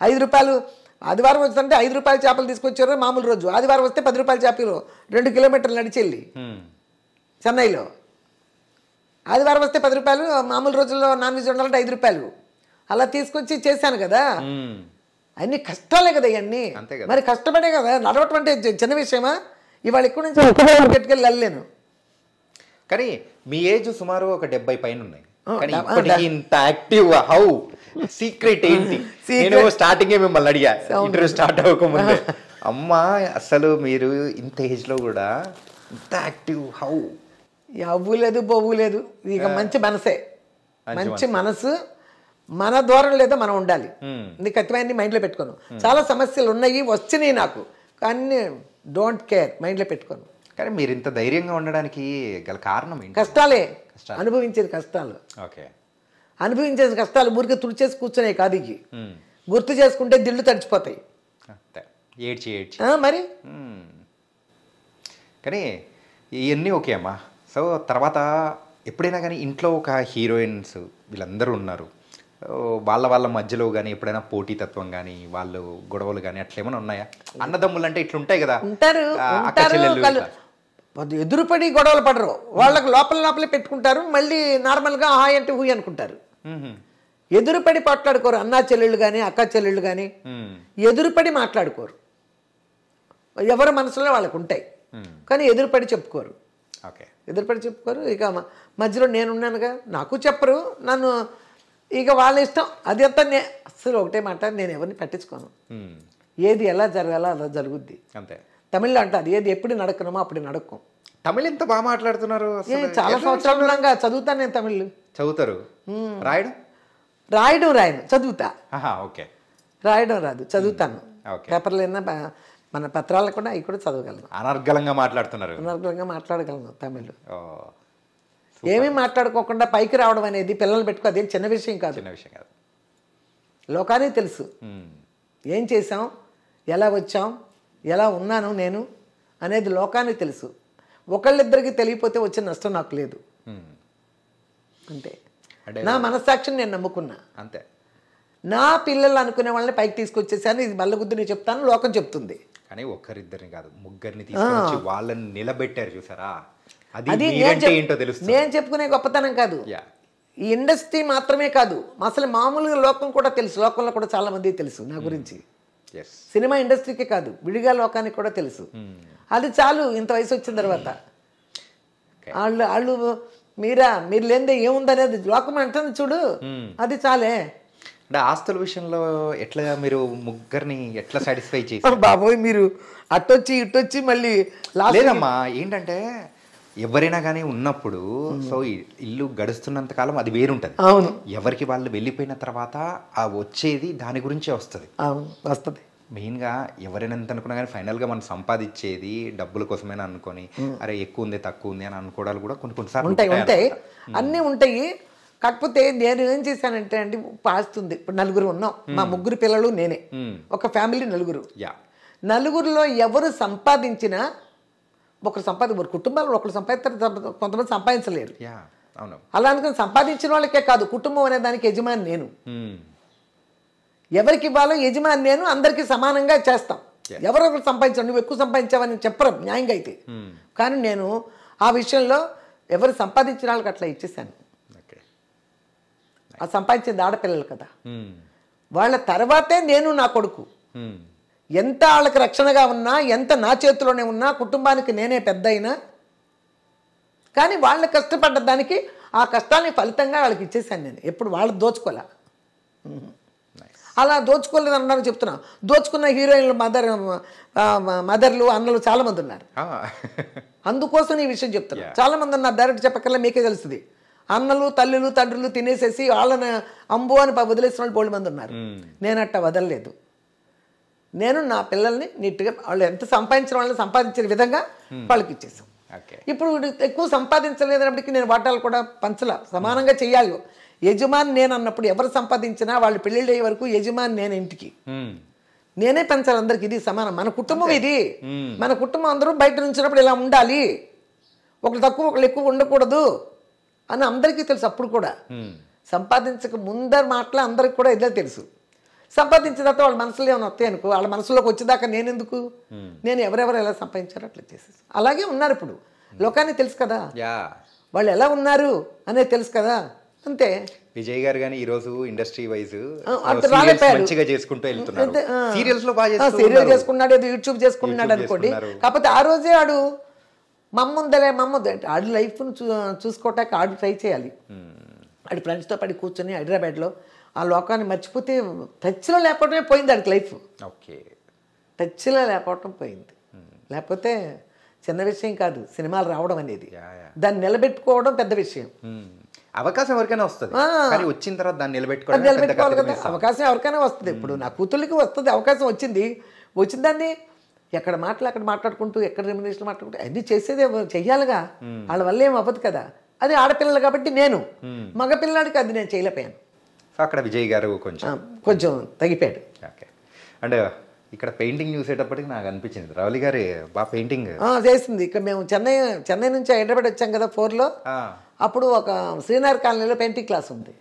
5 రూపాయలు ఆదివారం వస్తుంటే 5 రూపాయల చేపలు తీసుకొచ్చారు మామూలు రోజు. ఆదివారం వస్తే 10 రూపాయల చేపలు 2 కిలోమీటర్లు నడిచెళ్ళి చెన్నైలో. ఆదివారం వస్తే 10 రూపాయలు, మామూలు రోజుల్లో నాన్ వెజ్ ఉండాలంటే 5 రూపాయలు. అలా తీసుకొచ్చి చేశాను కదా. అన్ని కష్టాలే కదా ఇవన్నీ. మరి కష్టపడే కదా నడవటం అంటే చిన్న విషయమా? ఇవాళ ఎక్కువ నుంచి పెట్టుకెళ్ళి వెళ్ళలేను. కానీ మీ ఏజ్ సుమారు ఒక 70 పైన ఉన్నాయి. కానీ ఇప్పటికీ ఇంత యాక్టివ్ హౌ సీక్రెట్ ఏంటి? నేను స్టార్టింగే మిమ్మల్ని అడిగా ఇంటర్వ్యూ స్టార్ట్ అవ్వకముందే, అమ్మా అసలు మీరు ఇంత ఏజ్ లో కూడా ఇంత యాక్టివ్ హౌ? అవ్వు లేదు బొవ్వు లేదు, ఇక మంచి మనసే. మంచి మనసు, మన దూరం లేదో మనం ఉండాలి. ఇది ఖచ్చితంగా మైండ్లో పెట్టుకోను. చాలా సమస్యలు ఉన్నాయి, వచ్చినాయి నాకు, కానీ డోంట్ కేర్, మైండ్లో పెట్టుకోను. కానీ మీరు ఇంత ధైర్యంగా ఉండడానికి గల కారణం ఏంటి? కష్టాలే, అనుభవించేది కష్టాలు. ఓకే, అనుభవించేది కష్టాలు ఊరికే తుడిచేసి కూర్చునే కాదు. ఇవి గుర్తు చేసుకుంటే దిళ్ళు తడిచిపోతాయి ఏడ్చి ఏడ్చి. మరి కానీ ఇవన్నీ ఓకే అమ్మా. సో తర్వాత ఎప్పుడైనా కానీ ఇంట్లో ఒక హీరోయిన్స్ వీళ్ళందరూ ఉన్నారు, వాళ్ళ మధ్యలో కానీ ఎప్పుడైనా పోటీతత్వం కానీ వాళ్ళు గొడవలు కానీ అట్లా ఏమైనా ఉన్నాయా? అన్నదమ్ములు అంటే ఇట్లా ఉంటాయి కదా, ఉంటారు. ఎదురుపడి గొడవలు పడరు, వాళ్ళకి లోపలే పెట్టుకుంటారు. మళ్ళీ నార్మల్గా హాయ్ అంటే హూయ్ అనుకుంటారు. ఎదురుపడి మాట్లాడుకోరు. అన్నా చెల్లెళ్ళు కానీ అక్క చెల్లెళ్ళు కానీ ఎదురుపడి మాట్లాడుకోరు. ఎవరి మనసులో వాళ్ళకు ఉంటాయి కానీ ఎదురుపడి చెప్పుకోరు. ఎదురుపడి చెప్పుకోరు. ఇక మధ్యలో నేనున్నానుగా, నాకు చెప్పరు, నన్ను ఇక వాళ్ళ ఇష్టం. అది అంతా అసలు ఒకటే మాట, నేను ఎవరిని పట్టించుకోను. ఏది ఎలా జరగాలో అలా జరుగుద్ది అంతే. తమిళ్లో అంటారు ఏది ఎప్పుడు నడకనమో అప్పుడు నడకం. తమిళ్ ఎంత బాగా మాట్లాడుతున్నారు. చాలా సంవత్సరాలు ఉన్నాగా చదువుతాను నేను తమిళ్. చదువుతారు? రాయను, చదువుతా. ఓకే, రాయడం రాదు, చదువుతాను. పేపర్లు అయినా మన పత్రాలు కూడా అవి కూడా చదవగలను. అనర్గళంగా మాట్లాడుతున్నారు. అనర్గళంగా మాట్లాడగలను తమిళ్. ఏమీ మాట్లాడుకోకుండా పైకి రావడం అనేది పిల్లలు పెట్టుకో అదేం చిన్న విషయం కాదు. లోకానికి తెలుసు ఏం చేసాం, ఎలా వచ్చాం, ఎలా ఉన్నాను నేను అనేది లోకానికి తెలుసు. ఒకళ్ళిద్దరికి తెలియపోతే వచ్చే నష్టం నాకు లేదు. అంతే. నా మనస్సాక్షిని నేను నమ్ముకున్నా. అంతే. నా పిల్లలు అనుకునే వాళ్ళని పైకి తీసుకొచ్చేసాను. ఇది బల్లగుద్దు నేను చెప్తాను, లోకం చెప్తుంది. కానీ ఒక్కరిద్దరిని కాదు, ముగ్గురిని తీసుకొచ్చి వాళ్ళని నిలబెట్టారు చూసారా, అది ఏంటో తెలుస్తుంది. నేను చెప్పుకునే గొప్పతనం కాదు, ఈ ఇండస్ట్రీ మాత్రమే కాదు, అసలు మామూలుగా లోకం కూడా తెలుసు. లోకంలో కూడా చాలా మందికి తెలుసు నా గురించి. సినిమా ఇండస్ట్రీకే కాదు, విడిగా లోకానికి కూడా తెలుసు. అది చాలు. ఇంత వయసు వచ్చిన తర్వాత వాళ్ళు మీరు లేనిదే ఏముందనేది లోకం అంటుంది చూడు, అది చాలే. అంటే ఆస్తుల విషయంలో ఎట్లా మీరు ముగ్గురిని ఎట్లా సాటిస్ఫై చేశారు? బాబోయ్, మీరు అట్టొచ్చి ఇట్టొచ్చి మళ్ళీ లేదమ్మా. ఏంటంటే ఎవరైనా కానీ ఉన్నప్పుడు సో ఇల్లు గడుస్తున్నంత కాలం అది వేరుంటది. అవును. ఎవరికి వాళ్ళు వెళ్ళిపోయిన తర్వాత ఆ వచ్చేది దాని గురించే వస్తుంది. అవును, వస్తుంది. మెయిన్గా ఎవరైనా ఎంత అనుకున్నా కానీ ఫైనల్గా మనం సంపాదించేది డబ్బుల కోసమైనా అనుకొని అరే ఎక్కువ ఉంది తక్కువ ఉంది అని అనుకోవడాలు కూడా కొన్నిసార్లు ఉంటాయి. అన్నీ ఉంటాయి. కాకపోతే నేను ఏం చేశానంటే అండి, పాస్తుంది. ఇప్పుడు నలుగురు ఉన్నాం, మా ముగ్గురు పిల్లలు నేనే, ఒక ఫ్యామిలీ నలుగురు. నలుగురిలో ఎవరు సంపాదించినా ఒకరు కుటుంబాలు ఒకరు సంపాదిస్తారు, కొంతమంది సంపాదించలేరు. అలా అనుకుని సంపాదించిన వాళ్ళకే కాదు, కుటుంబం అనే దానికి యజమాని నేను. ఎవరికి ఇవ్వాలో యజమాని నేను. అందరికీ సమానంగా చేస్తాం. ఎవరొకరు సంపాదించారు, నువ్వు ఎక్కువ సంపాదించావని చెప్పరు న్యాయంగా అయితే. కానీ నేను ఆ విషయంలో ఎవరు సంపాదించిన వాళ్ళకి అట్లా ఇచ్చేసాను. ఆ సంపాదించింది ఆడపిల్లలు కదా, వాళ్ళ తర్వాతే నేను నా కొడుకు. ఎంత వాళ్ళకి రక్షణగా ఉన్నా, ఎంత నా చేతిలోనే ఉన్నా, కుటుంబానికి నేనే పెద్ద అయినా కానీ వాళ్ళు కష్టపడ్డ దానికి ఆ కష్టాన్ని ఫలితంగా వాళ్ళకి ఇచ్చేసాను నేను. ఎప్పుడు వాళ్ళు దోచుకోలే. అలా దోచుకోలేదు అన్నారు చెప్తున్నా. దోచుకున్న హీరోయిన్లు మదర్లు అన్నలు చాలామంది ఉన్నారు. అందుకోసం ఈ విషయం చెప్తున్నా. చాలామంది ఉన్నారు, డైరెక్ట్ చెప్పకల్లా మీకే తెలుస్తుంది. అన్నలు తల్లులు తండ్రులు తినేసేసి వాళ్ళని అంబు అని వదిలేసిన వాళ్ళు బోల్డ్ మంది ఉన్నారు. నేను అట్ట వదలలేదు. నేను నా పిల్లల్ని నీట్గా వాళ్ళు ఎంత సంపాదించిన వాళ్ళని సంపాదించిన విధంగా వాళ్ళకి ఇచ్చేసాం. ఇప్పుడు ఎక్కువ సంపాదించలేదన్నప్పటికీ నేను వాటాలు కూడా పంచలా, సమానంగా చెయ్యాలి. యజమాని నేను అన్నప్పుడు ఎవరు సంపాదించినా వాళ్ళు పెళ్ళిళ్ళు అయ్యే వరకు యజమాని నేను ఇంటికి నేనే పెంచాలి అందరికి. ఇది సమానం. మన కుటుంబం ఇది. మన కుటుంబం అందరూ బయట నుంచినప్పుడు ఇలా ఉండాలి, ఒకరు తక్కువ ఒకళ్ళు ఎక్కువ ఉండకూడదు అని అందరికీ తెలుసు. అప్పుడు కూడా సంపాదించక ముందర మాటలు అందరికి కూడా ఇదే తెలుసు. సంపాదించిన తర్వాత వాళ్ళ మనసులో ఏమైనా వస్తాయి అనుకో, వాళ్ళ మనసులోకి వచ్చేదాకా నేను ఎందుకు, నేను ఎవరెవరు ఎలా సంపాదించారో అట్లా చేసేసి అలాగే ఉన్నారు. ఇప్పుడు లోకానికి తెలుసు కదా వాళ్ళు ఎలా ఉన్నారు అనేది తెలుసు కదా, అంతే. విజయ్ గారు కానీ ఈ రోజు ఇండస్ట్రీ వైజ్ రాలేపారు, సీరియల్ చేసుకున్నాడు, ఏదో యూట్యూబ్ చేసుకున్నాడు అనుకోండి. కాకపోతే ఆ రోజే ఆడు మమ్ముందలే ఆడి లైఫ్ను చూసుకోవటానికి ఆడు ట్రై చేయాలి. ఆడి ఫ్రెండ్స్తో పడి కూర్చొని హైదరాబాద్లో ఆ లోకాన్ని మర్చిపోతే టచ్లో లేకపోవటమే పోయింది ఆడికి లైఫ్. టచ్లో లేకపోవటం పోయింది. లేకపోతే చిన్న విషయం కాదు సినిమాలు రావడం అనేది. దాన్ని నిలబెట్టుకోవడం పెద్ద విషయం. అవకాశం ఎవరికైనా వస్తుంది, కానీ వచ్చిన తర్వాత దాన్ని నిలబెట్టుకోవాలి కదా. అవకాశం ఎవరికైనా వస్తుంది. ఇప్పుడు నా కూతుళ్ళకి వస్తుంది, అవకాశం వచ్చింది. వచ్చిన దాన్ని ఎక్కడ అక్కడ మాట్లాడుకుంటూ, ఎక్కడ రెమ్యునరేషన్ మాట్లాడుకుంటూ అన్నీ చేసేది చెయ్యాలిగా. వాళ్ళ వల్ల ఏం అవ్వదు కదా. అది ఆడపిల్లలు కాబట్టి నేను, మగపిల్లాడికి అది నేను చేయలేకపోయాను. అక్కడ విజయ్ గారు కొంచెం తగ్గిపోయాడు. ఓకే. అంటే ఇక్కడ పెయింటింగ్ చూసేటప్పటికి నాకు అనిపించింది రవలి గారి బాగా పెయింటింగ్ చేసింది. ఇక్కడ మేము చెన్నై నుంచి హైదరాబాద్ వచ్చాం కదా 4లో. అప్పుడు ఒక శ్రీనగర్ కాలనీలో పెయింటింగ్ క్లాస్ ఉంది,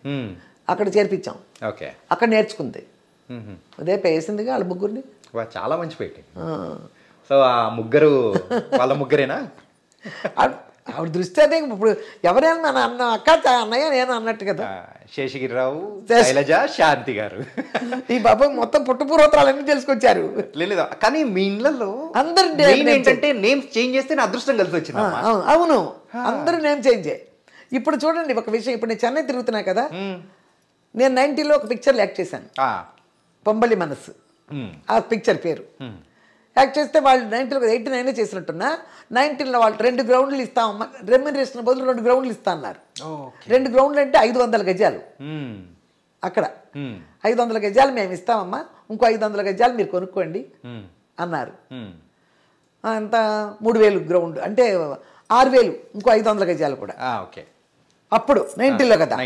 అక్కడ చేర్పించాం. ఓకే. అక్కడ నేర్చుకుంది. అదే వేసిందిగా వాళ్ళ ముగ్గురిని. చాలా మంచి పెయింటింగ్. సో ఆ ముగ్గురు వాళ్ళ ముగ్గురేనా? ఆవిడ దృష్టి అదే. ఇప్పుడు ఎవరైనా మన అన్న అక్క అన్నయ్య నేను అన్నట్టు కదా. శేషగిరిరావు, శైలజ, శాంతి గారు ఈ బాబు మొత్తం పుట్టుపూర్వోత్తరాలన్నీ తెలుసుకొచ్చారు. లేదు కానీ మీ ఇళ్ళలో అందరు ఏంటంటే నేమ్స్ చేంజ్ చేస్తే అదృష్టం కలిసి వచ్చింది. అవును, అందరూ నేమ్ చేంజే. ఇప్పుడు చూడండి ఒక విషయం. ఇప్పుడు నేను చెన్నై తిరుగుతున్నా కదా, నేను 90లో ఒక పిక్చర్ యాక్ట్ చేశాను, పొంబలి మనస్సు. ఆ పిక్చర్ పేరు యాక్ట్ చేస్తే వాళ్ళు 90లో 89 చేసినట్టున్నా. 19లో వాళ్ళు 2 గ్రౌండ్లు ఇస్తామమ్మా, రెమ్యునరేషన్ బదులు 2 గ్రౌండ్లు ఇస్తా అన్నారు. 2 గ్రౌండ్లు అంటే 500 గజాలు. అక్కడ 500 గజాలు మేము ఇస్తామమ్మా, ఇంకో 500 గజాలు మీరు కొనుక్కోండి అన్నారు. అంత 3000 గ్రౌండ్ అంటే 6000, ఇంకో 500 గజాలు కూడా. అప్పుడు 90లో కదా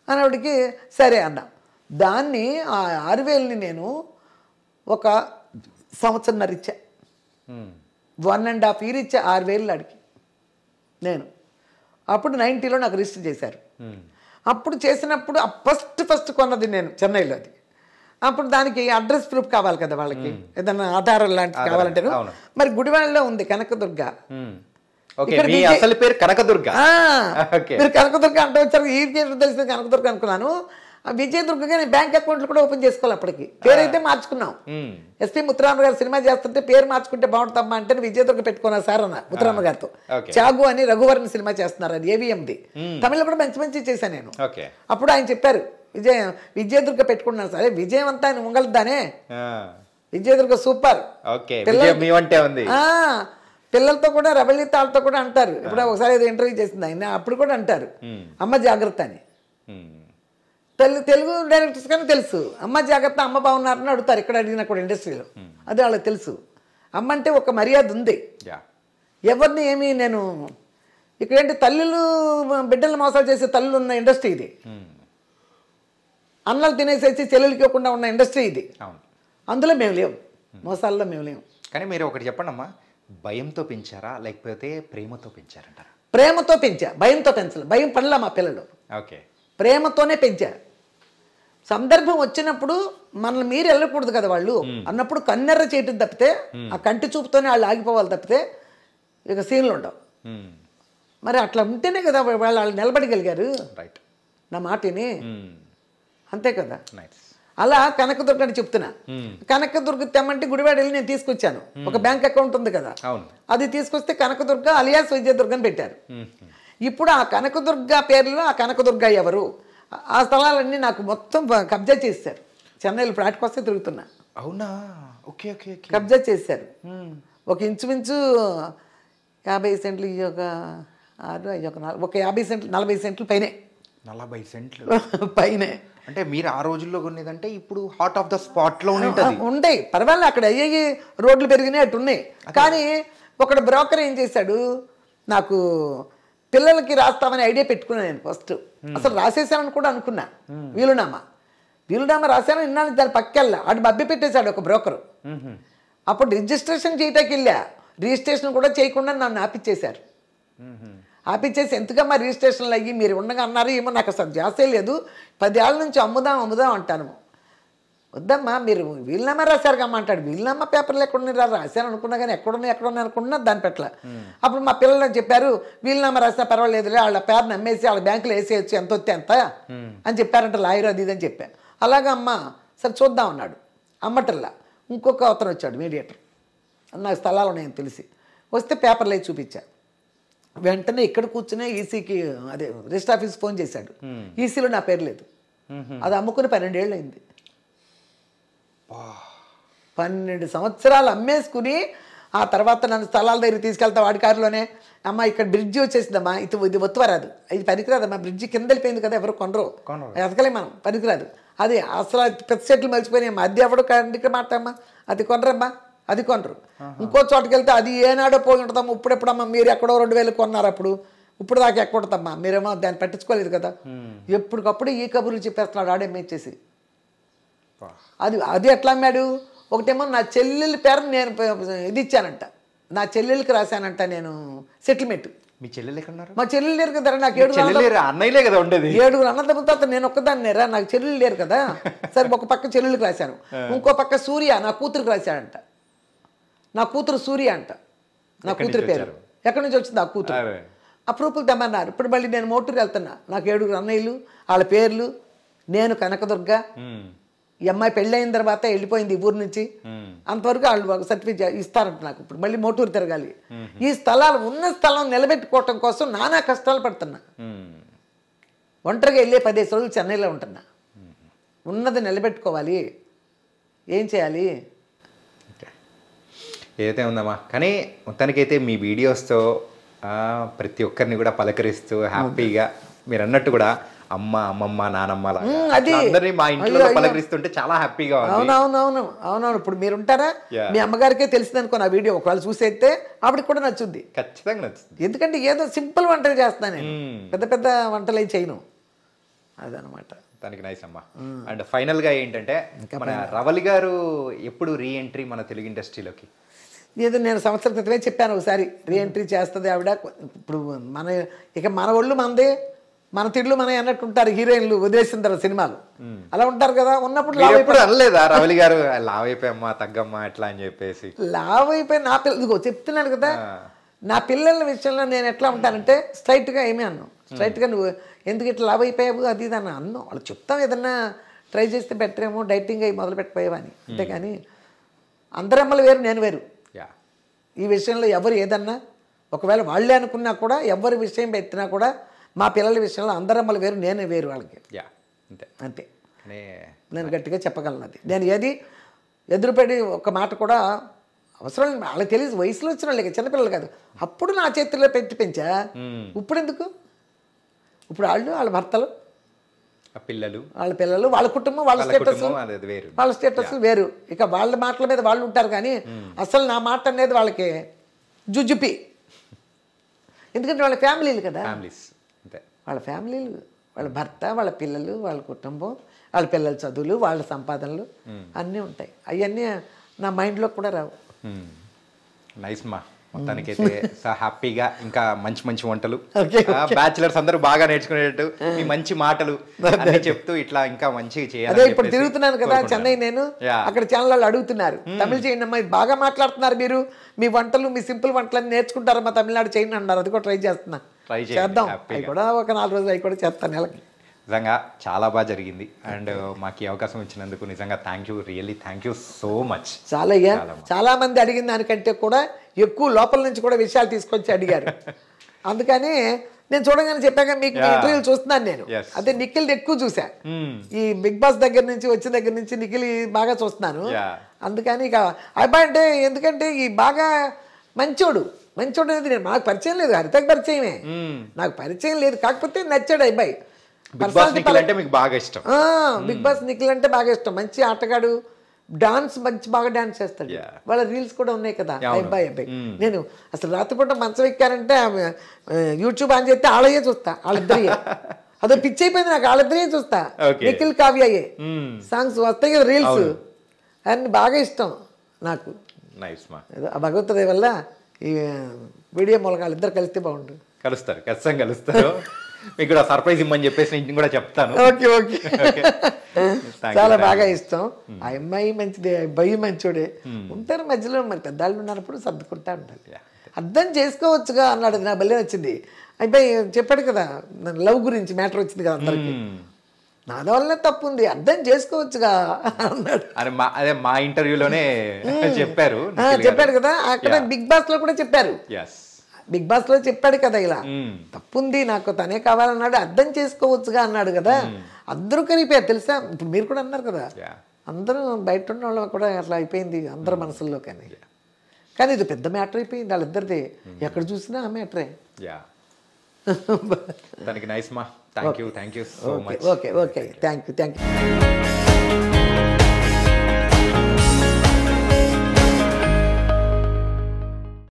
అన్నప్పటికి సరే అన్నా. దాన్ని ఆ 6000ని నేను ఒక సంవత్సరంన్నర ఇచ్చా. 1.5 year ఇచ్చా 6,000 అడిగి నేను. అప్పుడు 90లో నాకు రిజిస్టర్ చేశారు. అప్పుడు చేసినప్పుడు ఫస్ట్ కొన్నది నేను చెన్నైలో. అది అప్పుడు దానికి అడ్రస్ ప్రూఫ్ కావాలి కదా వాళ్ళకి, ఏదన్నా ఆధారం లాంటివి కావాలంటే. మరి గుడివాడలో ఉంది కనకదుర్గ. అసలు పేరు కనకదుర్గ. మీరు కనకదుర్గ అంటే వచ్చారు, ఈ తెలిసింది కనకదుర్గ అనుకున్నాను. విజయదుర్గగా నేను బ్యాంక్ అకౌంట్లు కూడా ఓపెన్ చేసుకోవాలి. అప్పటికి పేరైతే మార్చుకున్నాం. ఎస్పీ ముత్తురామ గారు సినిమా చేస్తుంటే పేరు మార్చుకుంటే బాగుంటుందమ్మా అంటే విజయదుర్గ పెట్టుకున్నా సార్ అన్న ముత్తురామ గారితో. చాగు అని రఘువరన్ సినిమా చేస్తున్నారు, అది ఏవిఎంది. తమిళ కూడా మంచి చేశాను నేను. అప్పుడు ఆయన చెప్పారు విజయదుర్గ పెట్టుకున్నాను సార్. విజయం అంతా ఆయన ఉంగలుద్దానే, విజయదుర్గ సూపర్. పిల్లలతో కూడా రవళి తాళ్ళతో కూడా అంటారు. ఇప్పుడు ఒకసారి ఏదో ఇంటర్వ్యూ చేసింది ఆయన, అప్పుడు కూడా అంటారు అమ్మ జాగ్రత్త అని. తెలుగు డైరెక్టర్స్ కానీ తెలుసు అమ్మ జాగ్రత్త, అమ్మ బాగున్నారని అడుగుతారు ఇక్కడ అడిగినా కూడా ఇండస్ట్రీలో. అది వాళ్ళకి తెలుసు. అమ్మ అంటే ఒక మర్యాద ఉంది. ఎవరిని ఏమి నేను ఇక్కడేంటి తల్లులు బిడ్డలు మోసాలు చేసే తల్లులు ఉన్న ఇండస్ట్రీ ఇది. అన్నలు తినేసేసి చెల్లెలకి ఇవ్వకుండా ఉన్న ఇండస్ట్రీ ఇది. అందులో మేము లేవు, మోసాల్లో మేము లేవు. కానీ మీరు ఒకటి చెప్పండి అమ్మా, భయంతో పెంచారా లేకపోతే ప్రేమతో పెంచారంటారా? ప్రేమతో పెంచా, భయంతో పెంచలే. భయం పడలా మా పిల్లలు. ప్రేమతోనే పెంచా. సందర్భం వచ్చినప్పుడు మనల్ని మీరు వెళ్ళకూడదు కదా వాళ్ళు అన్నప్పుడు కన్నెర్ర చేయటం తప్పితే, ఆ కంటి చూపుతోనే వాళ్ళు ఆగిపోవాలి తప్పితే ఇక సీన్లు ఉండవు. మరి అట్లా ఉంటేనే కదా వాళ్ళు నిలబడగలిగారు నా మాటని. అంతే కదా. అలా కనకదుర్గ అని చెప్తున్నా. కనకదుర్గ తెమ్మంటే గుడివాడ వెళ్ళి నేను తీసుకొచ్చాను. ఒక బ్యాంక్ అకౌంట్ ఉంది కదా, అది తీసుకొస్తే కనకదుర్గ అలియాస్ విజయదుర్గ అని పెట్టారు. ఇప్పుడు ఆ కనకదుర్గ పేరులో ఆ కనకదుర్గ ఎవరు, ఆ స్థలాలన్నీ నాకు మొత్తం కబ్జా చేశారు. చెన్నైలో ఫ్లాట్ వస్తే తిరుగుతున్నా. అవునా? కబ్జా చేశారు. ఒక ఇంచుమించు 50 సెంట్లు, ఈ ఒక 6 ఒక 4, ఒక 50 సెంట్లు 40 సెంట్లు పైనే. 40 సెంట్లు పైనే అంటే మీరు ఆ రోజుల్లో కొనేదంటే ఇప్పుడు హాట్ ఆఫ్ ద స్పాట్ లో ఉండే. పర్వాలేదు, అక్కడ అయ్యి రోడ్లు పెరిగినాయి, అటు ఉన్నాయి. కానీ ఒకడు బ్రోకర్ ఏం చేశాడు, నాకు పిల్లలకి రాస్తామని ఐడియా పెట్టుకున్నాను నేను ఫస్ట్. అసలు రాసేసానని కూడా అనుకున్నా. వీలునామా రాశాను, విన్నాను. దాని పక్కెళ్ళా అటు బబ్బి పెట్టేశాడు ఒక బ్రోకరు. అప్పుడు రిజిస్ట్రేషన్ చేయటానికి వెళ్ళా, రిజిస్ట్రేషన్ కూడా చేయకుండా నన్ను ఆపిచ్చేశారు. ఆపిచ్చేసి ఎందుకమ్మా రిజిస్ట్రేషన్లు అయ్యి మీరు ఉండగా అన్నారు, ఏమో నాకు అసలు జాసే లేదు, 10 ఏళ్ళ నుంచి అమ్ముదాం అంటాను. వద్దమ్మా మీరు వీలునామా రాశారు కమ్మా అంటాడు. వీలునామా పేపర్లు ఎక్కడున్నా రాశాను అనుకున్నా, కానీ ఎక్కడున్నా అనుకున్నా దాని పెట్ల. అప్పుడు మా పిల్లలు చెప్పారు వీలునామా రాసినా పర్వాలేదులే, వాళ్ళ పేరు నమ్మేసి వాళ్ళ బ్యాంకులో వేసేయచ్చు, ఎంత వస్తే ఎంత అని చెప్పారంట లాయర్, అది ఇదని చెప్పా. అలాగా అమ్మ సరే చూద్దాం అన్నాడు. అమ్మటల్లా ఇంకొక అతను వచ్చాడు మీడియేటర్, నాకు స్థలాలు ఉన్నాయని తెలిసి వస్తే పేపర్లు వేసి చూపించా. వెంటనే ఇక్కడ కూర్చునే ఈసీకి అదే రిజిస్టర్ ఆఫీస్ ఫోన్ చేశాడు. ఈసీలో నా పేరు లేదు. అది అమ్ముకుని 12 ఏళ్ళు అయింది. 12 సంవత్సరాలు అమ్మేసుకుని ఆ తర్వాత నన్ను స్థలాల దగ్గర తీసుకెళ్తా వాడి కారులోనే. అమ్మ ఇక్కడ బ్రిడ్జి వచ్చేసిందమ్మా, ఇది ఒత్తువరాదు, ఇది పనికిరాదమ్మా, బ్రిడ్జి కింద వెళ్ళిపోయింది కదా, ఎవరు కొనరు, ఎదకలే మనం, పనికిరాదు. అది అసలు పెద్ద చెట్లు మర్చిపోయినాయమ్మా, అది ఎవడు కండికి మాటమ్మా, అది కొనరమ్మా, అది కొనరు. ఇంకో చోటుకి వెళ్తే అది ఏనాడో పోయి ఉంటుందమ్మా, ఇప్పుడెప్పుడమ్మా మీరు ఎక్కడో 2000 కొన్నారు, అప్పుడు ఇప్పుడు దాకా ఎక్కడమ్మా, మీరేమో దాన్ని పట్టించుకోలేదు కదా. ఎప్పటికప్పుడు ఈ కబుర్లు చెప్పేస్తున్నాడు ఆడే మేచేసి. అది ఎట్లా అమ్మాడు, ఒకటేమో నా చెల్లెలి పేరు నేను ఇది ఇచ్చానంట, నా చెల్లెలకి రాశానంట నేను సెటిల్మెంట్. మీ చెల్లెలు ఎక్కడున్నారు? మా చెల్లెలు లేరు కదా, నాకు 7 అన్నయ్యలే కదా ఉండేది, 7 అన్నదమ్ముల తర్వాత నేను ఒక్కదాన్ని నేరా, నాకు చెల్లెలు లేరు కదా. సరే ఒక పక్క చెల్లెలకి రాశాను, ఇంకో పక్క సూర్య నా కూతురికి రాశాడంట. నా కూతురు సూర్య అంట, నా కూతురు పేరు. ఎక్కడి నుంచి వచ్చింది ఆ కూతురు? ఆ ప్రూఫ్లు తెమ్మన్నారు. ఇప్పుడు మళ్ళీ నేను మోటూరు వెళ్తున్నా, నాకు 7 అన్నయ్యలు, వాళ్ళ పేర్లు, నేను కనకదుర్గ. ఈ అమ్మాయి పెళ్ళైన తర్వాత వెళ్ళిపోయింది ఈ ఊరు నుంచి, అంతవరకు వాళ్ళు సర్టిఫికేట్ ఇస్తారంట నాకు. ఇప్పుడు మళ్ళీ మోటూరు తిరగాలి. ఈ స్థలాలు ఉన్న స్థలం నిలబెట్టుకోవటం కోసం నానా కష్టాలు పడుతున్నా. ఒంటరిగా వెళ్ళే 15 రోజులు చెన్నైలో ఉంటున్నా. ఉన్నది నిలబెట్టుకోవాలి, ఏం చేయాలి? ఏదైతే ఉందమ్మా, కానీ మొత్తానికైతే మీ వీడియోస్తో ప్రతి ఒక్కరిని కూడా పలకరిస్తూ హ్యాపీగా మీరు అన్నట్టు కూడా అమ్మ, అమ్మమ్మ, నానమ్మ అందరినీ మా ఇంట్లో పలకరిస్తుంటే చాలా హ్యాపీగా ఉంది. అవునవును. ఇప్పుడు మీరు ఉంటారా, మీ అమ్మగారికే తెలిసింది అనుకో నా వీడియో, ఒకవేళ చూసేస్తే ఆవిడకి కూడా నచ్చుద్ది, ఖచ్చితంగా నచ్చుద్ది. ఎందుకంటే ఏదో సింపుల్ వంటలు చేస్తాను నేను, పెద్ద పెద్ద వంటలు అయి చేయను, అదనమాట. దానికి నైస్ అమ్మా. అండ్ ఫైనల్ గా ఏంటంటే మన రవలి గారు ఎప్పుడు రీ ఎంట్రీ మన తెలుగు ఇండస్ట్రీలోకి? ఏదో నేను సంవత్సరం క్రితమే చెప్పాను ఒకసారి రీఎంట్రీ చేస్తుంది ఆవిడ. ఇప్పుడు మన ఒళ్ళు మనదే, మన తిళ్ళు మన అన్నట్టు ఉంటారు హీరోయిన్లు వదిలేసిన తర్వాత సినిమాలు అలా ఉంటారు కదా. ఉన్నప్పుడు అనలేదా రవలి గారు లావ్ అయిపోయమ్మా తగ్గమ్మా ఎట్లా అని చెప్పేసి? లావ్ అయిపోయి నా పిల్లలు చెప్తున్నాను కదా, నా పిల్లల విషయంలో నేను ఎట్లా ఉంటానంటే స్ట్రైట్గా ఏమీ అన్నాను. స్ట్రైట్గా నువ్వు ఎందుకు ఇట్లా లావ్ అయిపోయావు అది ఇది అని అన్నాను. వాళ్ళు చెప్తాం ఏదన్నా ట్రై చేస్తే బెటర్ ఏమో, డైటింగ్ అయ్యి మొదలు పెట్టిపోయావని. అంతేకాని అందరమ్మలు వేరు నేను వేరు. ఈ విషయంలో ఎవరు ఏదన్నా ఒకవేళ వాళ్ళే అనుకున్నా కూడా, ఎవరి విషయం ఎత్తినా కూడా మా పిల్లల విషయంలో అందరమ్మలు వేరు నేను వేరు వాళ్ళకి. అంతే నేను గట్టిగా చెప్పగలను. అది నేను ఏది ఎదురుపడి ఒక మాట కూడా అవసరం వాళ్ళకి తెలియదు. వయసులో వచ్చిన వాళ్ళకి చిన్నపిల్లలు కాదు. అప్పుడు నా చేతుల్లో పెట్టి పెంచా, ఇప్పుడు ఎందుకు? ఇప్పుడు వాళ్ళు వాళ్ళ భర్తలు వాళ్ళ పిల్లలు వాళ్ళ కుటుంబం వాళ్ళ స్టేటస్ వేరు. ఇక వాళ్ళ మాటల మీద వాళ్ళు ఉంటారు కానీ అసలు నా మాట అనేది వాళ్ళకి జుజుపి. ఎందుకంటే వాళ్ళ ఫ్యామిలీలు కదా, వాళ్ళ ఫ్యామిలీలు, వాళ్ళ భర్త, వాళ్ళ పిల్లలు, వాళ్ళ కుటుంబం, వాళ్ళ పిల్లల చదువులు, వాళ్ళ సంపాదనలు అన్నీ ఉంటాయి. అవన్నీ నా మైండ్లో కూడా రావు. నైస్ మా, మొత్తానికైతే హ్యాపీగా ఇంకా మంచి మంచి వంటలు, బ్యాచిలర్స్ అందరూ బాగా నేర్చుకునేటట్టు మీ మంచి మాటలు అన్ని చెప్తూ ఇట్లా ఇంకా మంచిగా చేయాలి. అదే ఇప్పుడు తిరుగుతున్నాను కదా చెన్నై, నేను అక్కడ ఛానల్ వాళ్ళు అడుగుతున్నారు తమిళ చేయండి అమ్మా, బాగా మాట్లాడుతున్నారు మీరు, మీ వంటలు మీ సింపుల్ వంటలన్నీ నేర్చుకుంటారు మా తమిళనాడు చేయండి అన్నారు. అది కూడా ట్రై చేస్తున్నా, చేద్దాం. అవి కూడా ఒక 4 రోజులు అవి కూడా చేస్తాను నెలకి. నిజంగా చాలా బాగా జరిగింది. అండ్ మాకు ఈ అవకాశం ఇచ్చినందుకు నిజంగా thank you, really thank you so much. చాలా మంది అడిగిన దానికంటే కూడా ఎక్కువ లోపల నుంచి కూడా విషయాలు తీసుకొచ్చి అడిగారు. అందుకని నేను చూడగానే చెప్పాక మీకు ఇంటర్వ్యూలు చూస్తున్నాను నేను. అదే నిఖిల్ ఎక్కువ చూసా, ఈ బిగ్ బాస్ దగ్గర నుంచి వచ్చిన దగ్గర నుంచి నిఖిల్ బాగా చూస్తున్నాను. అందుకని ఇక అబ్బాయి అంటే ఎందుకంటే ఈ బాగా మంచోడు అనేది నేను నాకు పరిచయం లేదు, హరితకు పరిచయమే, నాకు పరిచయం లేదు. కాకపోతే నచ్చాడు అబ్బాయి. బిగ్ బాస్ నిఖిల్ అంటే బాగా ఇష్టం. మంచి ఆటగాడు, డాన్స్ బాగా డాన్స్ చేస్తాడు. వాళ్ళ రీల్స్ కూడా ఉన్నాయి కదా అబ్బాయి. నేను అసలు రాత్రిపూట మంచం ఎక్కారంటే యూట్యూబ్ ఆన్ చేస్తే వాళ్ళయ్యే చూస్తా, వాళ్ళిద్దరియే. అదో పిచ్చి అయిపోయింది నాకు, వాళ్ళిద్దరియే చూస్తా. నిఖిల్ కావ్యయే సాంగ్స్ వస్తాయి కదా రీల్స్, అన్ని బాగా ఇష్టం నాకు. భగవంతుడి వల్ల ఈ వీడియో మూలక వాళ్ళిద్దరు కలిస్తే బాగుంటుంది. కలుస్తారు, ఖచ్చితంగా కలుస్తారు. మీకు కూడా సర్ప్రైజ్ ఇమ్మని చెప్పేసి నేను కూడా చెప్తాను. ఓకే చాలా బాగా ఇష్టం. ఆ అమ్మాయి మంచిదే, అబ్బాయి మంచోడే. ఉంటారు మధ్యలో, మరి పెద్దవాళ్ళు ఉన్నప్పుడు సర్దుకుంటా ఉండాలి. అర్థం చేసుకోవచ్చుగా అన్నాడు, నా భలే వచ్చింది. అబ్బాయి చెప్పాడు కదా లవ్ గురించి మ్యాటర్ వచ్చింది కదా అందరికి, నా వల్లనే తప్పు ఉంది, అర్థం చేసుకోవచ్చుగా అన్నాడు. అదే మా ఇంటర్వ్యూలోనే చెప్పారు కదా, అక్కడ బిగ్ బాస్ లో కూడా చెప్పారు. బిగ్ బాస్ లో చెప్పాడు కదా ఇలా తప్పుంది, నాకు తనే కావాలన్నాడు, అర్థం చేసుకోవచ్చుగా అన్నాడు కదా. అందరూ కనిపోయారు తెలుసా. ఇప్పుడు మీరు కూడా అన్నారు కదా, అందరూ బయట ఉన్న వాళ్ళు కూడా అట్లా అయిపోయింది అందరి మనసుల్లో. కానీ ఇది పెద్ద మ్యాటర్ అయిపోయింది వాళ్ళిద్దరిది, ఎక్కడ చూసినా ఆ మ్యాటరే. దానికి నైస్ మా, thank you so much. Okay thank you.